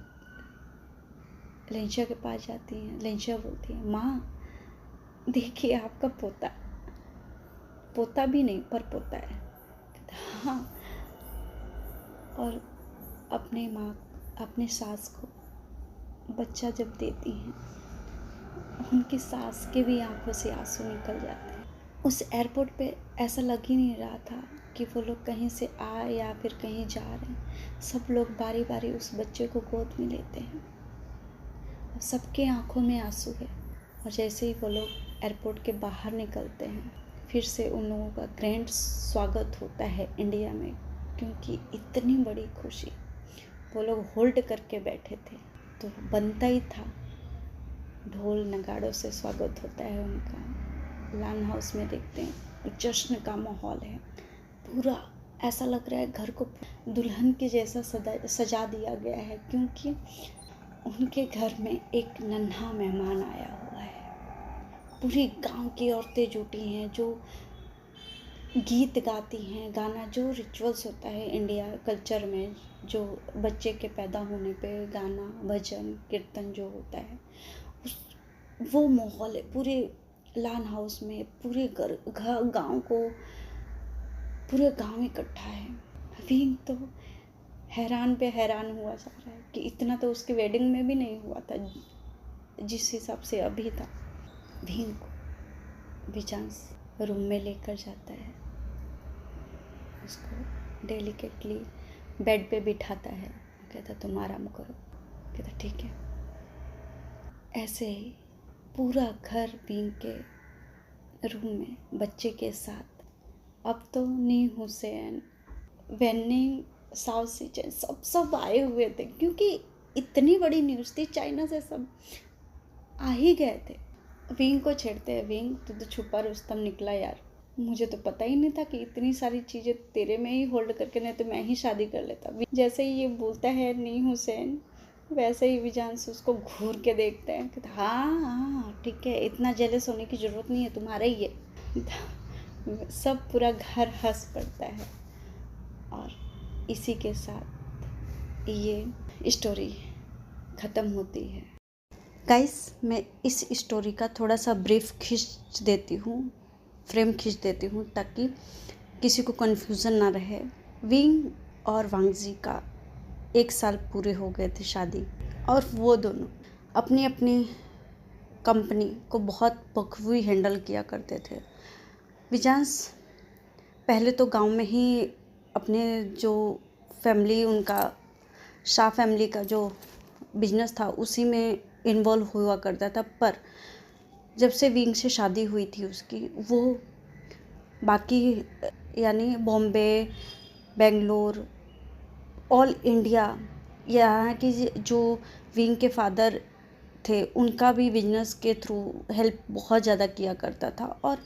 लेंशिया के पास जाती है, लेंशिया बोलती है माँ देखिए आपका पोता भी नहीं पर पोता है। हाँ। और अपने सास को बच्चा जब देती हैं, उनकी सास के भी आंखों से आंसू निकल जाते हैं। उस एयरपोर्ट पे ऐसा लग ही नहीं रहा था कि वो लोग कहीं से आए या फिर कहीं जा रहे हैं। सब लोग बारी बारी उस बच्चे को गोद में लेते हैं, और सबके आंखों में आंसू है। और जैसे ही वो लोग एयरपोर्ट के बाहर निकलते हैं, फिर से उन लोगों का ग्रैंड स्वागत होता है इंडिया में, क्योंकि इतनी बड़ी खुशी वो लोग होल्ड करके बैठे थे, तो बनता ही था। ढोल नगाड़ों से स्वागत होता है उनका। लान हाउस में देखते हैं जश्न का माहौल है, पूरा ऐसा लग रहा है घर को दुल्हन के जैसा सजा दिया गया है, क्योंकि उनके घर में एक नन्हा मेहमान आया हुआ है। पूरी गांव की औरतें जुटी हैं, जो गीत गाती हैं। गाना जो रिचुअल्स होता है इंडिया कल्चर में, जो बच्चे के पैदा होने पे गाना भजन कीर्तन जो होता है, वो माहौल है पूरे लान हाउस में। पूरे गांव को पूरे गांव इकट्ठा है। विंग तो हैरान पे हैरान हुआ जा रहा है कि इतना तो उसके वेडिंग में भी नहीं हुआ था जिस हिसाब से अभी था। विंग को विजांस रूम में लेकर जाता है, उसको डेलिकेटली बेड पे बिठाता है, कहता तुम आराम करो। कहता ठीक है। ऐसे ही पूरा घर विंग के रूम में बच्चे के साथ। अब तो नी हुसैन, वेन्निंग, साउथ सीजन सब आए हुए थे, क्योंकि इतनी बड़ी न्यूज़ थी। चाइना से सब आ ही गए थे। विंग को छेड़ते हैं, विंग तू तो छुपा रुस्तम निकला यार, मुझे तो पता ही नहीं था कि इतनी सारी चीज़ें तेरे में ही होल्ड करके, नहीं तो मैं ही शादी कर लेता। जैसे ही ये बोलता है नी हुसैन, वैसे ही विजांस उसको घूर के देखते हैं, कहते हाँ हाँ ठीक है, इतना जेलस होने की ज़रूरत नहीं है, तुम्हारा ही है। सब पूरा घर हंस पड़ता है। और इसी के साथ ये स्टोरी ख़त्म होती है। गाइस, मैं इस स्टोरी का थोड़ा सा ब्रीफ खींच देती हूँ, फ्रेम खींच देती हूँ, ताकि किसी को कन्फ्यूज़न ना रहे। विंग और वांगजी का 1 साल पूरे हो गए थे शादी, और वो दोनों अपनी अपनी कंपनी को बहुत बखूबी हैंडल किया करते थे। विजांस पहले तो गांव में ही अपने जो फैमिली, उनका शाह फैमिली का जो बिजनेस था उसी में इन्वॉल्व हुआ करता था, पर जब से विंग से शादी हुई थी उसकी, वो बाकी यानी बॉम्बे, बेंगलोर, ऑल इंडिया, यहाँ की जो विंग के फादर थे उनका भी बिजनेस के थ्रू हेल्प बहुत ज़्यादा किया करता था, और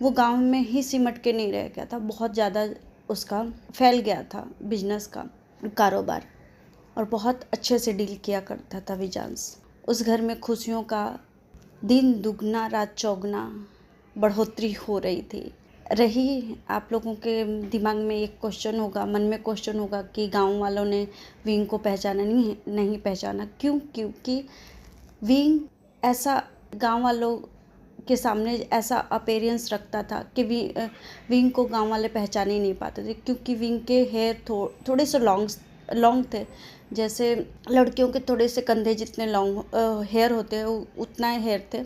वो गांव में ही सिमट के नहीं रह गया था, बहुत ज़्यादा उसका फैल गया था बिजनेस का कारोबार, और बहुत अच्छे से डील किया करता था विजांस। उस घर में खुशियों का दिन दुगना रात चौगुना बढ़ोतरी हो रही थी। रही आप लोगों के दिमाग में एक क्वेश्चन होगा, मन में क्वेश्चन होगा कि गांव वालों ने विंग को पहचाना नहीं पहचाना, क्यों? क्योंकि विंग ऐसा गांव वालों के सामने ऐसा अपीयरेंस रखता था कि विंग को गांव वाले पहचान ही नहीं पाते थे, क्योंकि विंग के हेयर थोड़े से लॉन्ग थे, जैसे लड़कियों के थोड़े से कंधे जितने लॉन्ग हेयर होते हैं उतना हेयर थे,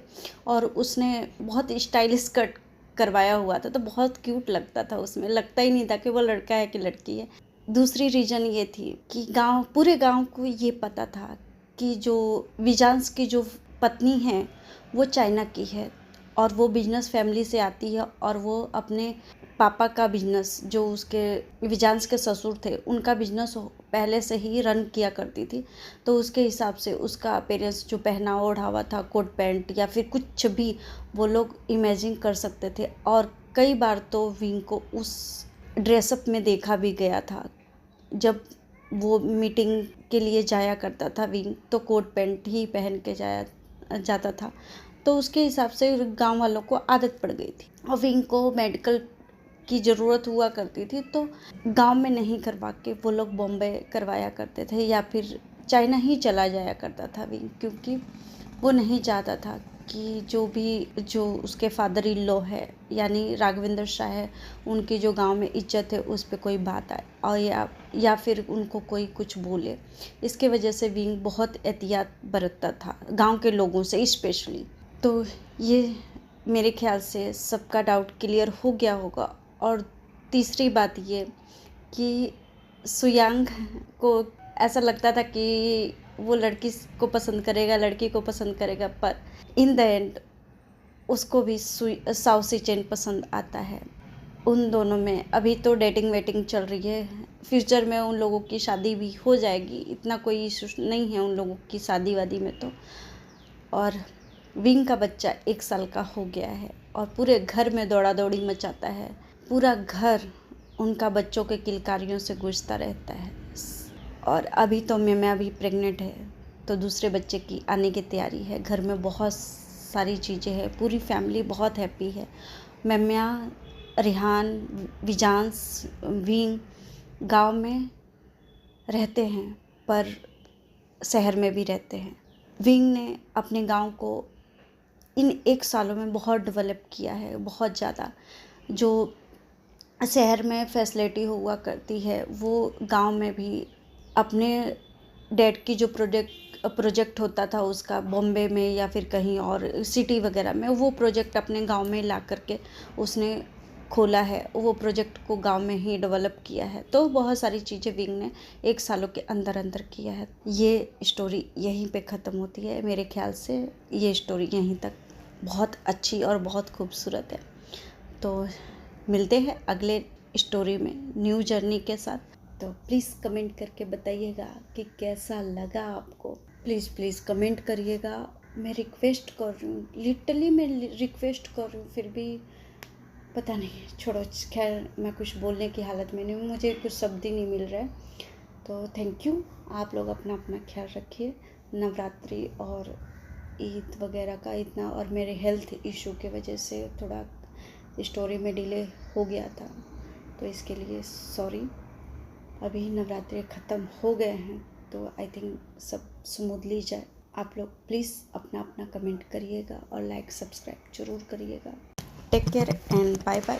और उसने बहुत स्टाइलिश कट करवाया हुआ था, तो बहुत क्यूट लगता था, उसमें लगता ही नहीं था कि वो लड़का है कि लड़की है। दूसरी रीज़न ये थी कि पूरे गांव को ये पता था कि जो विजांस की जो पत्नी है वो चाइना की है, और वो बिजनेस फैमिली से आती है, और वो अपने पापा का बिजनेस, जो उसके विजांस के ससुर थे उनका बिजनेस पहले से ही रन किया करती थी, तो उसके हिसाब से उसका अपीयरेंस, जो पहनावा ओढ़ावा था, कोट पैंट या फिर कुछ भी, वो लोग इमेजिन कर सकते थे। और कई बार तो विंग को उस ड्रेसअप में देखा भी गया था। जब वो मीटिंग के लिए जाया करता था विंग, तो कोट पैंट ही पहन के जाता था, तो उसके हिसाब से गांव वालों को आदत पड़ गई थी। और विंग को मेडिकल की ज़रूरत हुआ करती थी, तो गांव में नहीं करवा के वो लोग बॉम्बे करवाया करते थे, या फिर चाइना ही चला जाया करता था विंग, क्योंकि वो नहीं चाहता था कि जो उसके फादर इन लॉ है यानी राघवेंद्र शाह है, उनकी जो गांव में इज्जत है उस पर कोई बात आए, और या फिर उनको कोई कुछ बोले। इसके वजह से विंग बहुत एहतियात बरतता था गांव के लोगों से स्पेशली। तो ये मेरे ख्याल से सबका डाउट क्लियर हो गया होगा। और तीसरी बात ये कि सुयांग को ऐसा लगता था कि वो लड़की को पसंद करेगा, लड़की को पसंद करेगा, पर इन द एंड उसको भी साउ सिचेन पसंद आता है। उन दोनों में अभी तो डेटिंग वेटिंग चल रही है, फ्यूचर में उन लोगों की शादी भी हो जाएगी, इतना कोई इशू नहीं है उन लोगों की शादी वादी में तो। और विंग का बच्चा 1 साल का हो गया है, और पूरे घर में दौड़ा दौड़ी मचाता है, पूरा घर उनका बच्चों के किलकारियों से गूंजता रहता है। और अभी तो मैं अभी प्रेग्नेंट है, तो दूसरे बच्चे की आने की तैयारी है, घर में बहुत सारी चीज़ें हैं, पूरी फैमिली बहुत हैप्पी है। मैम्या, रिहान, विजांस, विंग गांव में रहते हैं, पर शहर में भी रहते हैं। विंग ने अपने गांव को इन 1 सालों में बहुत डेवलप किया है, बहुत ज़्यादा। जो शहर में फैसिलिटी हुआ करती है वो गांव में भी अपने डैड की जो प्रोजेक्ट होता था उसका बॉम्बे में या फिर कहीं और सिटी वगैरह में, वो प्रोजेक्ट अपने गांव में ला करके उसने खोला है, वो प्रोजेक्ट को गांव में ही डेवलप किया है। तो बहुत सारी चीज़ें विंग ने 1 सालों के अंदर किया है। ये स्टोरी यहीं पे ख़त्म होती है। मेरे ख्याल से ये स्टोरी यहीं तक बहुत अच्छी और बहुत खूबसूरत है। तो मिलते हैं अगले स्टोरी में न्यू जर्नी के साथ। तो प्लीज़ कमेंट करके बताइएगा कि कैसा लगा आपको। प्लीज़ कमेंट करिएगा। मैं रिक्वेस्ट कर रही हूँ, लिटरली मैं रिक्वेस्ट कर रही हूँ, फिर भी पता नहीं, छोड़ो, खैर मैं कुछ बोलने की हालत में नहीं हूँ, मुझे कुछ शब्द ही नहीं मिल रहा है। तो थैंक यू। आप लोग अपना ख्याल रखिए। नवरात्रि और ईद वगैरह का इतना, और मेरे हेल्थ इशू के वजह से थोड़ा स्टोरी में डिले हो गया था, तो इसके लिए सॉरी। अभी नवरात्रि ख़त्म हो गए हैं, तो आई थिंक सब स्मूथली जाए। आप लोग प्लीज़ अपना कमेंट करिएगा और लाइक सब्सक्राइब ज़रूर करिएगा। Take care and bye bye.